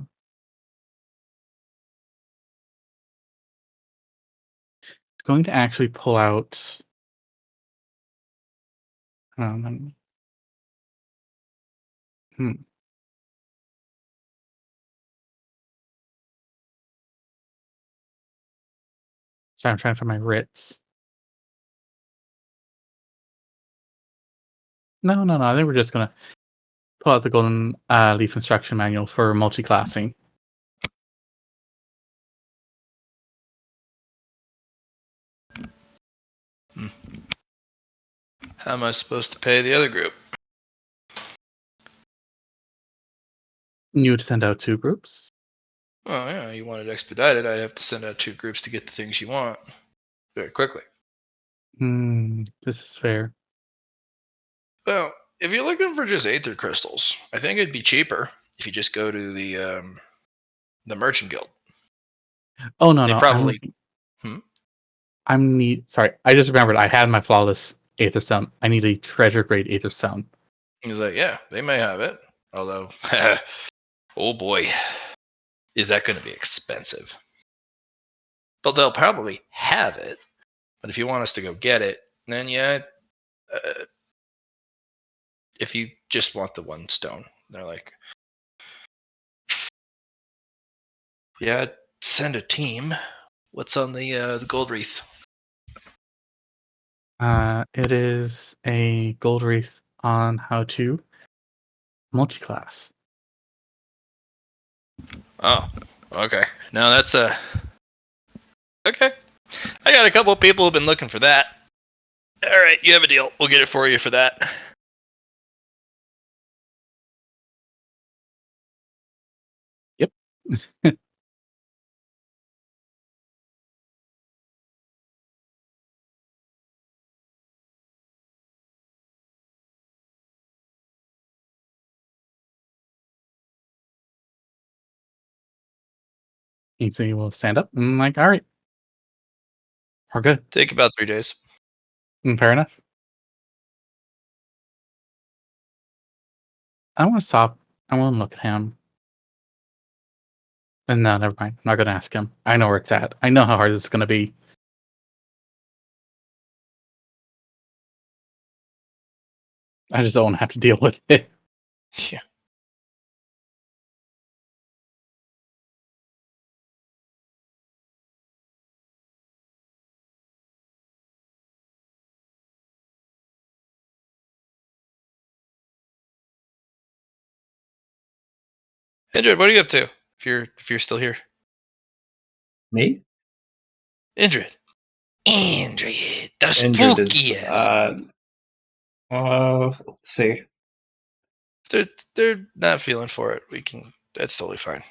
[SPEAKER 3] it's going to actually pull out. Um, hmm. Sorry, I'm trying to find my writs. No. I think we're just gonna pull out the golden leaf instruction manual for multi-classing.
[SPEAKER 2] How am I supposed to pay the other group?
[SPEAKER 3] You would send out 2 groups.
[SPEAKER 2] Oh yeah, you want it expedited. I'd have to send out 2 groups to get the things you want very quickly.
[SPEAKER 3] This is fair.
[SPEAKER 2] Well, if you're looking for just aether crystals, I think it'd be cheaper if you just go to the merchant guild.
[SPEAKER 3] Oh no,
[SPEAKER 2] They
[SPEAKER 3] no,
[SPEAKER 2] probably.
[SPEAKER 3] Sorry, I just remembered I had my flawless aether stone. I need a treasure grade aether stone.
[SPEAKER 2] He's like, yeah, they may have it. Although, oh boy, is that going to be expensive? But they'll probably have it. But if you want us to go get it, then yeah, if you just want the one stone, they're like, yeah, send a team. What's on the gold wreath?
[SPEAKER 3] It is a gold wreath on how to multi-class.
[SPEAKER 2] Oh, okay. No, that's okay. I got a couple of people who've been looking for that. All right, you have a deal. We'll get it for you for that.
[SPEAKER 3] Yep. So you will stand up and I'm like, all right, we're good.
[SPEAKER 2] Take about 3 days.
[SPEAKER 3] Fair enough. I want to stop. I want to look at him. And no, never mind. I'm not going to ask him. I know where it's at. I know how hard it's going to be. I just don't have to deal with it.
[SPEAKER 2] Yeah. Indrid, what are you up to? If you're still here,
[SPEAKER 1] Me?
[SPEAKER 2] Indrid. Indrid, the
[SPEAKER 1] Indrid is.
[SPEAKER 2] spookiest.
[SPEAKER 1] Let's see.
[SPEAKER 2] They're not feeling for it. We can. That's totally fine.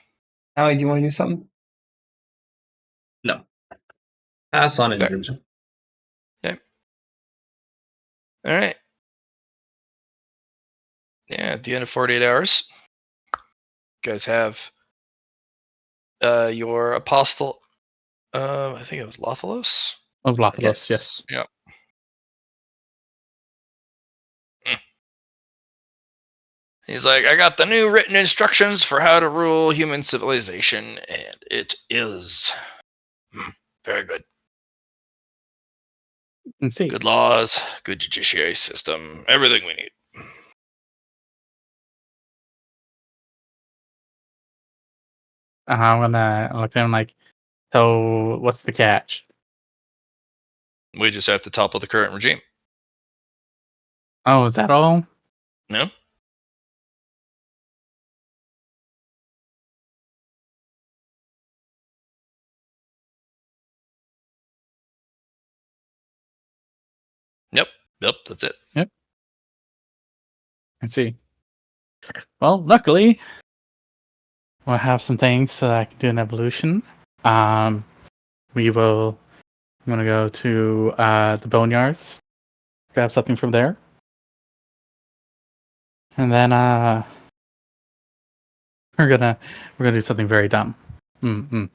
[SPEAKER 1] Allie, do you want to do something? No. Pass on
[SPEAKER 2] Okay.
[SPEAKER 1] Indrid.
[SPEAKER 2] Okay. All right. Yeah. At the end of 48 hours, you guys have your apostle. I think it was Lothalos.
[SPEAKER 3] Of Lothalos,
[SPEAKER 1] Yes.
[SPEAKER 3] yes.
[SPEAKER 2] Yeah. He's like, I got the new written instructions for how to rule human civilization, and it is very good.
[SPEAKER 3] And see.
[SPEAKER 2] Good laws, good judiciary system, everything we need.
[SPEAKER 3] I'm gonna look at him like, so what's the catch?
[SPEAKER 2] We just have to topple the current regime.
[SPEAKER 3] Oh, is that all?
[SPEAKER 2] No? Yep. Yep, that's it.
[SPEAKER 3] Yep. I see. Well, luckily, we'll have some things so that I can do an evolution. We will. I'm gonna go to the boneyards, grab something from there, and then we're gonna do something very dumb.
[SPEAKER 2] Very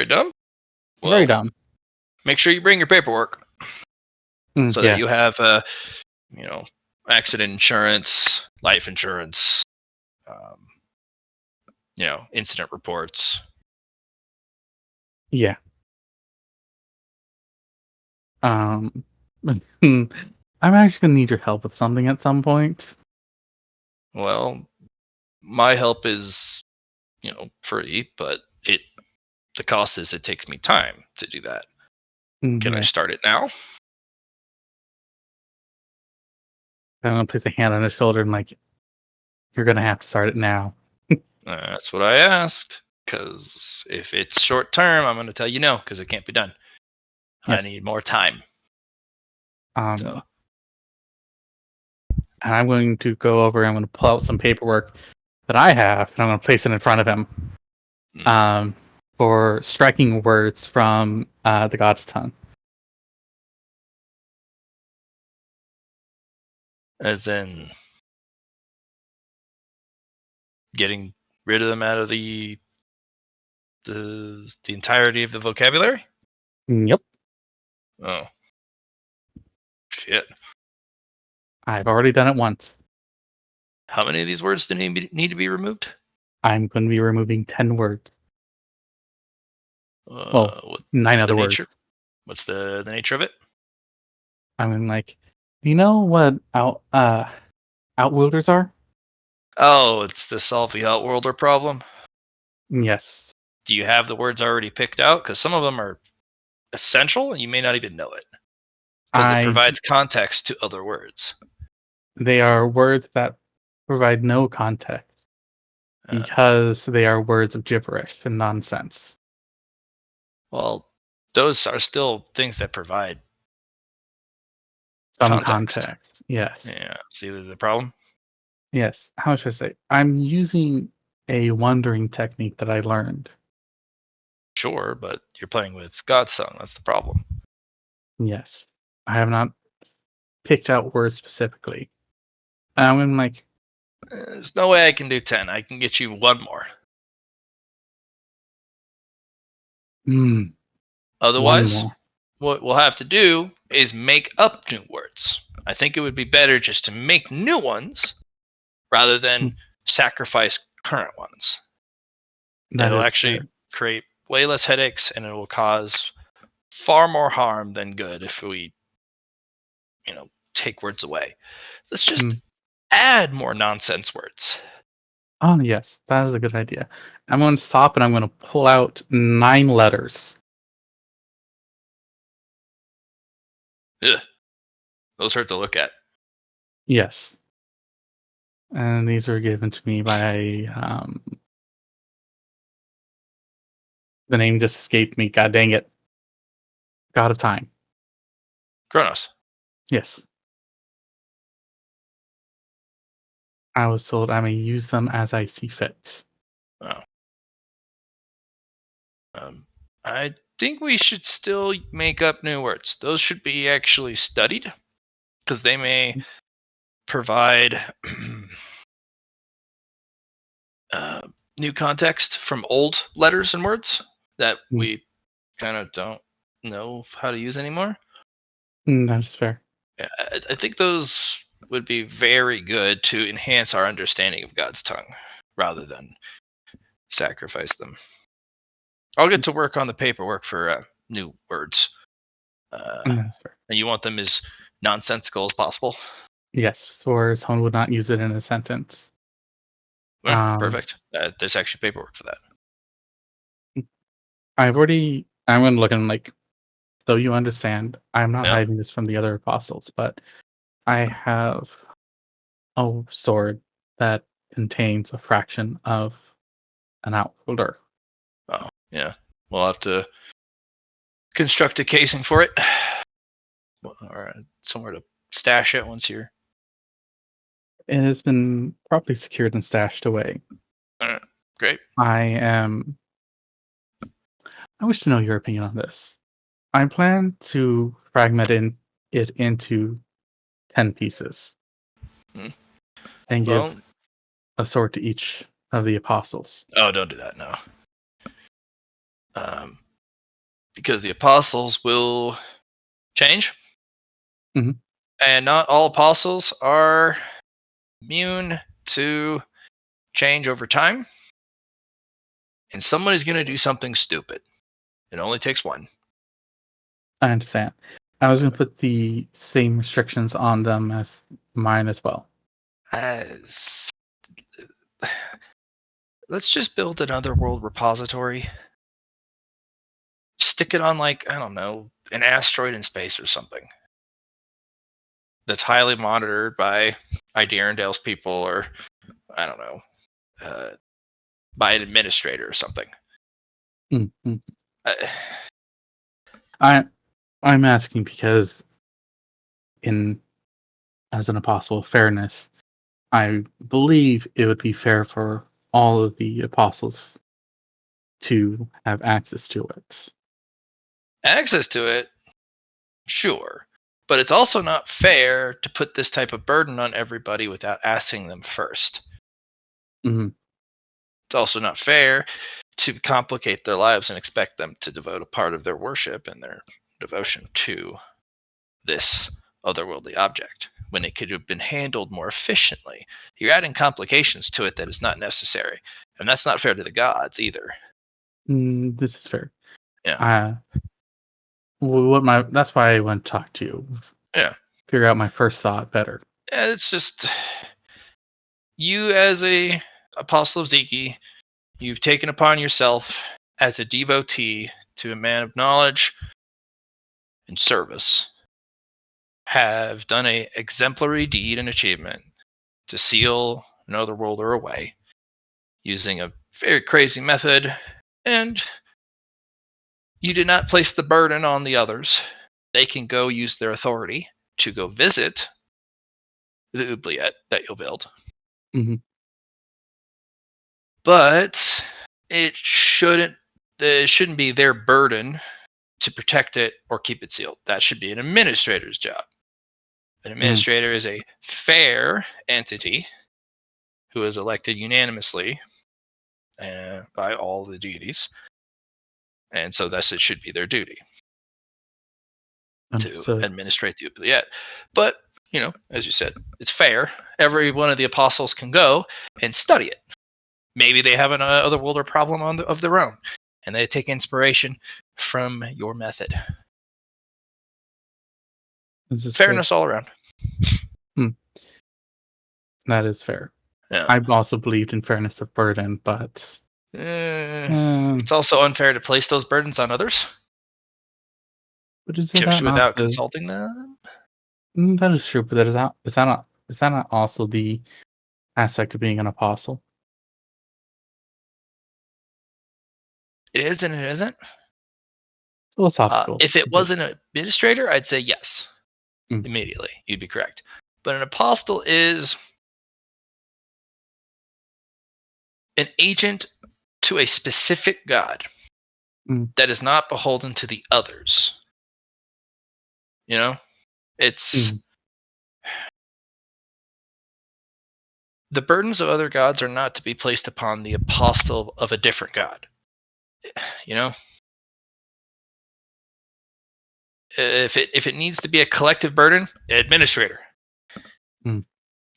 [SPEAKER 2] dumb?
[SPEAKER 3] Very
[SPEAKER 2] Well,
[SPEAKER 3] dumb.
[SPEAKER 2] make sure you bring your paperwork so that you
[SPEAKER 3] Yes.
[SPEAKER 2] have, accident insurance, life insurance, um, incident reports.
[SPEAKER 3] Yeah. I'm actually gonna need your help with something at some point.
[SPEAKER 2] Well, my help is, free, but the cost is it takes me time to do that. Can I
[SPEAKER 3] Yeah.
[SPEAKER 2] start it now?
[SPEAKER 3] I'm gonna place a hand on his shoulder and like, you're gonna have to start it now.
[SPEAKER 2] That's what I asked. Because if it's short term, I'm going to tell you no, because it can't be done. I
[SPEAKER 3] Yes.
[SPEAKER 2] need more time. So,
[SPEAKER 3] And I'm going to go over. I'm going to pull out some paperwork that I have, and I'm going to place it in front of him. For striking words from the God's tongue.
[SPEAKER 2] as in getting rid of them out of the entirety of the vocabulary.
[SPEAKER 3] Yep.
[SPEAKER 2] Oh, shit!
[SPEAKER 3] I've already done it once.
[SPEAKER 2] How many of these words do need to be removed?
[SPEAKER 3] I'm going to be removing 10 words.
[SPEAKER 2] What's
[SPEAKER 3] 9
[SPEAKER 2] the
[SPEAKER 3] other words.
[SPEAKER 2] nature? What's the nature of it?
[SPEAKER 3] I mean, like, do you know what outwielders are?
[SPEAKER 2] Oh, it's to solve the Outworlder problem.
[SPEAKER 3] Yes.
[SPEAKER 2] Do you have the words already picked out? Because some of them are essential, and you may not even know it, because it provides context to other words.
[SPEAKER 3] They are words that provide no context because they are words of gibberish and nonsense.
[SPEAKER 2] Well, those are still things that provide
[SPEAKER 3] Some
[SPEAKER 2] context.
[SPEAKER 3] context. Yes.
[SPEAKER 2] Yeah. See the problem?
[SPEAKER 3] Yes. How should I say? I'm using a wondering technique that I learned.
[SPEAKER 2] Sure, but you're playing with God's Son. That's the problem.
[SPEAKER 3] Yes. I have not picked out words specifically. I'm like,
[SPEAKER 2] There's no way I can do 10. I can get you one more.
[SPEAKER 3] one
[SPEAKER 2] Otherwise,
[SPEAKER 3] more.
[SPEAKER 2] what we'll have to do is make up new words. I think it would be better just to make new ones rather than sacrifice current ones.
[SPEAKER 3] That
[SPEAKER 2] It'll
[SPEAKER 3] is
[SPEAKER 2] actually
[SPEAKER 3] fair.
[SPEAKER 2] create way less headaches, and it will cause far more harm than good if we, take words away. Let's just add more nonsense words.
[SPEAKER 3] Oh, yes. That is a good idea. I'm going to stop and I'm going to pull out 9 letters.
[SPEAKER 2] Ugh. Those hurt to look at.
[SPEAKER 3] Yes. And these were given to me by the name just escaped me. God dang it. God of Time.
[SPEAKER 2] Kronos.
[SPEAKER 3] Yes. I was told I may use them as I see fit.
[SPEAKER 2] Oh. I think we should still make up new words. Those should be actually studied because they may provide new context from old letters and words that we kind of don't know how to use anymore.
[SPEAKER 3] That's fair.
[SPEAKER 2] Yeah, I think those would be very good to enhance our understanding of God's tongue rather than sacrifice them. I'll get to work on the paperwork for new words.
[SPEAKER 3] That's fair.
[SPEAKER 2] And you want them as nonsensical as possible?
[SPEAKER 3] Yes, or someone would not use it in a sentence.
[SPEAKER 2] Well, perfect. There's actually paperwork for that.
[SPEAKER 3] I'm going to look and like, So you understand, I'm not
[SPEAKER 2] Yeah.
[SPEAKER 3] hiding this from the other apostles, but I have a sword that contains a fraction of an outworlder.
[SPEAKER 2] Oh, yeah. We'll have to construct a casing for it, or somewhere to stash it once you're.
[SPEAKER 3] It has been properly secured and stashed away.
[SPEAKER 2] Great.
[SPEAKER 3] I wish to know your opinion on this. I plan to fragment it into 10 pieces
[SPEAKER 2] Hmm.
[SPEAKER 3] and
[SPEAKER 2] Well,
[SPEAKER 3] give a sword to each of the apostles.
[SPEAKER 2] don't do that. No. Because the apostles will change,
[SPEAKER 3] Mhm.
[SPEAKER 2] and not all apostles are immune to change over time. And someone is going to do something stupid. It only takes one.
[SPEAKER 3] I understand. I was going to put the same restrictions on them as mine as well.
[SPEAKER 2] Uh, let's just build another world repository. Stick it on, like, I don't know, an asteroid in space or something. That's highly monitored by Iderandale's people, or I don't know, by an administrator or something.
[SPEAKER 3] Mm-hmm.
[SPEAKER 2] Uh,
[SPEAKER 3] I'm asking because, as an apostle of fairness, I believe it would be fair for all of the apostles to have access to it.
[SPEAKER 2] access to it, sure. But it's also not fair to put this type of burden on everybody without asking them first.
[SPEAKER 3] Mm-hmm.
[SPEAKER 2] It's also not fair to complicate their lives and expect them to devote a part of their worship and their devotion to this otherworldly object when it could have been handled more efficiently. You're adding complications to it that is not necessary. And that's not fair to the gods either.
[SPEAKER 3] This is fair.
[SPEAKER 2] Yeah.
[SPEAKER 3] That's why I went to talk to you.
[SPEAKER 2] Yeah.
[SPEAKER 3] Figure out my first thought better.
[SPEAKER 2] It's just you, as a apostle of Ziki, you've taken upon yourself as a devotee to a man of knowledge and service, have done a exemplary deed and achievement to seal another worlder away using a very crazy method, and you did not place the burden on the others. They can go use their authority to go visit the oubliette that you'll build.
[SPEAKER 3] Mm-hmm.
[SPEAKER 2] But it shouldn't be their burden to protect it or keep it sealed. That should be an administrator's job. An administrator is a fair entity who is elected unanimously by all the deities, and so thus it should be their duty to
[SPEAKER 3] Understood.
[SPEAKER 2] administrate the oubliette. But as you said, it's fair. Every one of the apostles can go and study it. Maybe they have an otherworlder problem of their own, and they take inspiration from your method.
[SPEAKER 3] This is
[SPEAKER 2] Fairness all around.
[SPEAKER 3] That is fair.
[SPEAKER 2] Yeah.
[SPEAKER 3] I've also believed in fairness of burden, but
[SPEAKER 2] it's also unfair to place those burdens on others,
[SPEAKER 3] but is that
[SPEAKER 2] especially
[SPEAKER 3] not
[SPEAKER 2] without
[SPEAKER 3] the?
[SPEAKER 2] consulting them.
[SPEAKER 3] That is true, but is that not also the aspect of being an apostle?
[SPEAKER 2] It is and it isn't.
[SPEAKER 3] Philosophical.
[SPEAKER 2] If it was an administrator, I'd say yes.
[SPEAKER 3] Mm.
[SPEAKER 2] Immediately. You'd be correct. But an apostle is an agent to a specific god that is not beholden to the others. It's the burdens of other gods are not to be placed upon the apostle of a different god. If it needs to be a collective burden, administrator.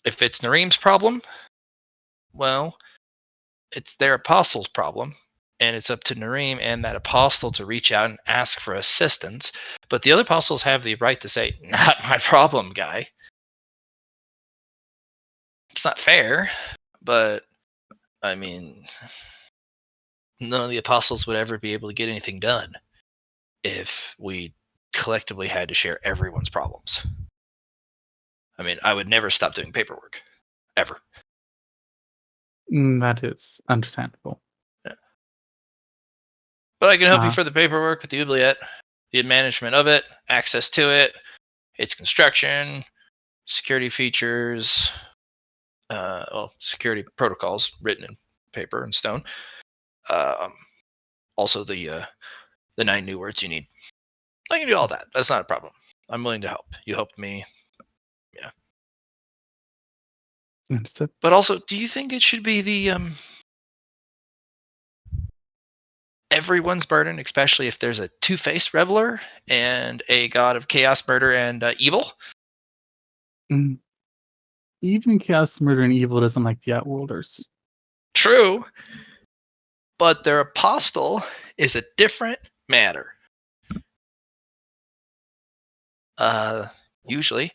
[SPEAKER 2] If it's Nareem's problem, well, it's their apostle's problem, and it's up to Nareem and that apostle to reach out and ask for assistance. But the other apostles have the right to say, "Not my problem, guy." It's not fair, but I mean, none of the apostles would ever be able to get anything done if we collectively had to share everyone's problems. I mean, I would never stop doing paperwork, ever.
[SPEAKER 3] That is understandable.
[SPEAKER 2] Yeah. But I can help you for the paperwork with the oubliette, the management of it, access to it, its construction, security features, security protocols written in paper and stone. Also the 9 new words you need. I can do all that. That's not a problem. I'm willing to help. You helped me. Yeah.
[SPEAKER 3] Understood.
[SPEAKER 2] But also, do you think it should be the everyone's burden, especially if there's a two-faced reveler and a god of chaos, murder, and evil?
[SPEAKER 3] Even chaos, murder, and evil doesn't like the Outworlders.
[SPEAKER 2] True, but their apostle is a different matter. Usually,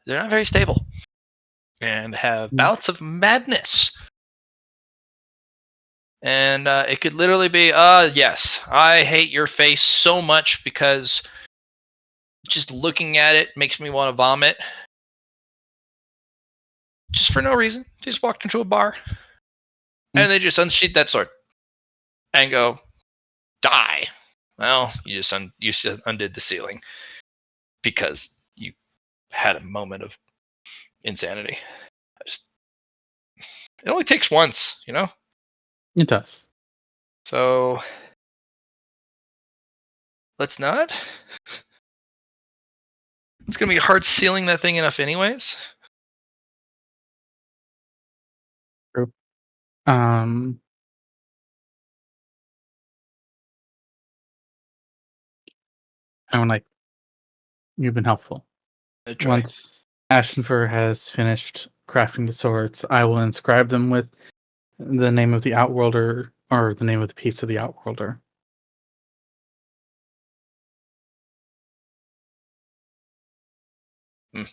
[SPEAKER 2] they're not very stable and have bouts of madness. And it could literally be, yes, I hate your face so much because just looking at it makes me want to vomit. Just for no reason. They just walked into a bar and they just unsheath that sword and go, die. Well, you just undid the ceiling because you had a moment of insanity. It only takes once, you know?
[SPEAKER 3] It does.
[SPEAKER 2] So let's not. It's going to be hard sealing that thing enough anyways.
[SPEAKER 3] True. I'm like, you've been helpful. Once Ashenfur has finished crafting the swords, I will inscribe them with the name of the Outworlder or the name of the piece of the Outworlder.
[SPEAKER 2] Well,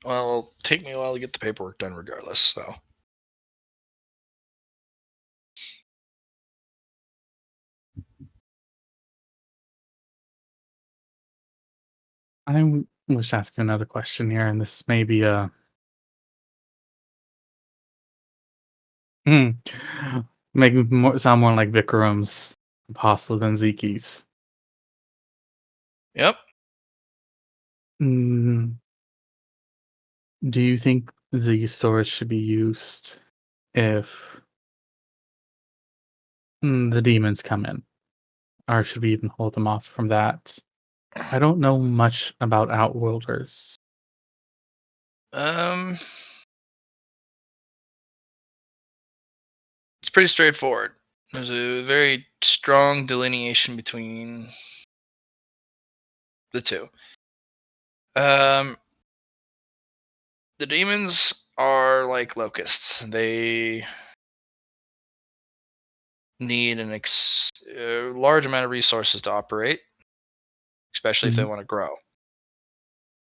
[SPEAKER 2] it'll take me a while to get the paperwork done regardless, so.
[SPEAKER 3] I wish to ask you another question here, and this may be a make sound more like Vikram's apostle than Zeki's.
[SPEAKER 2] Yep.
[SPEAKER 3] Do you think these swords should be used if the demons come in? Or should we even hold them off from that? I don't know much about Outworlders.
[SPEAKER 2] It's pretty straightforward. There's a very strong delineation between the two. The demons are like locusts. They need a large amount of resources to operate, especially if they want to grow.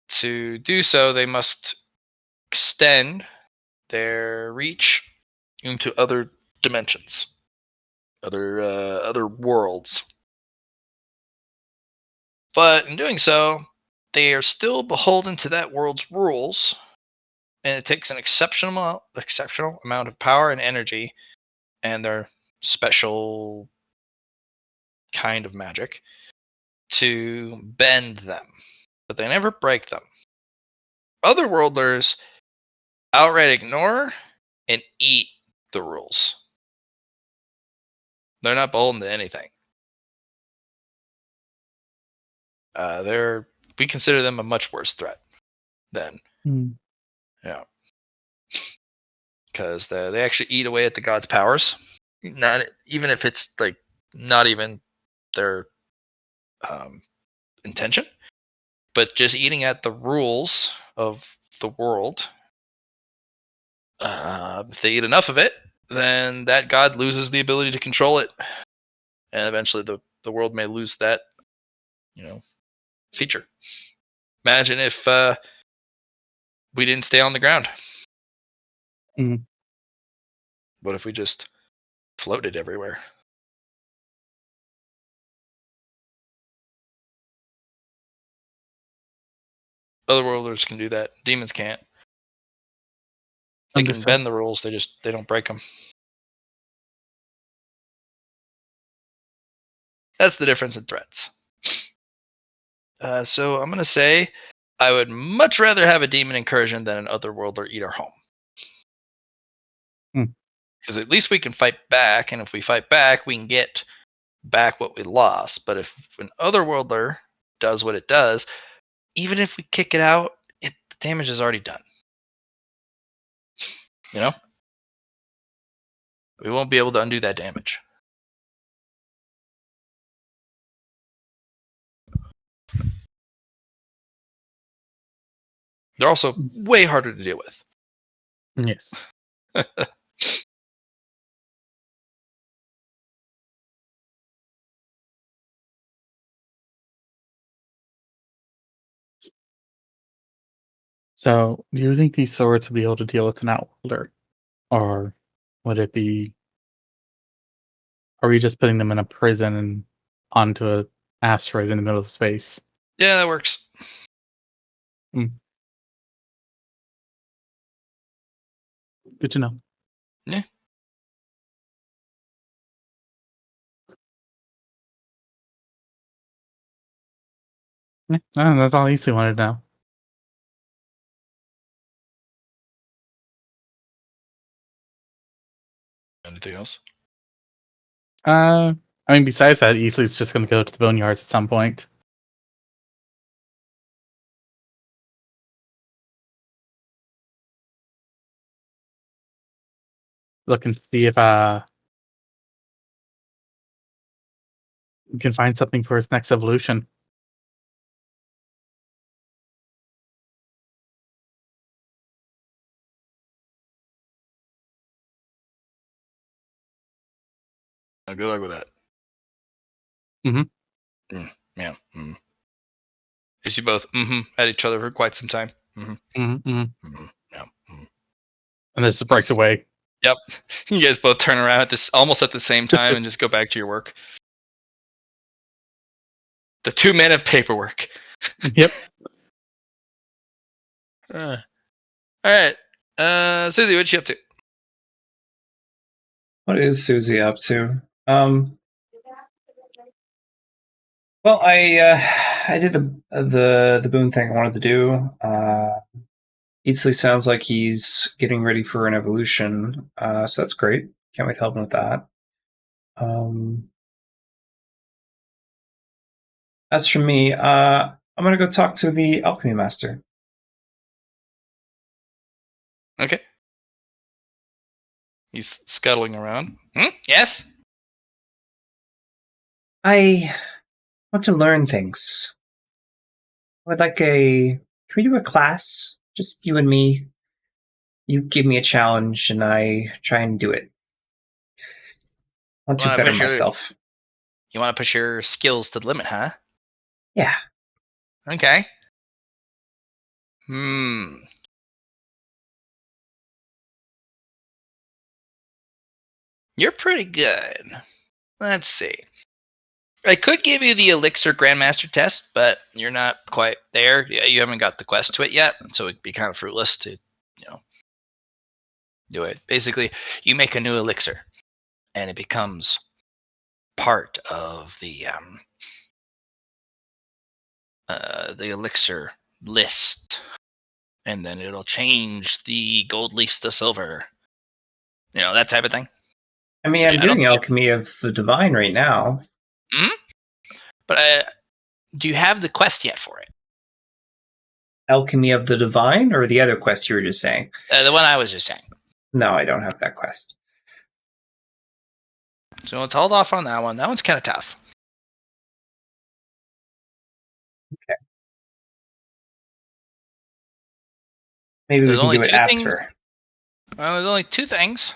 [SPEAKER 2] To do so, they must extend their reach into other dimensions, other worlds. But in doing so, they are still beholden to that world's rules, and it takes an exceptional amount of power and energy and their special kind of magic to bend them, but they never break them. Otherworlders outright ignore and eat the rules. They're not beholden to anything. We consider them a much worse threat than yeah, because they actually eat away at the god's powers. Not even if it's like not even their intention, but just eating at the rules of the world. If they eat enough of it, then that god loses the ability to control it, and eventually the world may lose that, feature. Imagine if we didn't stay on the ground. What if we just floated everywhere? Otherworlders can do that. Demons can't. They can bend the rules. They don't break them. That's the difference in threats. So I'm gonna say I would much rather have a demon incursion than an otherworlder eat our home. Because at least we can fight back, and if we fight back, we can get back what we lost. But if an otherworlder does what it does, even if we kick it out, the damage is already done. You know? We won't be able to undo that damage. They're also way harder to deal with.
[SPEAKER 3] Yes. So, do you think these swords will be able to deal with an outworlder? Or would it be... Are we just putting them in a prison and onto an asteroid in the middle of space?
[SPEAKER 2] Yeah, that works.
[SPEAKER 3] Good to know.
[SPEAKER 2] Yeah.
[SPEAKER 3] That's all Eztli wanted to know.
[SPEAKER 2] Anything else?
[SPEAKER 3] I mean, besides that, Eztli's just going to go to the boneyards at some point. Look and see if we can find something for his next evolution.
[SPEAKER 2] Good luck with that. Yeah. As you both at each other for quite some time.
[SPEAKER 3] Yeah.
[SPEAKER 2] And
[SPEAKER 3] then it just breaks away.
[SPEAKER 2] Yep. You guys both turn around almost at the same time and just go back to your work. The 2 men of paperwork.
[SPEAKER 3] Yep.
[SPEAKER 2] All right. Suzy, what you up to?
[SPEAKER 1] What is Suzy up to? Well, I did the boon thing I wanted to do. Eztli sounds like he's getting ready for an evolution, so that's great. Can't wait to help him with that. As for me, I'm gonna go talk to the alchemy master.
[SPEAKER 2] Okay. He's scuttling around. Yes?
[SPEAKER 1] I want to learn things. I would like can we do a class? Just you and me. You give me a challenge and I try and do it. I want to better myself.
[SPEAKER 2] You want to push your skills to the limit, huh?
[SPEAKER 1] Yeah.
[SPEAKER 2] Okay. You're pretty good. Let's see. I could give you the Elixir Grandmaster test, but you're not quite there. You haven't got the quest to it yet, so it'd be kind of fruitless to, do it. Basically, you make a new elixir, and it becomes part of the elixir list, and then it'll change the gold leaf to silver. That type of thing.
[SPEAKER 1] I mean, I'm doing Alchemy of the Divine right now.
[SPEAKER 2] But do you have the quest yet for it?
[SPEAKER 1] Alchemy of the Divine, or the other quest you were just saying?
[SPEAKER 2] The one I was just saying.
[SPEAKER 1] No, I don't have that quest.
[SPEAKER 2] So let's hold off on that one. That one's kind of tough.
[SPEAKER 1] Okay. Maybe we can do it after.
[SPEAKER 2] Well, there's only 2 things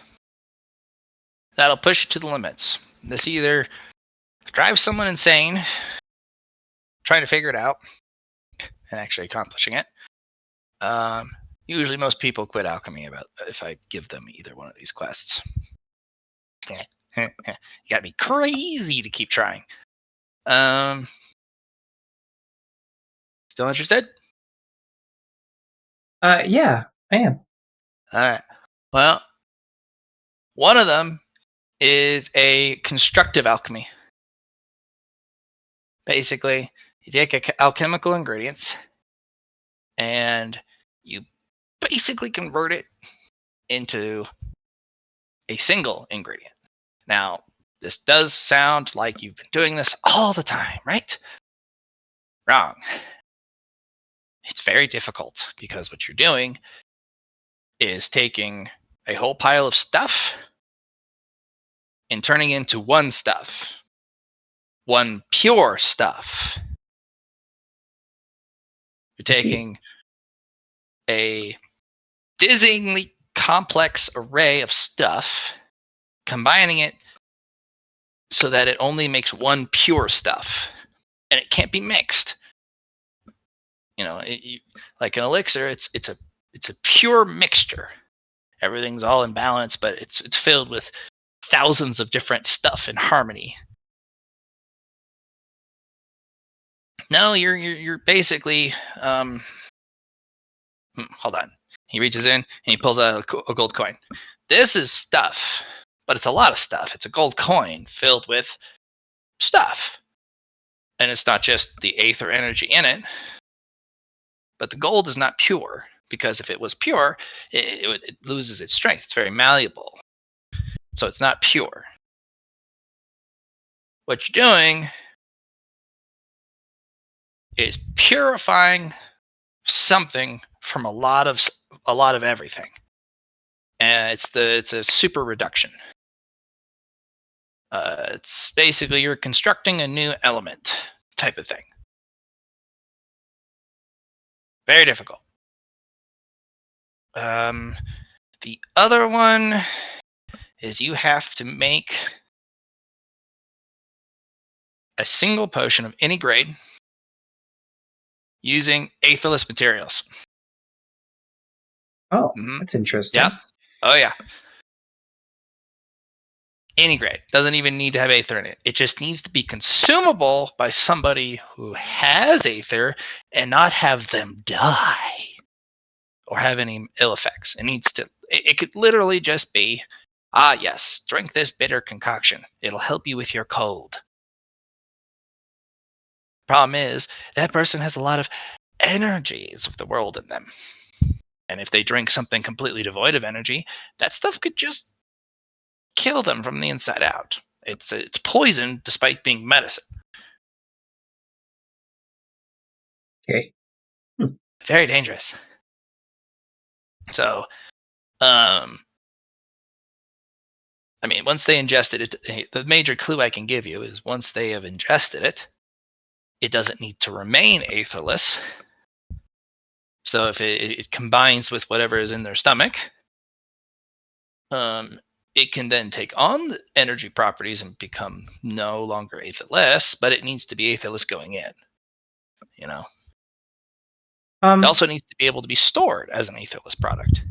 [SPEAKER 2] that'll push you to the limits. This either drives someone insane trying to figure it out and actually accomplishing it. Usually most people quit alchemy if I give them either one of these quests. You gotta be crazy to keep trying. Still interested?
[SPEAKER 1] Yeah, I am.
[SPEAKER 2] All right. Well, one of them is a constructive alchemy. Basically, you take alchemical ingredients and you basically convert it into a single ingredient. Now, this does sound like you've been doing this all the time, right? Wrong. It's very difficult because what you're doing is taking a whole pile of stuff and turning it into one stuff, one pure stuff. You're
[SPEAKER 1] I see.
[SPEAKER 2] taking a dizzyingly complex array of stuff, combining it so that it only makes one pure stuff, and it can't be mixed. Like an elixir, it's a pure mixture. Everything's all in balance, but it's filled with thousands of different stuff in harmony. No, you're basically hold on. He reaches in and he pulls out a gold coin. This is stuff, but it's a lot of stuff. It's a gold coin filled with stuff. And it's not just the aether energy in it, but the gold is not pure, because if it was pure, it loses its strength. It's very malleable. So it's not pure. What you're doing is purifying something from a lot of everything. And it's a super reduction. It's basically you're constructing a new element type of thing. Very difficult. The other one is you have to make a single potion of any grade using aetherless materials.
[SPEAKER 1] Oh, that's interesting.
[SPEAKER 2] Yep. Oh yeah. Any grade. Doesn't even need to have aether in it. It just needs to be consumable by somebody who has aether and not have them die or have any ill effects. It could literally just be, yes, drink this bitter concoction. It'll help you with your cold. Problem is, that person has a lot of energies of the world in them. And if they drink something completely devoid of energy, that stuff could just kill them from the inside out. It's poison despite being medicine.
[SPEAKER 1] Okay.
[SPEAKER 2] Very dangerous. So, once they ingested it, the major clue I can give you is once they have ingested it, it doesn't need to remain aetherless. So if it combines with whatever is in their stomach, it can then take on the energy properties and become no longer aetherless, but it needs to be aetherless going in. It also needs to be able to be stored as an aetherless product.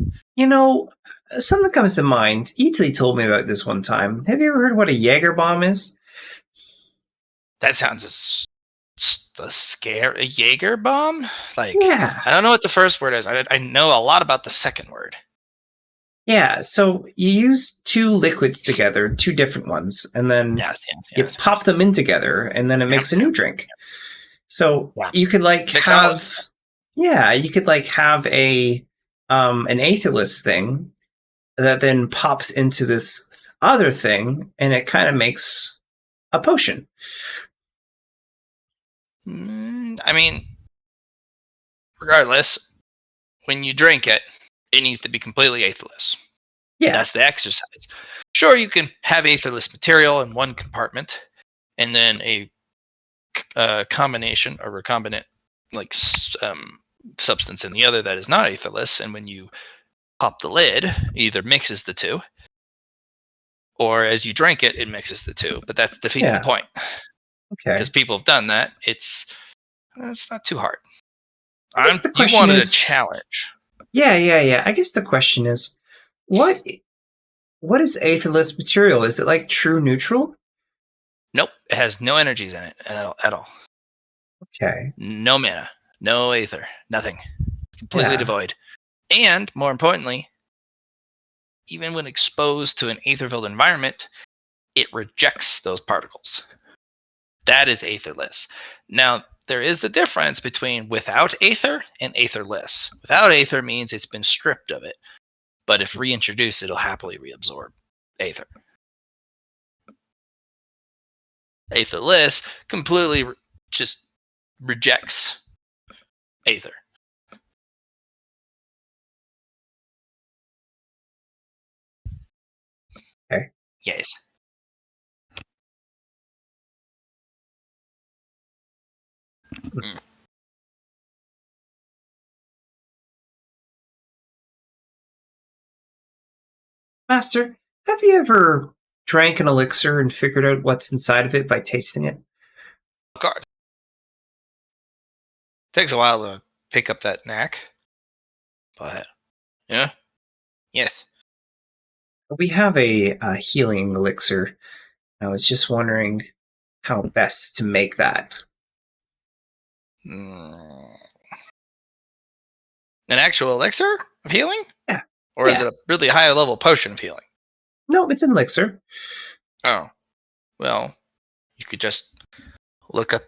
[SPEAKER 1] Something comes to mind. Eztli told me about this one time. Have you ever heard what a Jaeger bomb is?
[SPEAKER 2] That sounds a scare. A Jaeger bomb?
[SPEAKER 1] Yeah.
[SPEAKER 2] I don't know what the first word is. I know a lot about the second word.
[SPEAKER 1] Yeah, so you use two liquids together, two different ones, and then you pop them in together, and then it makes a new drink. So you could have a an aetherless thing that then pops into this other thing, and it kind of makes a potion.
[SPEAKER 2] Regardless, when you drink it, it needs to be completely aetherless.
[SPEAKER 1] Yeah.
[SPEAKER 2] That's the exercise. Sure, you can have aetherless material in one compartment, and then a combination or recombinant substance in the other that is not aetherless, and when you pop the lid, either mixes the two, or as you drink it, it mixes the two. But that defeats the point.
[SPEAKER 1] Okay.
[SPEAKER 2] Because people have done that. It's not too hard.
[SPEAKER 1] You
[SPEAKER 2] wanted a challenge.
[SPEAKER 1] Yeah. I guess the question is, what is aetherless material? Is it like true neutral?
[SPEAKER 2] Nope. It has no energies in it at all.
[SPEAKER 1] Okay.
[SPEAKER 2] No mana. No aether. Nothing. Completely devoid. And more importantly, even when exposed to an aether-filled environment, it rejects those particles. That is aetherless. Now, there is the difference between without aether and aetherless. Without aether means it's been stripped of it, but if reintroduced, it'll happily reabsorb aether. Aetherless completely just rejects aether.
[SPEAKER 1] Okay.
[SPEAKER 2] Yes.
[SPEAKER 1] Master, have you ever drank an elixir and figured out what's inside of it by tasting it?
[SPEAKER 2] God. Takes a while to pick up that knack. But, yeah. Yes.
[SPEAKER 1] We have a healing elixir. I was just wondering how best to make that.
[SPEAKER 2] An actual elixir of healing?
[SPEAKER 1] Yeah.
[SPEAKER 2] Or is it a really high level potion of healing?
[SPEAKER 1] No, it's an elixir.
[SPEAKER 2] Oh. Well, you could just look up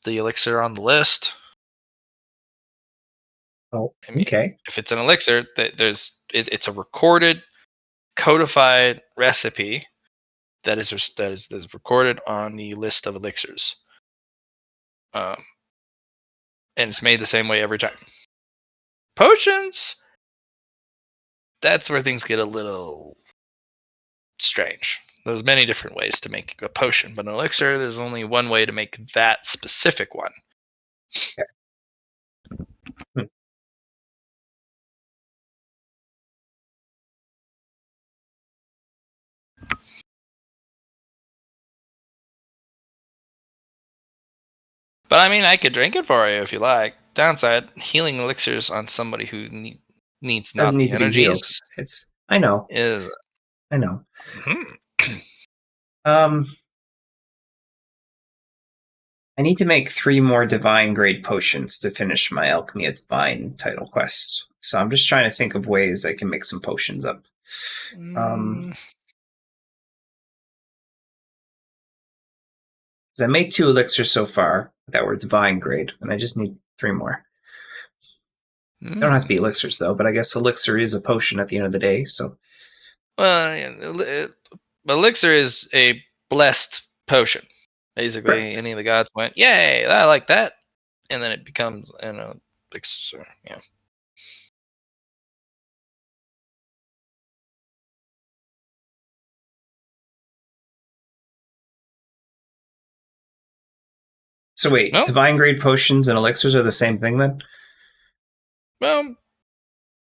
[SPEAKER 2] the elixir on the list.
[SPEAKER 1] Oh,
[SPEAKER 2] I mean,
[SPEAKER 1] okay.
[SPEAKER 2] if it's an elixir, it's a recorded, codified recipe that is recorded on the list of elixirs. And it's made the same way every time. Potions, that's where things get a little strange. There's many different ways to make a potion, but an elixir, there's only one way to make that specific one.
[SPEAKER 1] Okay.
[SPEAKER 2] But I mean, I could drink it for you if you like. Downside, healing elixirs on somebody who needs
[SPEAKER 1] Doesn't
[SPEAKER 2] not
[SPEAKER 1] need
[SPEAKER 2] the
[SPEAKER 1] to be healed.
[SPEAKER 2] energies
[SPEAKER 1] I know.
[SPEAKER 2] is.
[SPEAKER 1] I know.
[SPEAKER 2] Hmm.
[SPEAKER 1] I need to make 3 more divine grade potions to finish my Alchemy of Divine title quest. So I'm just trying to think of ways I can make some potions up. Because I made 2 elixirs so far that were divine grade, and I just need 3 more. They don't have to be elixirs though, but I guess elixir is a potion at the end of the day. So,
[SPEAKER 2] well, elixir is a blessed potion. Basically,
[SPEAKER 1] correct.
[SPEAKER 2] any of the gods went, "Yay, I like that," and then it becomes an elixir. Yeah.
[SPEAKER 1] So wait,
[SPEAKER 2] No.
[SPEAKER 1] divine grade potions and elixirs are the same thing then?
[SPEAKER 2] Well,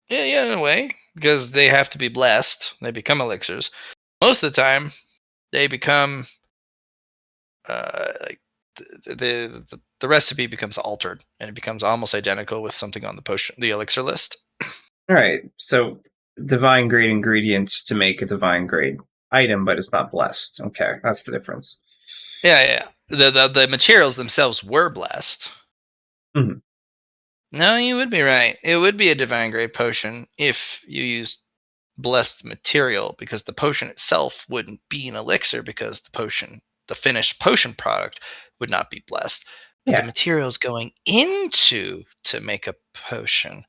[SPEAKER 2] yeah, in a way, because they have to be blessed. They become elixirs. Most of the time, they become like the recipe becomes altered, and it becomes almost identical with something on the elixir list.
[SPEAKER 1] All right. So divine grade ingredients to make a divine grade item, but it's not blessed. Okay, that's the difference.
[SPEAKER 2] Yeah. The materials themselves were blessed.
[SPEAKER 1] Mm-hmm.
[SPEAKER 2] No, you would be right. It would be a divine grade potion if you used blessed material, because the potion itself wouldn't be an elixir, because the finished potion product would not be blessed. But the materials going into to make a potion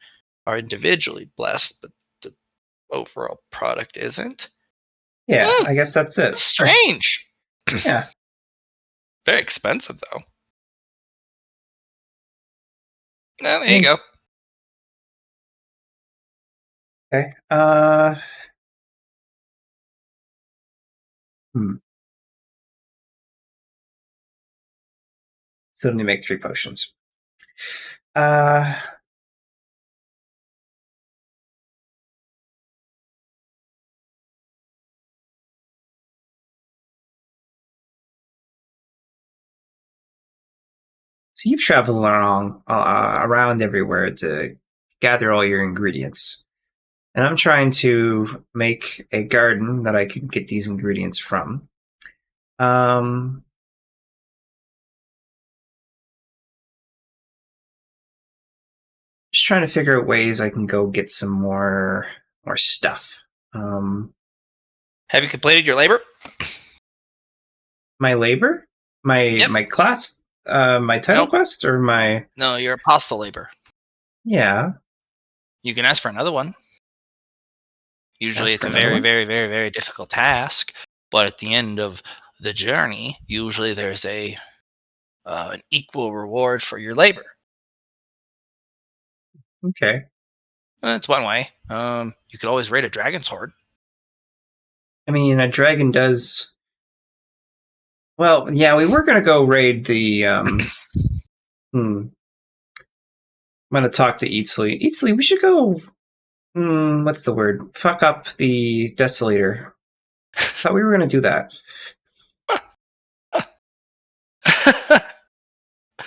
[SPEAKER 2] are individually blessed, but the overall product isn't.
[SPEAKER 1] Yeah, I guess that's it.
[SPEAKER 2] Strange.
[SPEAKER 1] Yeah.
[SPEAKER 2] Very expensive though. No, there you go.
[SPEAKER 1] Okay. Still need to make 3 potions. So you've traveled around everywhere to gather all your ingredients. And I'm trying to make a garden that I can get these ingredients from. just trying to figure out ways I can go get some more stuff.
[SPEAKER 2] Have you completed your labor?
[SPEAKER 1] My labor, my
[SPEAKER 2] Yep.
[SPEAKER 1] my class, my title
[SPEAKER 2] Nope.
[SPEAKER 1] quest, or my
[SPEAKER 2] No, your apostle labor.
[SPEAKER 1] yeah.
[SPEAKER 2] You can ask for another one. Usually
[SPEAKER 1] Ask
[SPEAKER 2] it's
[SPEAKER 1] for
[SPEAKER 2] a
[SPEAKER 1] another
[SPEAKER 2] very,
[SPEAKER 1] one?
[SPEAKER 2] very, very, very difficult task, but at the end of the journey, usually there's an equal reward for your labor.
[SPEAKER 1] Okay.
[SPEAKER 2] That's one way. You could always raid a dragon's horde.
[SPEAKER 1] I mean, a dragon does. Well, yeah, we were gonna go raid the. I'm gonna talk to Eztli. Eztli, we should go. What's the word? Fuck up the Desolator. Thought we were gonna do that.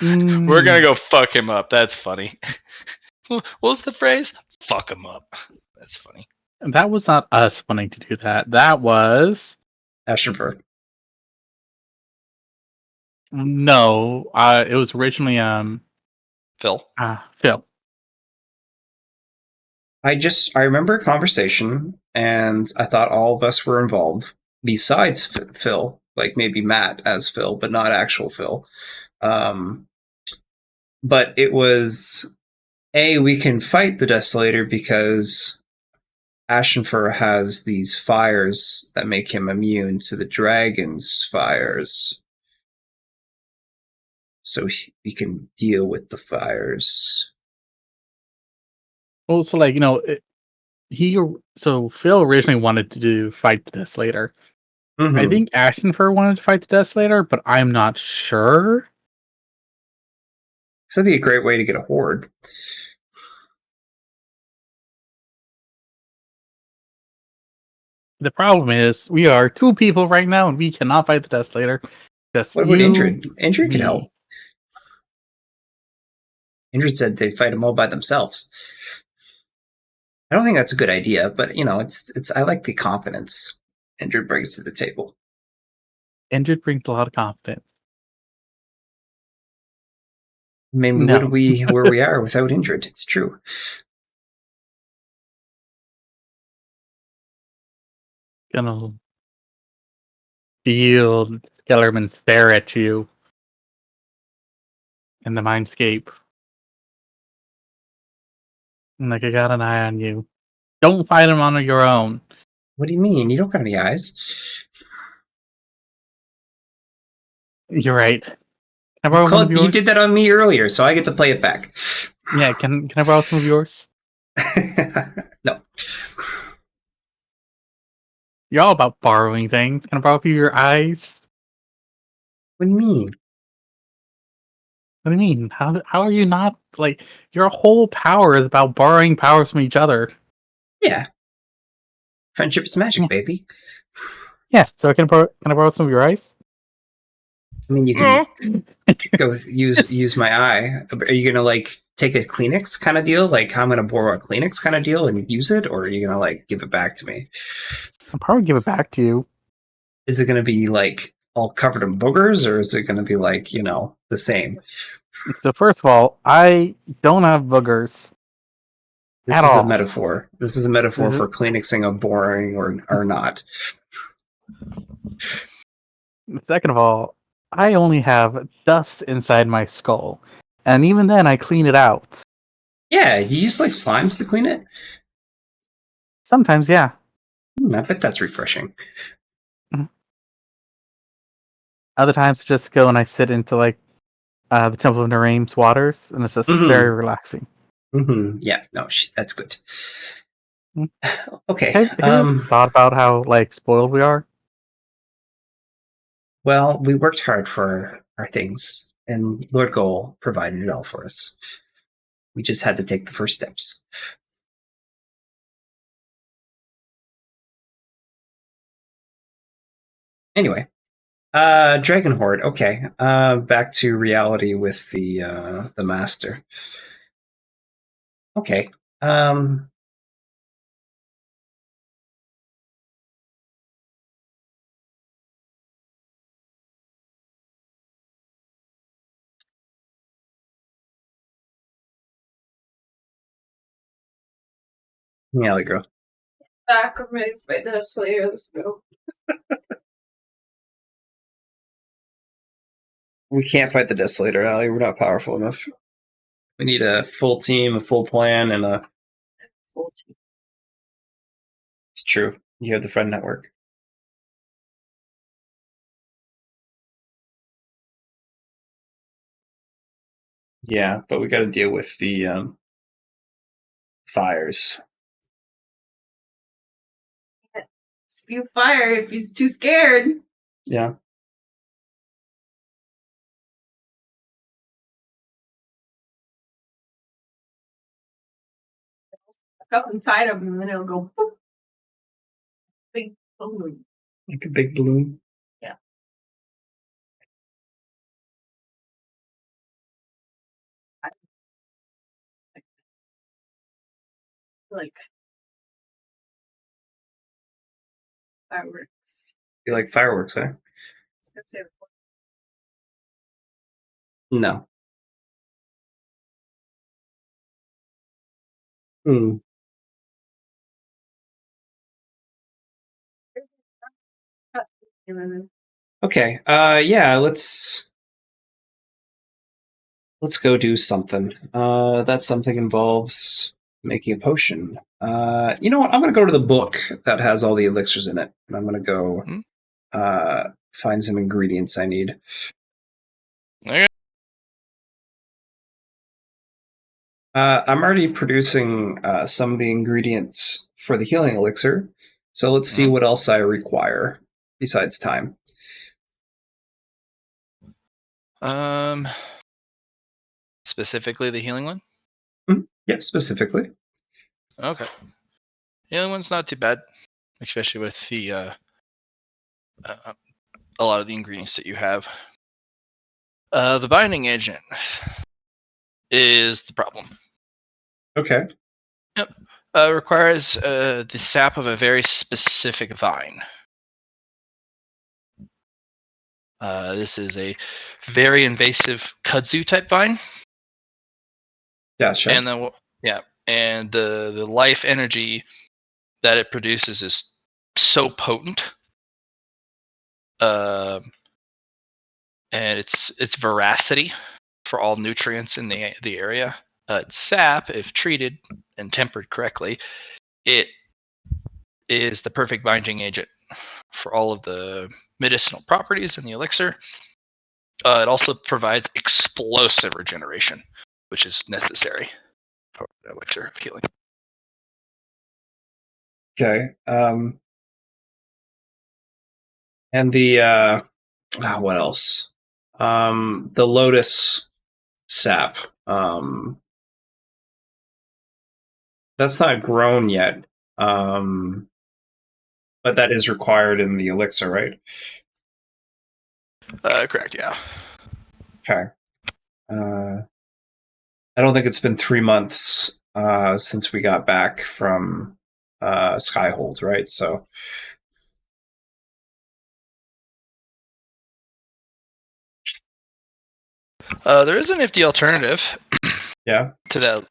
[SPEAKER 2] We're gonna go fuck him up. That's funny. What was the phrase? Fuck him up. That's funny.
[SPEAKER 3] That was not us wanting to do that. That was
[SPEAKER 1] Ashenfur.
[SPEAKER 3] no. It was originally
[SPEAKER 2] Phil.
[SPEAKER 3] Phil.
[SPEAKER 1] I remember a conversation, and I thought all of us were involved, besides Phil, like maybe Matt as Phil, but not actual Phil. But it was we can fight the Desolator because Ashenfur has these fires that make him immune to the dragon's fires. So we can deal with the fires.
[SPEAKER 3] Well, so like so Phil originally wanted to fight the Desolator.
[SPEAKER 1] Mm-hmm.
[SPEAKER 3] I think Ashenfur wanted to fight the Desolator, but I'm not sure.
[SPEAKER 1] So that'd be a great way to get a horde.
[SPEAKER 3] The problem is we are 2 people right now, and we cannot fight the Desolator. Just
[SPEAKER 1] What about
[SPEAKER 3] you,
[SPEAKER 1] Indrid? Indrid could
[SPEAKER 3] me.
[SPEAKER 1] help. Indrid said they'd fight them all by themselves. I don't think that's a good idea, but it's. I like the confidence Indrid brings to the table.
[SPEAKER 3] Indrid brings a lot of confidence.
[SPEAKER 1] I mean, we wouldn't be where we are without Indrid. It's true.
[SPEAKER 3] Gonna feel Skellerman stare at you in the mindscape. Like, I got an eye on you. Don't fight him on your own.
[SPEAKER 1] What do you mean? You don't got any eyes.
[SPEAKER 3] You're right. Can I borrow one of yours?
[SPEAKER 1] You did that on me earlier, so I get to play it back.
[SPEAKER 3] Yeah, can I borrow some of yours?
[SPEAKER 1] No.
[SPEAKER 3] You're all about borrowing things. Can I borrow a few of your eyes?
[SPEAKER 1] What do you mean?
[SPEAKER 3] What do you mean? How are you not like your whole power is about borrowing powers from each other?
[SPEAKER 1] Yeah. Friendship is magic, baby.
[SPEAKER 3] Yeah, so can I borrow some of your eyes?
[SPEAKER 1] I mean, you can go use my eye. Are you gonna like take a Kleenex kind of deal? Like I'm gonna borrow a Kleenex kind of deal and use it, or are you gonna like give it back to me?
[SPEAKER 3] I'll probably give it back to you.
[SPEAKER 1] Is it gonna be like all covered in boogers, or is it gonna be like the same?
[SPEAKER 3] So first of all, I don't have boogers.
[SPEAKER 1] This
[SPEAKER 3] At
[SPEAKER 1] is a
[SPEAKER 3] all.
[SPEAKER 1] metaphor. This is a metaphor
[SPEAKER 3] Mhm.
[SPEAKER 1] for Kleenexing a boring or not.
[SPEAKER 3] Second of all, I only have dust inside my skull, and even then, I clean it out.
[SPEAKER 1] Yeah, do you use like slimes to clean it?
[SPEAKER 3] Sometimes, yeah.
[SPEAKER 1] I bet that's refreshing.
[SPEAKER 3] Other times, I just go and I sit into like the Temple of Naraim's waters, and it's just very relaxing.
[SPEAKER 1] Yeah, no, that's good.
[SPEAKER 3] Mm.
[SPEAKER 1] Okay.
[SPEAKER 3] Have you thought about how like spoiled we are?
[SPEAKER 1] Well, we worked hard for our things, and Lord Goal provided it all for us. We just had to take the first steps. Anyway, Dragon Horde. Okay, back to reality with the master. Okay. Yeah, like girl.
[SPEAKER 4] Back, I'm ready to fight the Slayer. Let's go.
[SPEAKER 1] We can't fight the Desolator, Allie. We're not powerful enough. We need a full team, a full plan, and a
[SPEAKER 4] Full team.
[SPEAKER 1] It's true. You have the friend network. Yeah, but we got to deal with the fires.
[SPEAKER 4] Spew fire if he's too scared.
[SPEAKER 1] Yeah.
[SPEAKER 4] Up and tied him, and then it'll go boop. Big balloon.
[SPEAKER 1] Like a big balloon.
[SPEAKER 4] Yeah. Like fireworks.
[SPEAKER 1] You like fireworks, eh?
[SPEAKER 4] I was gonna say
[SPEAKER 1] No. Hmm. Okay. Yeah, let's go do something. That something involves making a potion. You know what? I'm gonna go to the book that has all the elixirs in it, and I'm gonna go find some ingredients I need.
[SPEAKER 2] Okay.
[SPEAKER 1] I'm already producing some of the ingredients for the healing elixir, so let's see what else I require besides time.
[SPEAKER 2] Specifically the healing one?
[SPEAKER 1] Yeah, specifically.
[SPEAKER 2] Okay. Healing one's not too bad, especially with the a lot of the ingredients that you have. The binding agent is the problem.
[SPEAKER 1] Okay.
[SPEAKER 2] Yep. Requires the sap of a very specific vine. This is a very invasive kudzu type vine.
[SPEAKER 1] Gotcha.
[SPEAKER 2] And then and the life energy that it produces is so potent. And its veracity for all nutrients in the area. Sap, if treated and tempered correctly, it is the perfect binding agent for all of the medicinal properties in the elixir. It also provides explosive regeneration, which is necessary for the elixir healing.
[SPEAKER 1] Okay. And the what else? The lotus sap. That's not grown yet. But that is required in the elixir, right?
[SPEAKER 2] Correct, yeah.
[SPEAKER 1] Okay. I don't think it's been 3 months since we got back from Skyhold, right? So
[SPEAKER 2] There is a nifty alternative.
[SPEAKER 1] Yeah.
[SPEAKER 2] To that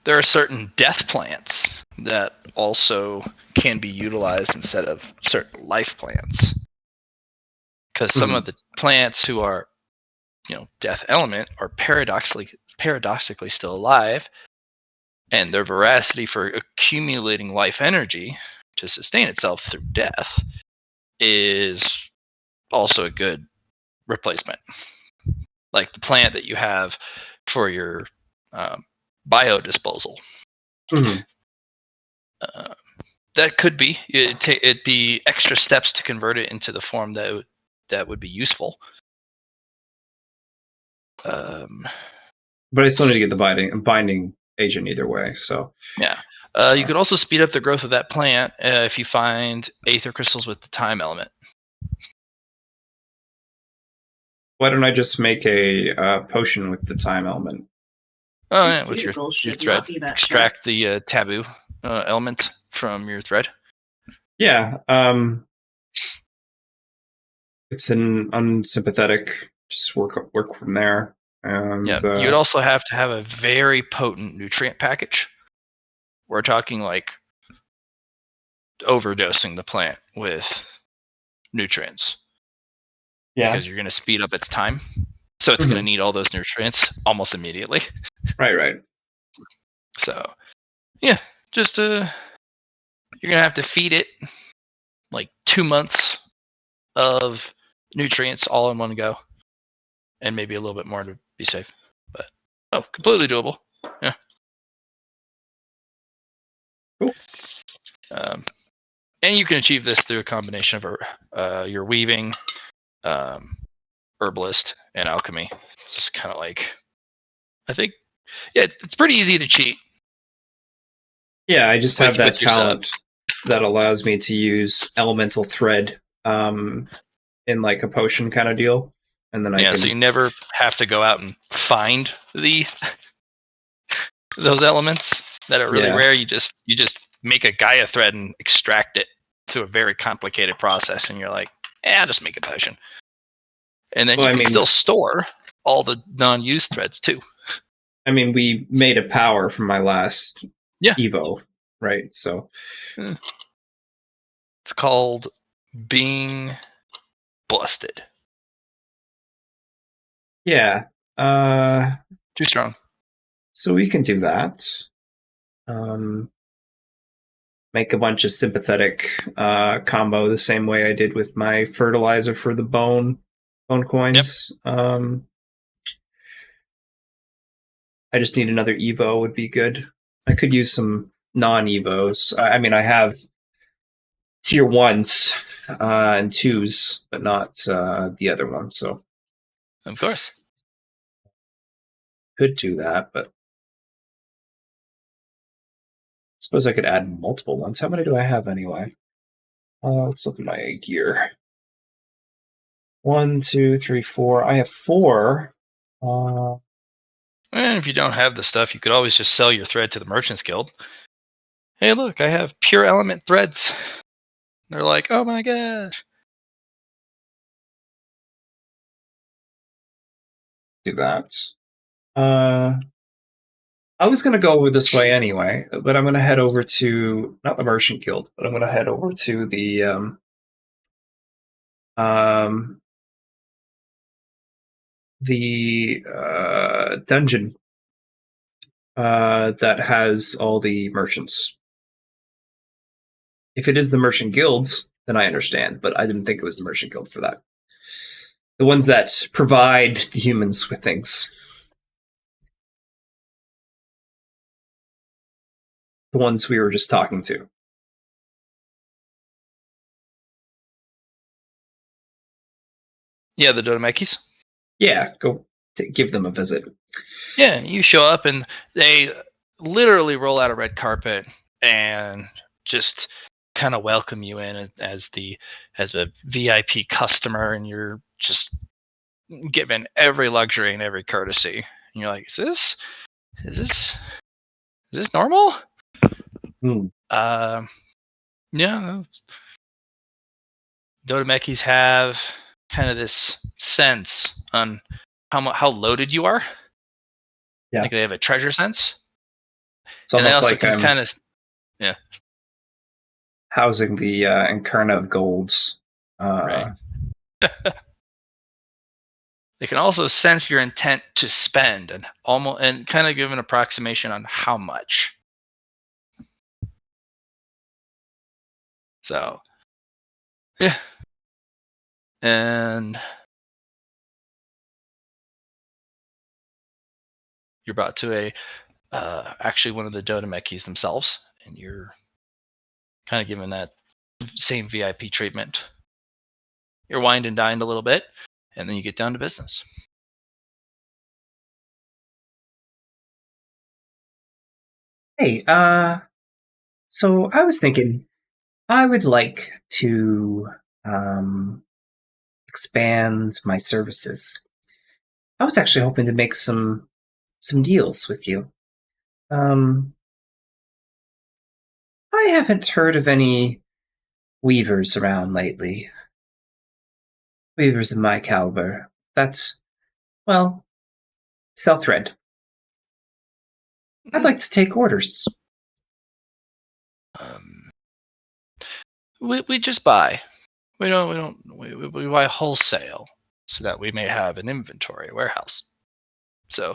[SPEAKER 2] there are certain death plants that also can be utilized instead of certain life plants. Because some of the plants who are, death element are paradoxically still alive, and their veracity for accumulating life energy to sustain itself through death is also a good replacement. Like the plant that you have for your biodisposal. That could be it'd be extra steps to convert it into the form that would be useful.
[SPEAKER 1] But I still need to get the binding agent either way. So
[SPEAKER 2] yeah, you could also speed up the growth of that plant if you find aether crystals with the time element.
[SPEAKER 1] Why don't I just make a potion with the time element?
[SPEAKER 2] Oh yeah, with your thread. Extract the taboo element from your thread.
[SPEAKER 1] Yeah. It's an unsympathetic. Just work from there. And
[SPEAKER 2] yeah, you'd also have to have a very potent nutrient package. we're talking like overdosing the plant with nutrients.
[SPEAKER 1] Yeah.
[SPEAKER 2] Because you're going to speed up its time. So it's going to need all those nutrients almost immediately.
[SPEAKER 1] Right.
[SPEAKER 2] So, yeah, just you're going to have to feed it like 2 months of nutrients all in one go. And maybe a little bit more to be safe. But, completely doable. Yeah.
[SPEAKER 1] Cool.
[SPEAKER 2] And you can achieve this through a combination of your weaving, herbalist, and alchemy. It's just kind of like, I think, yeah, it's pretty easy to cheat.
[SPEAKER 1] Yeah, I just have that
[SPEAKER 2] with your setup.
[SPEAKER 1] talent that allows me to use elemental thread in like a potion kind of deal. And then I can...
[SPEAKER 2] so you never have to go out and find those elements that are really rare. You just make a Gaia thread and extract it through a very complicated process, and you're like, I'll just make a potion. And then you can still store all the non-used threads too.
[SPEAKER 1] I mean, we made a power from my last Evo, right? So
[SPEAKER 2] it's called being busted.
[SPEAKER 1] Yeah.
[SPEAKER 2] Too strong.
[SPEAKER 1] So we can do that. Make a bunch of sympathetic combo the same way I did with my fertilizer for the bone coins. Yep. I just need another Evo would be good. I could use some non-Evos. I mean, I have tier 1s and 2s, but not the other one, so...
[SPEAKER 2] Of course.
[SPEAKER 1] Could do that, but... I suppose I could add multiple ones. How many do I have anyway? Let's look at my gear. 1, 2, 3, 4. I have 4.
[SPEAKER 2] And if you don't have the stuff, you could always just sell your thread to the Merchants Guild. Hey, look, I have pure element threads. They're like, oh my gosh.
[SPEAKER 1] Do that. I was going to go over this way anyway, but I'm going to head over to, not the Merchant Guild, but I'm going to head over to the dungeon that has all the merchants. If it is the Merchant Guild, then I understand, but I didn't think it was the Merchant Guild for that. The ones that provide the humans with things. The ones we were just talking to.
[SPEAKER 2] Yeah, the Dodomekis?
[SPEAKER 1] Yeah, go give them a visit.
[SPEAKER 2] Yeah, you show up and they literally roll out a red carpet and just kind of welcome you in as a VIP customer, and you're just given every luxury and every courtesy. And you're like, is this normal? Yeah. Dodomekis have kind of this sense on how loaded you are.
[SPEAKER 1] Yeah.
[SPEAKER 2] Like they have a treasure sense.
[SPEAKER 1] It's almost like I'm
[SPEAKER 2] kind of
[SPEAKER 1] housing the Incarna of Golds.
[SPEAKER 2] Right. They can also sense your intent to spend and kind of give an approximation on how much. So, yeah. And you're brought to actually one of the Dodomekis themselves, and you're kind of given that same VIP treatment. You're wined and dined a little bit, and then you get down to business.
[SPEAKER 1] Hey, so I was thinking I would like to expand my services. I was actually hoping to make some deals with you. I haven't heard of any weavers around lately. Weavers of my caliber. That's, well, sell thread. I'd like to take orders.
[SPEAKER 2] We just buy. We buy wholesale so that we may have an inventory warehouse. So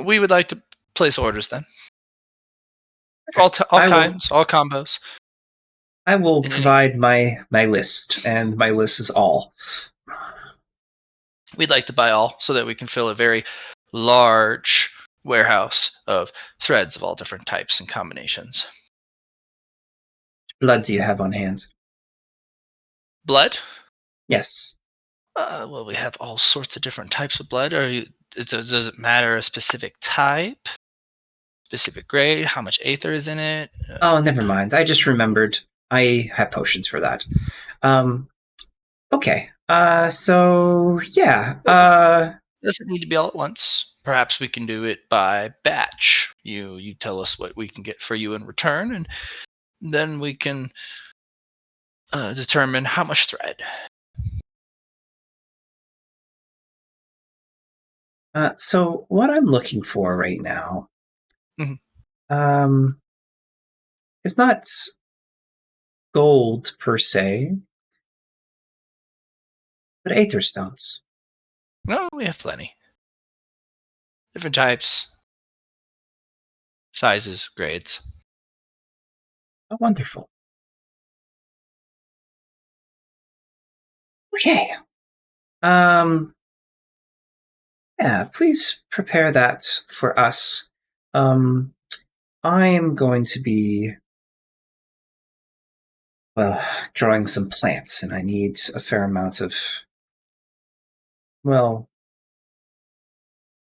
[SPEAKER 2] we would like to place orders then. All kinds, all combos.
[SPEAKER 1] I will provide my list, and my list is all.
[SPEAKER 2] We'd like to buy all so that we can fill a very large warehouse of threads of all different types and combinations.
[SPEAKER 1] Blood do you have on hand?
[SPEAKER 2] Blood?
[SPEAKER 1] Yes.
[SPEAKER 2] Well, we have all sorts of different types of blood. Does it matter a specific type? Specific grade? How much aether is in it?
[SPEAKER 1] Oh, never mind. I just remembered. I have potions for that. Okay. So yeah.
[SPEAKER 2] Doesn't need to be all at once. Perhaps we can do it by batch. You tell us what we can get for you in return, and then we can determine how much thread.
[SPEAKER 1] So what I'm looking for right now, is not gold per se, but aether stones.
[SPEAKER 2] No, we have plenty. Different types, sizes, grades.
[SPEAKER 1] Oh, wonderful. Okay. Yeah, please prepare that for us. I am going to be, growing some plants, and I need a fair amount of,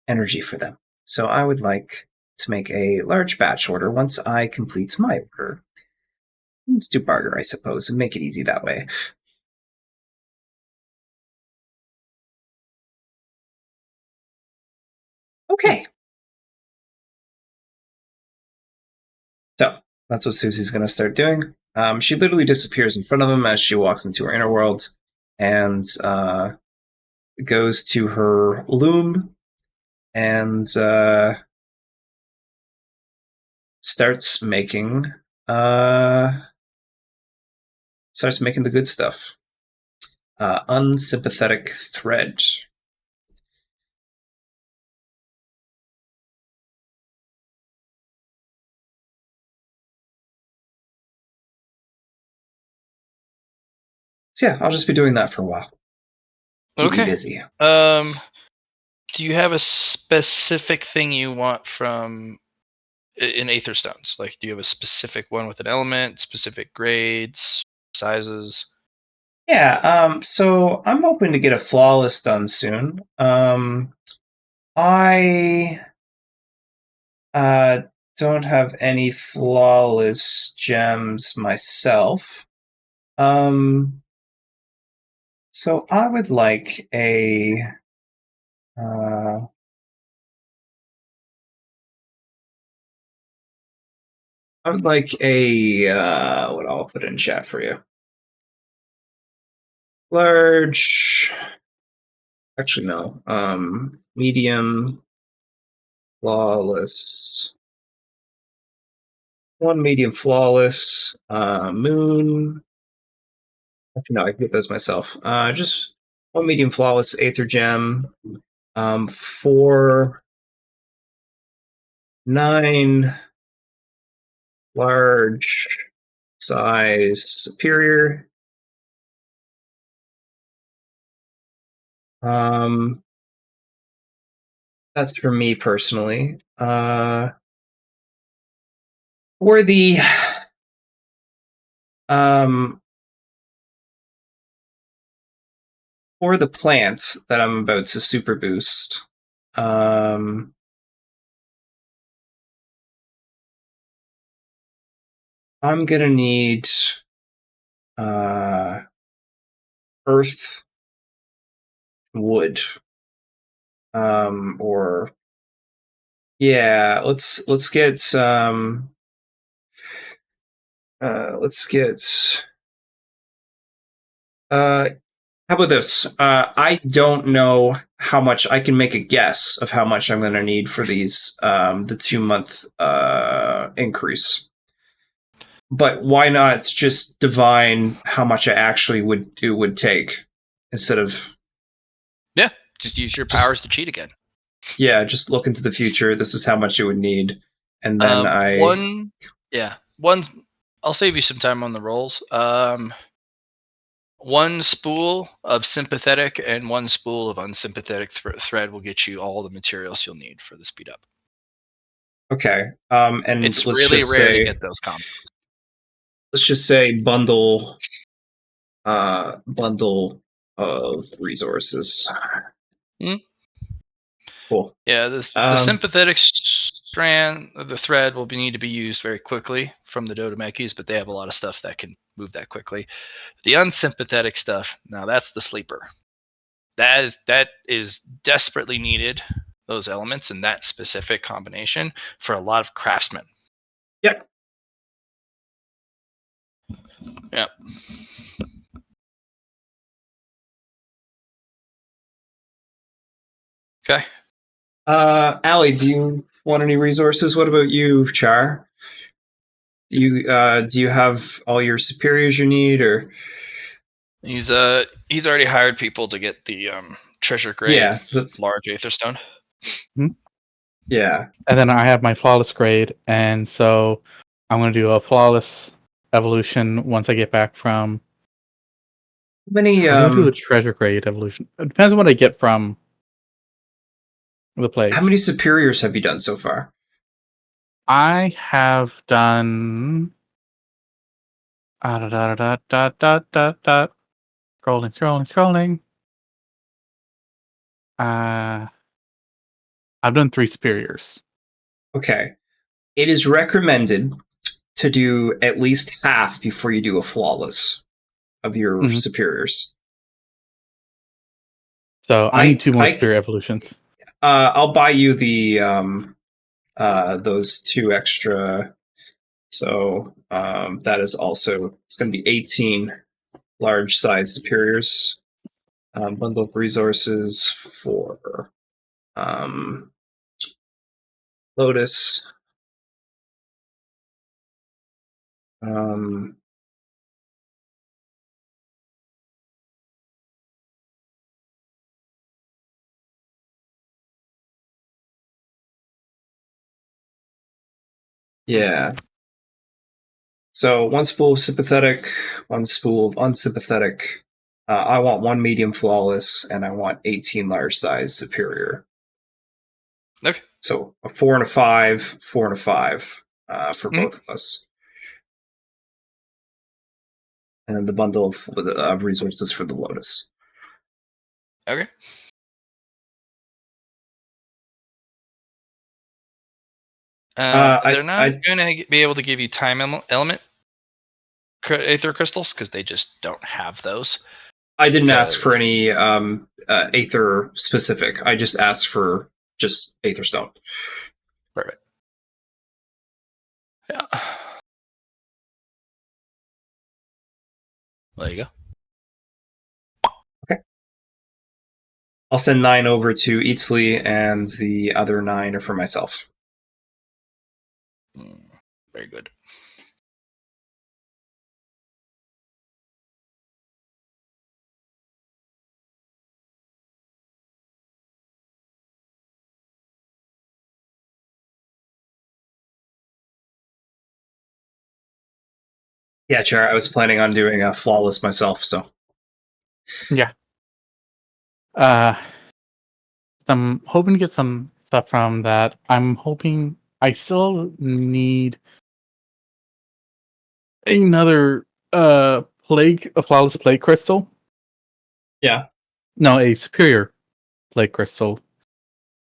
[SPEAKER 1] energy for them. So I would like to make a large batch order once I complete my order. Let's do barter, I suppose, and make it easy that way. Okay. So that's what Susie's going to start doing. She literally disappears in front of him as she walks into her inner world and goes to her loom and starts making the good stuff. Unsympathetic thread. So yeah, I'll just be doing that for a while. Keep me busy.
[SPEAKER 2] Do you have a specific thing you want from in aether stones? Like, do you have a specific one with an element, specific grades, sizes?
[SPEAKER 1] Yeah, so I'm hoping to get a flawless done soon. I don't have any flawless gems myself. So I would like a what I'll put in chat for you. Large. Actually, no. Medium. Flawless. One medium flawless. Moon. Actually, no, I can get those myself. Just one medium flawless aether gem. 4 9 large size superior. That's for me personally. For the for the plant that I'm about to super boost, I'm gonna need earth, wood, or yeah, let's get how about this? I don't know how much. I can make a guess of how much I'm going to need for these the 2-month increase. But why not just divine how much it would take instead of
[SPEAKER 2] Just use your powers to cheat again.
[SPEAKER 1] Yeah, just look into the future. This is how much it would need, and then
[SPEAKER 2] one. I'll save you some time on the rolls. One spool of sympathetic and one spool of unsympathetic thread will get you all the materials you'll need for the speed up.
[SPEAKER 1] Okay. And
[SPEAKER 2] it's
[SPEAKER 1] let's
[SPEAKER 2] really
[SPEAKER 1] just
[SPEAKER 2] rare
[SPEAKER 1] say,
[SPEAKER 2] to get those combos.
[SPEAKER 1] Let's just say bundle of resources. Cool.
[SPEAKER 2] Yeah, the sympathetic strand of the thread will need to be used very quickly from the Dodomekis, but they have a lot of stuff that can move that quickly. The unsympathetic stuff, now that's the sleeper. That is desperately needed, those elements in that specific combination for a lot of craftsmen.
[SPEAKER 1] Yep.
[SPEAKER 2] Yep. Okay.
[SPEAKER 1] Allie, do you want any resources? What about you, Char? Do you have all your superiors you need, or
[SPEAKER 2] he's already hired people to get the treasure grade large Aetherstone.
[SPEAKER 1] Yeah.
[SPEAKER 3] And then I have my flawless grade, and so I'm going to do a flawless evolution once I get back from.
[SPEAKER 1] How many?
[SPEAKER 3] I'm going to do a treasure grade evolution. It depends on what I get from the place.
[SPEAKER 1] How many superiors have you done so far?
[SPEAKER 3] I have done. Scrolling. I've done 3 superiors.
[SPEAKER 1] Okay. It is recommended to do at least half before you do a flawless of your superiors.
[SPEAKER 3] So I need 2 more superior evolutions.
[SPEAKER 1] I'll buy you the those 2 extra. So that is also, it's going to be 18 large size superiors. Bundle of resources for Lotus. Yeah. So 1 spool of sympathetic, 1 spool of unsympathetic. I want 1 medium flawless, and I want 18 large size superior.
[SPEAKER 2] Okay.
[SPEAKER 1] So a 4 and a 5, 4 and a 5 for both of us. And then the bundle of resources for the Lotus.
[SPEAKER 2] Okay. They're not going to be able to give you time element aether crystals because they just don't have those.
[SPEAKER 1] I didn't ask for any aether specific. I just asked for just aether stone.
[SPEAKER 2] Perfect. Yeah. There you go.
[SPEAKER 1] Okay. I'll send 9 over to Eztli, and the other 9 are for myself.
[SPEAKER 2] Very good.
[SPEAKER 1] Yeah, Char, I was planning on doing a flawless myself, so.
[SPEAKER 3] Yeah. I'm hoping to get some stuff from that. I'm hoping I still need another a flawless plague crystal.
[SPEAKER 1] Yeah.
[SPEAKER 3] No, a superior plague crystal.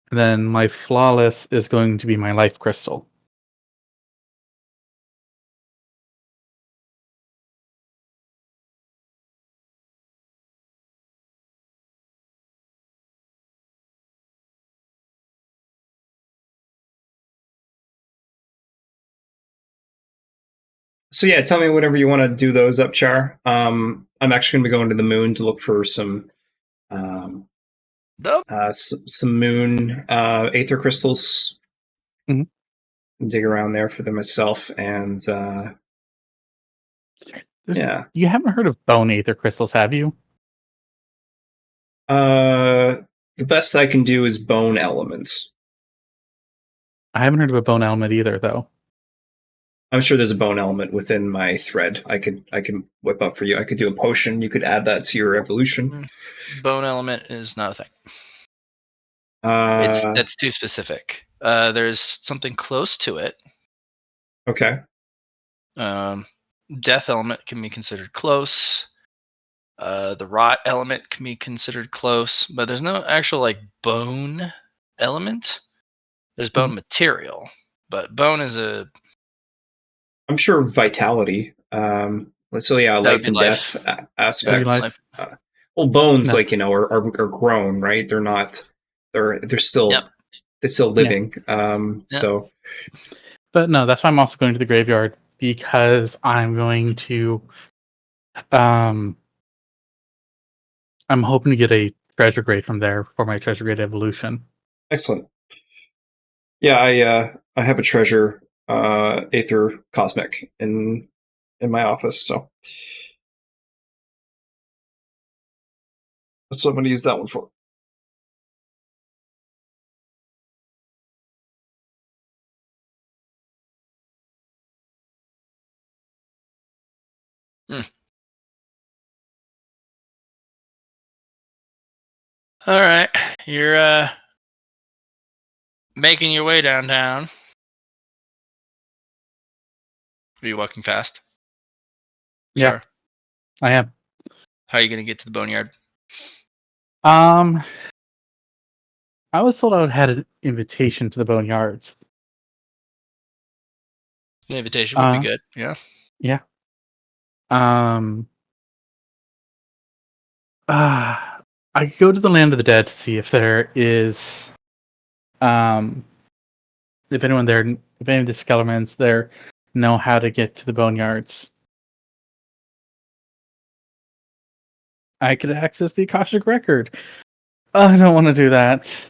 [SPEAKER 3] And then my flawless is going to be my life crystal.
[SPEAKER 1] So yeah, tell me whenever you want to do those up, Char. I'm actually going to be going to the moon to look for some some moon aether crystals.
[SPEAKER 3] Mhm.
[SPEAKER 1] Dig around there for them myself, and Yeah.
[SPEAKER 3] You haven't heard of bone aether crystals, have you?
[SPEAKER 1] The best I can do is bone elements.
[SPEAKER 3] I haven't heard of a bone element either, though.
[SPEAKER 1] I'm sure there's a bone element within my thread. I can whip up for you. I could do a potion. You could add that to your evolution.
[SPEAKER 2] Bone element is not a thing.
[SPEAKER 1] Uh,
[SPEAKER 2] That's too specific. There's something close to it.
[SPEAKER 1] okay.
[SPEAKER 2] Death element can be considered close. The rot element can be considered close, but there's no actual like bone element. There's bone material, but bone is a
[SPEAKER 1] I'm sure vitality. So yeah,
[SPEAKER 2] that would
[SPEAKER 1] life
[SPEAKER 2] be
[SPEAKER 1] and
[SPEAKER 2] life.
[SPEAKER 1] death
[SPEAKER 3] That'd
[SPEAKER 1] aspect.
[SPEAKER 3] be life.
[SPEAKER 1] Well, bones,
[SPEAKER 3] No.
[SPEAKER 1] like are grown, right? They're not. They're still
[SPEAKER 2] Yep.
[SPEAKER 1] they're still living.
[SPEAKER 2] Yep.
[SPEAKER 1] So
[SPEAKER 3] But no, that's why I'm also going to the graveyard, because I'm going to I'm hoping to get a treasure grade from there for my treasure grade evolution.
[SPEAKER 1] excellent. Yeah, I have a treasure Aether Cosmic in my office, so that's what I'm going to use that one for.
[SPEAKER 2] All right, you're making your way downtown. Are you walking fast?
[SPEAKER 3] Yeah.
[SPEAKER 2] Sure.
[SPEAKER 3] I am.
[SPEAKER 2] How are you going to get to the boneyard?
[SPEAKER 3] I was told I would had an invitation to the boneyards.
[SPEAKER 2] An invitation would be good. Yeah.
[SPEAKER 3] Yeah. I could go to the land of the dead to see if there is, if anyone there, if any of the Skellermans there know how to get to the boneyards. I could access the Akashic record. I don't want to do that.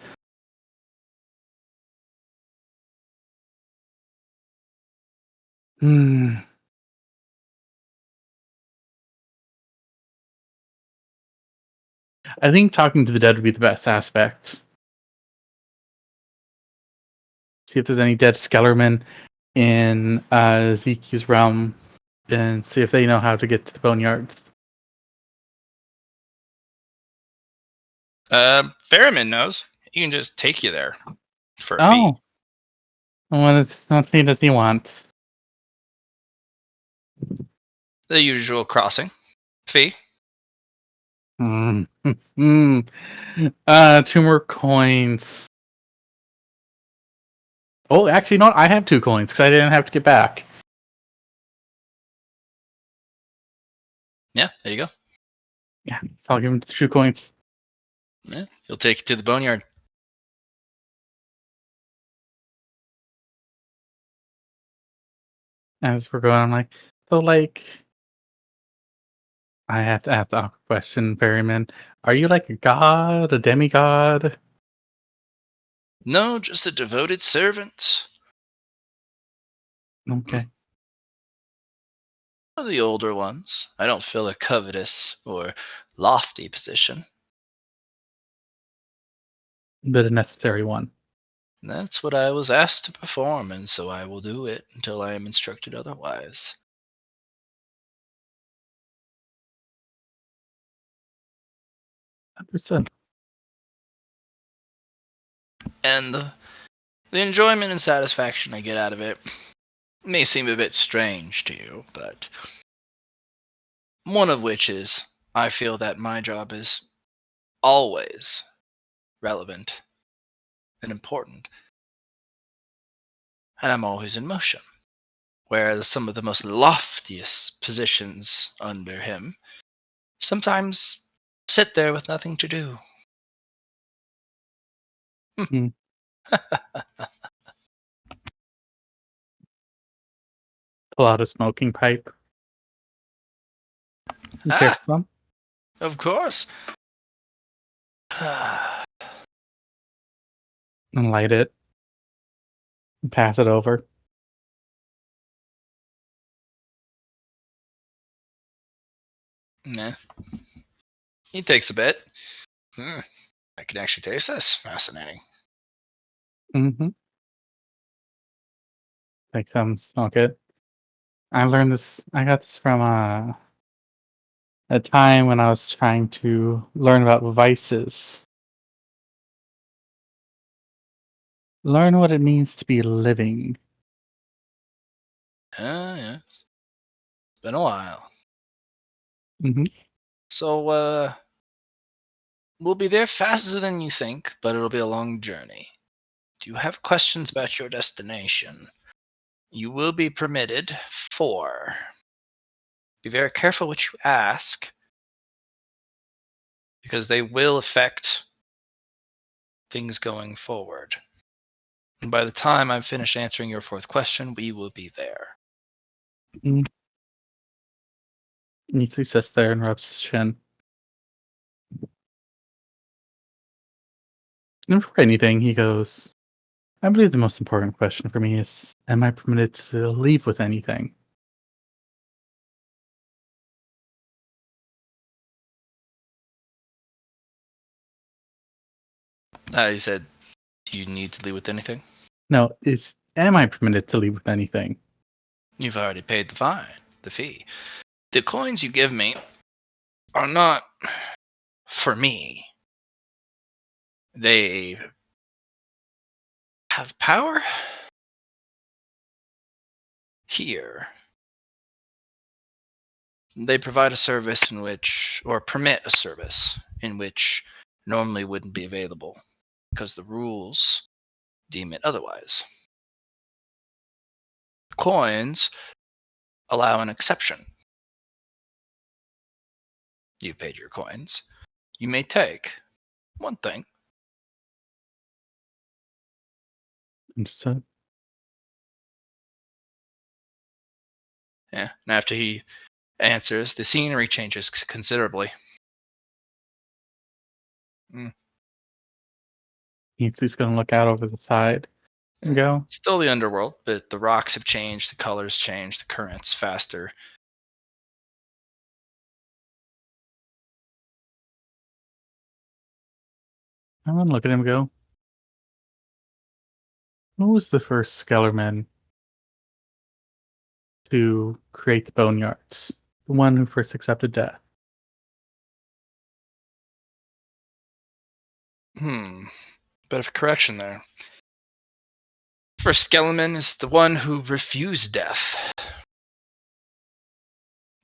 [SPEAKER 3] I think talking to the dead would be the best aspect. See if there's any dead Skellerman in Zeke's realm, and see if they know how to get to the boneyards.
[SPEAKER 2] Ferryman knows. He can just take you there for a fee.
[SPEAKER 3] Oh, what does he want?
[SPEAKER 2] The usual crossing fee.
[SPEAKER 3] Two more coins. Oh, actually, no, I have 2 coins because I didn't have to get back.
[SPEAKER 2] Yeah, there you go.
[SPEAKER 3] Yeah, so I'll give him 2 coins.
[SPEAKER 2] Yeah, he'll take you to the boneyard.
[SPEAKER 3] As we're going, I'm like, so like, I have to ask the awkward question, Ferryman. Are you like a god, a demigod?
[SPEAKER 2] No, just a devoted servant.
[SPEAKER 3] Okay.
[SPEAKER 2] One of the older ones. I don't fill a covetous or lofty position.
[SPEAKER 3] But a necessary one.
[SPEAKER 2] That's what I was asked to perform, and so I will do it until I am instructed otherwise.
[SPEAKER 3] Understood.
[SPEAKER 2] And the enjoyment and satisfaction I get out of it may seem a bit strange to you, but one of which is I feel that my job is always relevant and important, and I'm always in motion. Whereas some of the most loftiest positions under him sometimes sit there with nothing to do.
[SPEAKER 3] Hmm. Pull out a smoking pipe. You care for some?
[SPEAKER 2] Of course.
[SPEAKER 3] And light it. And pass it over.
[SPEAKER 2] Nah. He takes a bit. I can actually taste this. Fascinating.
[SPEAKER 3] Mm-hmm. Take some, smoke it. I learned this. I got this from a time when I was trying to learn about vices. Learn what it means to be living.
[SPEAKER 2] Yes. It's been a while.
[SPEAKER 3] Mm-hmm.
[SPEAKER 2] So, we'll be there faster than you think, but it'll be a long journey. Do you have questions about your destination? You will be permitted 4. Be very careful what you ask, because they will affect things going forward. And by the time I'm finished answering your 4th question, we will be there.
[SPEAKER 3] He sits there and rubs his chin. And before anything, he goes, I believe the most important question for me is, am I permitted to leave with anything?
[SPEAKER 2] He said, do you need to leave with anything?
[SPEAKER 3] No, am I permitted to leave with anything?
[SPEAKER 2] You've already paid the fee. The coins you give me are not for me. They have power here. They provide a service in which, or permit a service in which normally wouldn't be available because the rules deem it otherwise. Coins allow an exception. You've paid your coins. You may take one thing.
[SPEAKER 3] Understood.
[SPEAKER 2] Yeah. And after he answers, the scenery changes considerably.
[SPEAKER 3] He's going to look out over the side and go,
[SPEAKER 2] It's still the underworld, but the rocks have changed, the colors changed, the current's faster.
[SPEAKER 3] I'm going to look at him and go, who was the first Skellerman to create the boneyards? The one who first accepted death?
[SPEAKER 2] Bit of a correction there. First Skeleman is the one who refused death.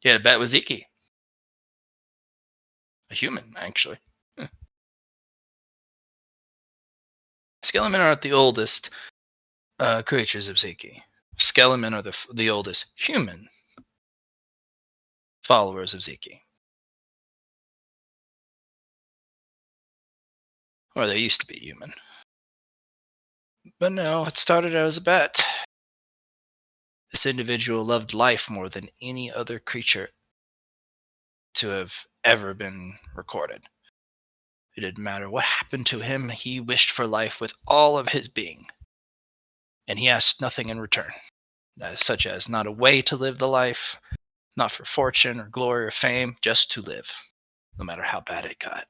[SPEAKER 2] Yeah, bet was Iki. A human, actually. Skelemen aren't the oldest creatures of Ziki. Skelemen are the oldest human followers of Ziki. Or they used to be human. But no, it started out as a bet. This individual loved life more than any other creature to have ever been recorded. It didn't matter what happened to him, he wished for life with all of his being. And he asked nothing in return, such as not a way to live the life, not for fortune or glory or fame, just to live, no matter how bad it got.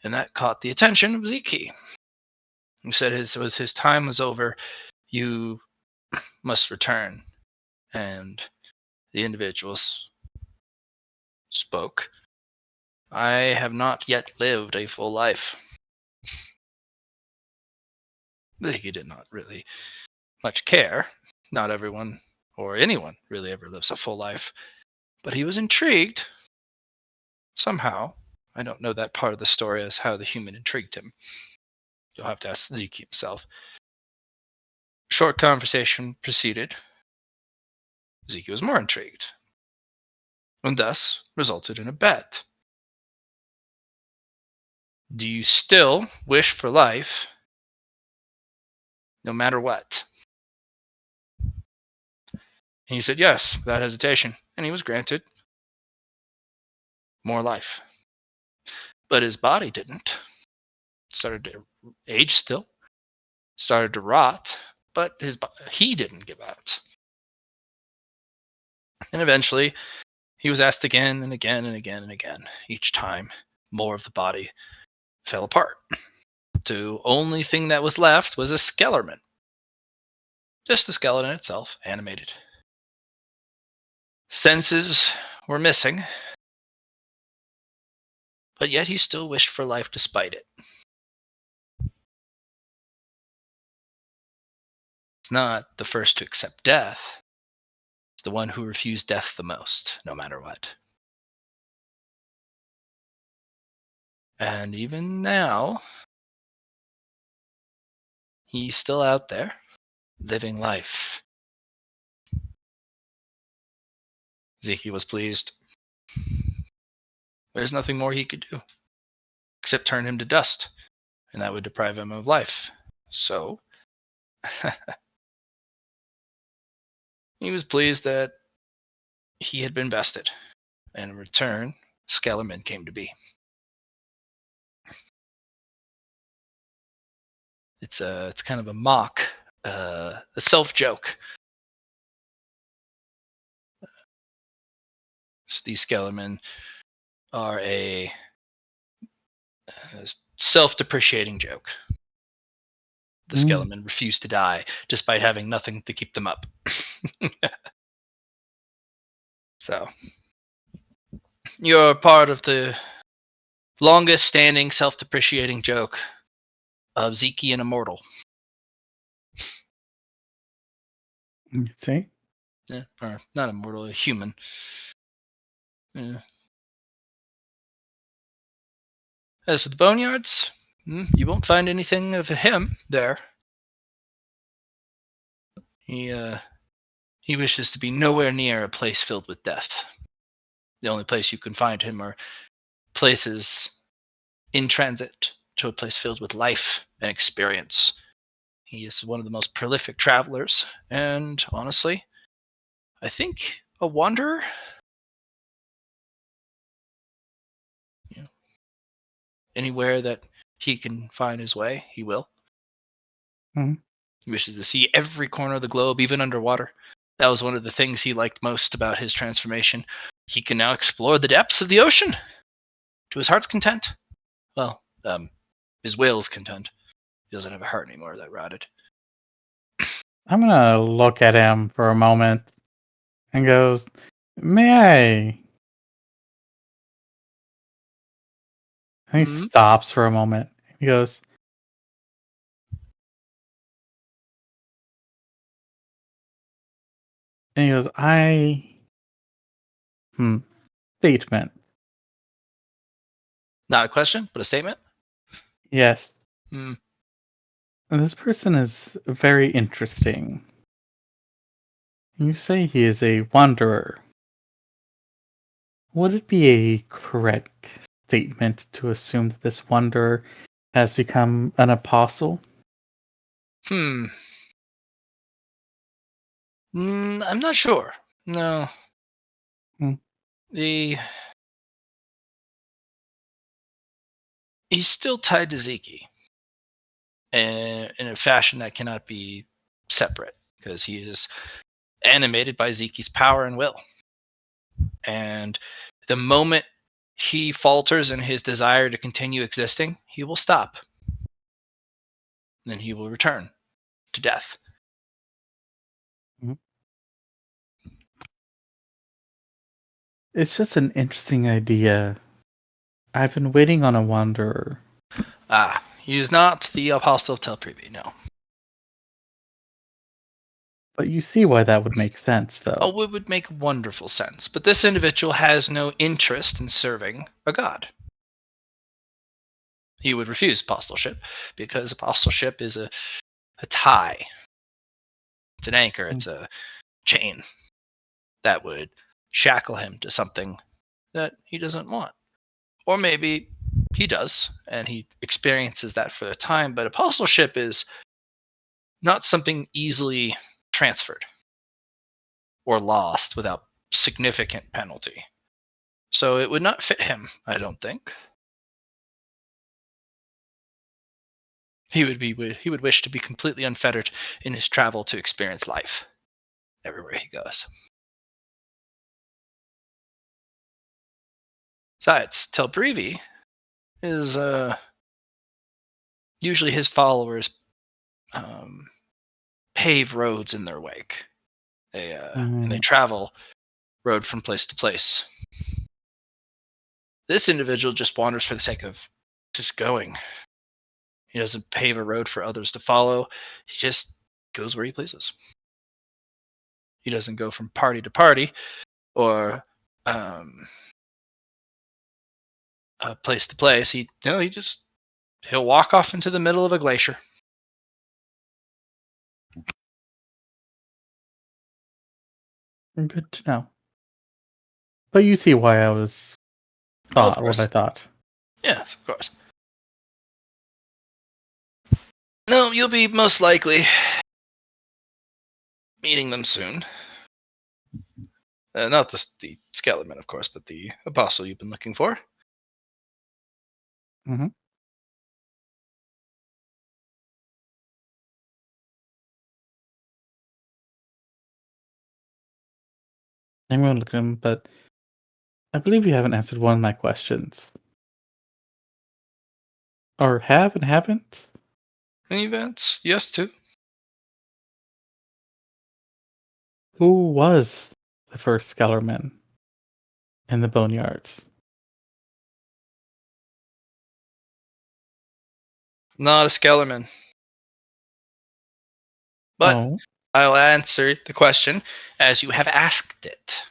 [SPEAKER 2] And that caught the attention of Ziki. He said his time was over, you must return. And the individuals spoke. I have not yet lived a full life. Ziki did not really much care. Not everyone or anyone really ever lives a full life. But he was intrigued. Somehow. I don't know that part of the story as how the human intrigued him. You'll have to ask Zeke himself. Short conversation proceeded. Zeke was more intrigued, and thus resulted in a bet. Do you still wish for life, no matter what? And he said yes, without hesitation, and he was granted more life. But his body didn't. It started to age still, started to rot, but he didn't give out. And eventually, He was asked again and again and again and again. Each time, more of the body fell apart. The only thing that was left was a skeleton. Just the skeleton itself, animated. Senses were missing, but yet he still wished for life despite it. It's not the first to accept death. It's the one who refused death the most, no matter what. And even now, he's still out there, living life. Zeke was pleased. There's nothing more he could do, except turn him to dust, and that would deprive him of life. So, he was pleased that he had been bested, and in return, Skellerman came to be. It's kind of a mock, a self joke. These Skellermen are a self-depreciating joke. The Skellermen refuse to die, despite having nothing to keep them up. So, you're part of the longest-standing self-depreciating joke of Zeke and Immortal.
[SPEAKER 3] You see?
[SPEAKER 2] Yeah, or not immortal, a human. Yeah. As for the boneyards, you won't find anything of him there. He wishes to be nowhere near a place filled with death. The only place you can find him are places in transit to a place filled with life and experience. He is one of the most prolific travelers, and honestly, I think a wanderer. You know, anywhere that he can find his way, he will.
[SPEAKER 3] Mhm.
[SPEAKER 2] He wishes to see every corner of the globe, even underwater. That was one of the things he liked most about his transformation. He can now explore the depths of the ocean to his heart's content. Well, his will's content. He doesn't have a heart anymore that rotted.
[SPEAKER 3] I'm gonna look at him for a moment and goes, "May I?" And he stops for a moment. He goes, "I statement.
[SPEAKER 2] Not a question, but a statement.
[SPEAKER 3] Yes.
[SPEAKER 2] Hmm.
[SPEAKER 3] This person is very interesting. You say he is a wanderer. Would it be a correct statement to assume that this wanderer has become an apostle?"
[SPEAKER 2] I'm not sure. No.
[SPEAKER 3] Hmm.
[SPEAKER 2] He's still tied to Zeke, and in a fashion that cannot be separate, because he is animated by Zeke's power and will. And the moment he falters in his desire to continue existing, he will stop. Then he will return to death.
[SPEAKER 3] It's just an interesting idea. I've been waiting on a wanderer.
[SPEAKER 2] He is not the apostle of Tel Privi, no.
[SPEAKER 3] But you see why that would make sense, though.
[SPEAKER 2] Oh, it would make wonderful sense. But this individual has no interest in serving a god. He would refuse apostleship because apostleship is a tie. It's an anchor. It's a chain that would shackle him to something that he doesn't want. Or maybe he does, and he experiences that for a time, but apostleship is not something easily transferred or lost without significant penalty. So it would not fit him, I don't think. He would wish to be completely unfettered in his travel to experience life everywhere he goes. Besides, Telbrivi is usually his followers pave roads in their wake. And they travel road from place to place. This individual just wanders for the sake of just going. He doesn't pave a road for others to follow. He just goes where he pleases. He doesn't go from party to party or place to place. He'll walk off into the middle of a glacier.
[SPEAKER 3] Good to know. But you see why I was thought what I thought.
[SPEAKER 2] Yes, of course. No, you'll be most likely meeting them soon. Not the skeleton, of course, but the apostle you've been looking for.
[SPEAKER 3] Mm-hmm. I'm going to look at him, but I believe you haven't answered one of my questions. Or have and haven't?
[SPEAKER 2] Any events? Yes, too.
[SPEAKER 3] Who was the first Skellerman in the Boneyards?
[SPEAKER 2] Not a skeleton. But
[SPEAKER 3] Oh.
[SPEAKER 2] I'll answer the question as you have asked it.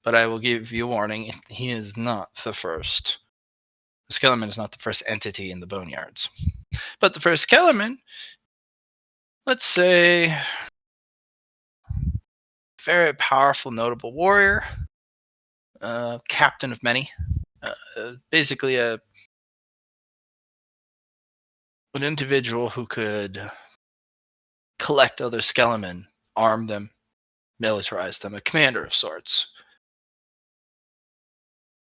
[SPEAKER 2] But I will give you a warning, he is not the first. The skeleton is not the first entity in the Boneyards. But the first skeleton, let's say, very powerful, notable warrior, captain of many, basically an individual who could collect other skeletons, arm them, militarize them, a commander of sorts.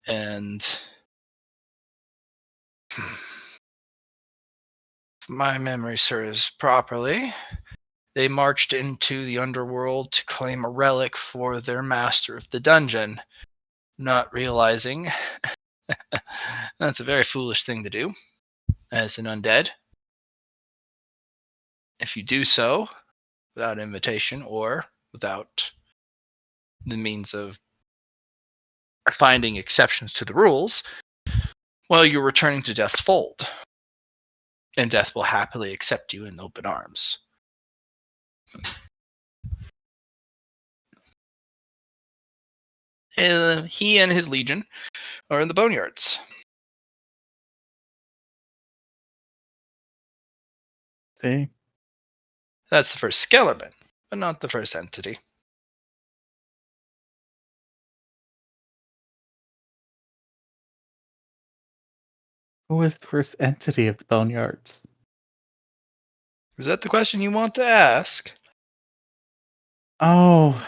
[SPEAKER 2] And if my memory serves properly, they marched into the underworld to claim a relic for their master of the dungeon, not realizing that's a very foolish thing to do as an undead. If you do so without invitation or without the means of finding exceptions to the rules, well, you're returning to Death's fold, and Death will happily accept you in open arms. He and his legion are in the Boneyards.
[SPEAKER 3] See?
[SPEAKER 2] That's the first skeleton, but not the first entity.
[SPEAKER 3] Who was the first entity of the Boneyards?
[SPEAKER 2] Is that the question you want to ask?
[SPEAKER 3] Oh.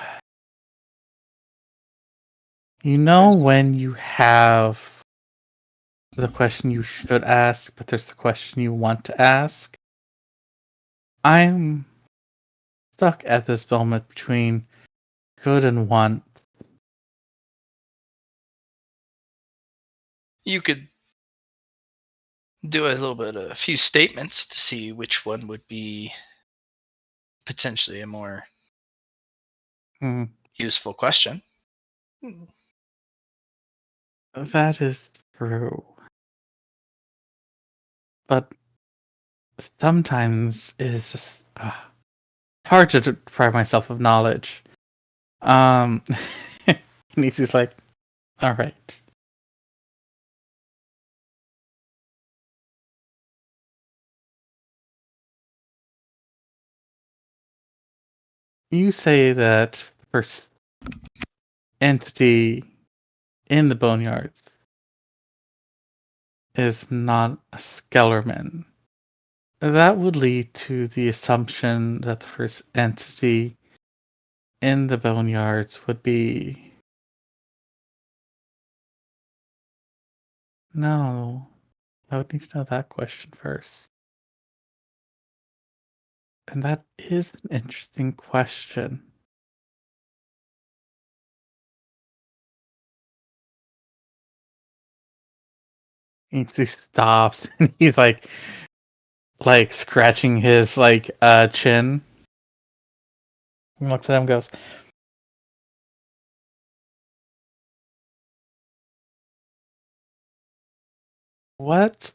[SPEAKER 3] You know when you have the question you should ask, but there's the question you want to ask? I'm stuck at this moment between could and want.
[SPEAKER 2] You could do a few statements to see which one would be potentially a more useful question.
[SPEAKER 3] That is true. But sometimes it's just hard to deprive myself of knowledge. And he's just like, all right. You say that the first entity in the Boneyards is not a Skellerman. That would lead to the assumption that the first entity in the Boneyards would be... No. I would need to know that question first. And that is an interesting question. He stops and he's like scratching his chin. He looks at him and goes, "What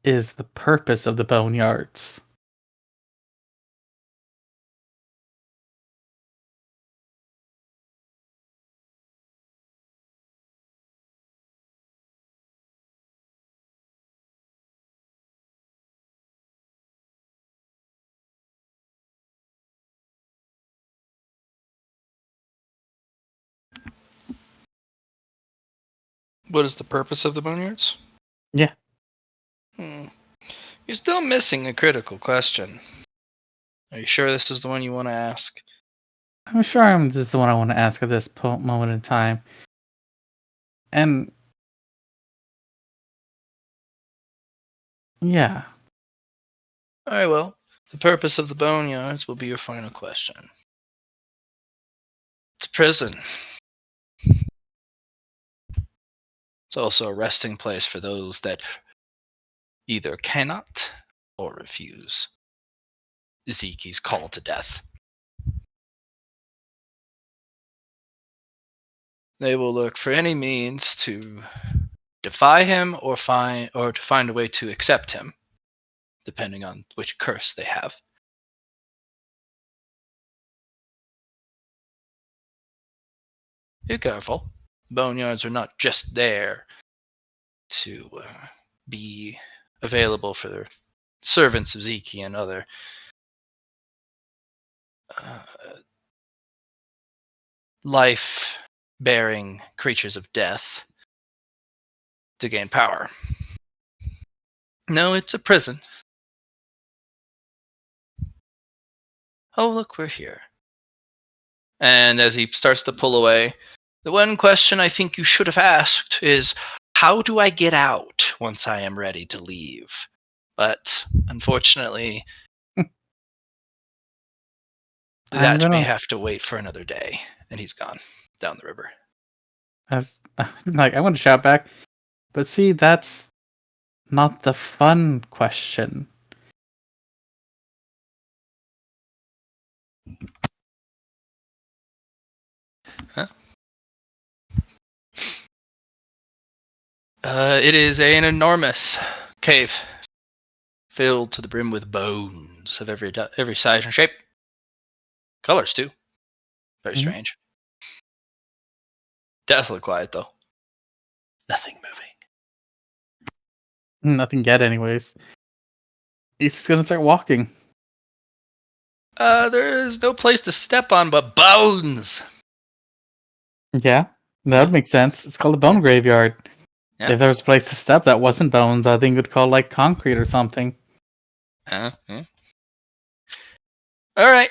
[SPEAKER 3] is the purpose of the boneyards?"
[SPEAKER 2] What is the purpose of the boneyards?
[SPEAKER 3] Yeah.
[SPEAKER 2] You're still missing a critical question. Are you sure this is the one you want to ask?
[SPEAKER 3] I'm sure this is the one I want to ask at this moment in time. And yeah.
[SPEAKER 2] Alright, well, the purpose of the boneyards will be your final question. It's a prison. It's also a resting place for those that either cannot or refuse Ezekiel's call to death. They will look for any means to defy him or to find a way to accept him, depending on which curse they have. Be careful. Boneyards are not just there to be available for their servants of Zeki and other life-bearing creatures of death to gain power. No, it's a prison. Oh, look, we're here. And as he starts to pull away, the one question I think you should have asked is, how do I get out once I am ready to leave? But unfortunately, that may have to wait for another day. And he's gone down the river.
[SPEAKER 3] I want to shout back, but see, that's not the fun question.
[SPEAKER 2] Huh? It is an enormous cave filled to the brim with bones of every size and shape. Colors, too. Very strange. Deathly quiet, though. Nothing moving.
[SPEAKER 3] Nothing yet, anyways. He's just gonna start walking.
[SPEAKER 2] There is no place to step on but bones.
[SPEAKER 3] Yeah, that would make sense. It's called a bone graveyard.
[SPEAKER 2] Yeah.
[SPEAKER 3] If there was a place to step that wasn't bones, I think it would call like concrete or something.
[SPEAKER 2] Yeah. All right.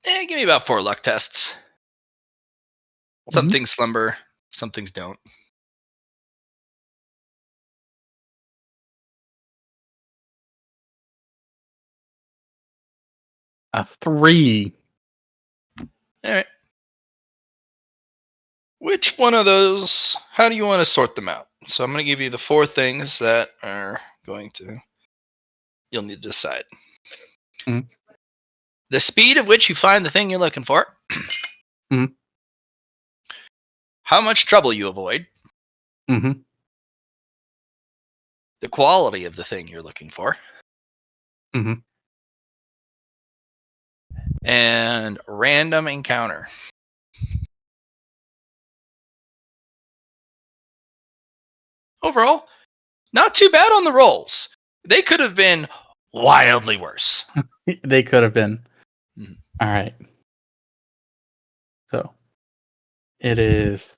[SPEAKER 2] Give me about 4 luck tests. Some things slumber, some things don't.
[SPEAKER 3] A 3.
[SPEAKER 2] All right. Which one of those? How do you want to sort them out? So I'm going to give you the 4 things that are going to. You'll need to decide.
[SPEAKER 3] Mm.
[SPEAKER 2] The speed at which you find the thing you're looking for.
[SPEAKER 3] Mm.
[SPEAKER 2] How much trouble you avoid.
[SPEAKER 3] Mm-hmm.
[SPEAKER 2] The quality of the thing you're looking for.
[SPEAKER 3] Mm-hmm.
[SPEAKER 2] And random encounter. Overall, not too bad on the rolls. They could have been wildly worse.
[SPEAKER 3] They could have been.
[SPEAKER 2] Mm-hmm.
[SPEAKER 3] All right. So it is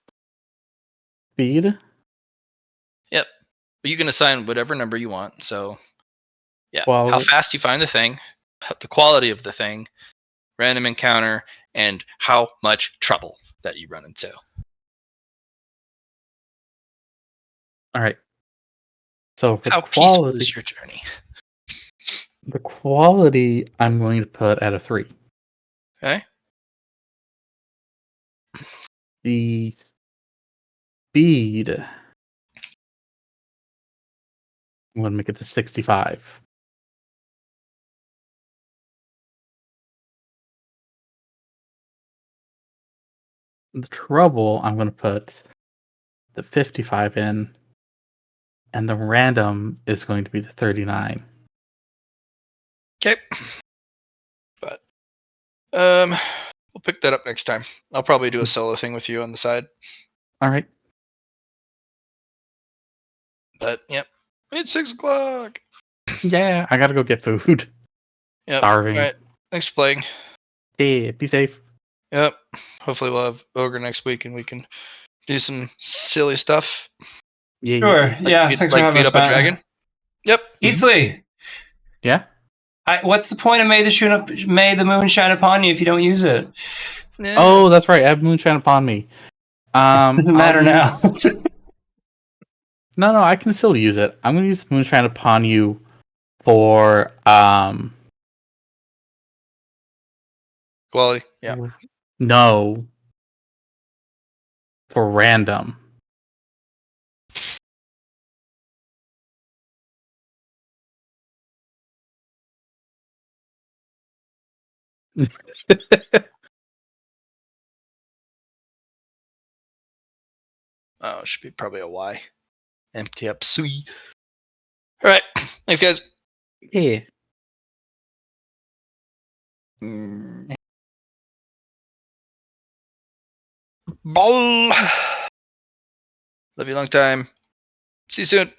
[SPEAKER 3] speed.
[SPEAKER 2] Yep. You can assign whatever number you want. So, yeah.
[SPEAKER 3] Quality.
[SPEAKER 2] How fast you find the thing, the quality of the thing, random encounter, and how much trouble that you run into.
[SPEAKER 3] All right. So for
[SPEAKER 2] How
[SPEAKER 3] the
[SPEAKER 2] peaceful
[SPEAKER 3] quality,
[SPEAKER 2] is your journey?
[SPEAKER 3] the quality I'm going to put at a 3.
[SPEAKER 2] Okay.
[SPEAKER 3] The speed. I'm going to make it to 65. The trouble, I'm going to put the 55 in, and the random is going to be the 39.
[SPEAKER 2] Okay. But we'll pick that up next time. I'll probably do a solo thing with you on the side.
[SPEAKER 3] All right.
[SPEAKER 2] But yep, it's 6:00.
[SPEAKER 3] Yeah, I got to go get food.
[SPEAKER 2] Yep.
[SPEAKER 3] Starving.
[SPEAKER 2] All right. Thanks for playing.
[SPEAKER 3] Yeah, be safe.
[SPEAKER 2] Yep. Hopefully we'll have Ogre next week and we can do some silly stuff.
[SPEAKER 3] Yeah.
[SPEAKER 1] Sure. Yeah. Thanks for having
[SPEAKER 2] beat
[SPEAKER 1] us,
[SPEAKER 2] up a
[SPEAKER 1] Matt.
[SPEAKER 2] dragon. Yep.
[SPEAKER 1] Eztli,
[SPEAKER 3] Yeah.
[SPEAKER 1] what's the point of May the moon shine upon you if you don't use it?
[SPEAKER 2] Yeah.
[SPEAKER 3] Oh, that's right. I have Moonshine upon me.
[SPEAKER 1] Doesn't matter now.
[SPEAKER 3] No, I can still use it. I'm going to use Moonshine upon you for
[SPEAKER 2] Quality. Yeah.
[SPEAKER 3] No. For random.
[SPEAKER 2] Oh, it should be probably a Y. Empty up Suzy. All right. Thanks, guys.
[SPEAKER 3] Yeah.
[SPEAKER 2] Ball. Love you long time. See you soon.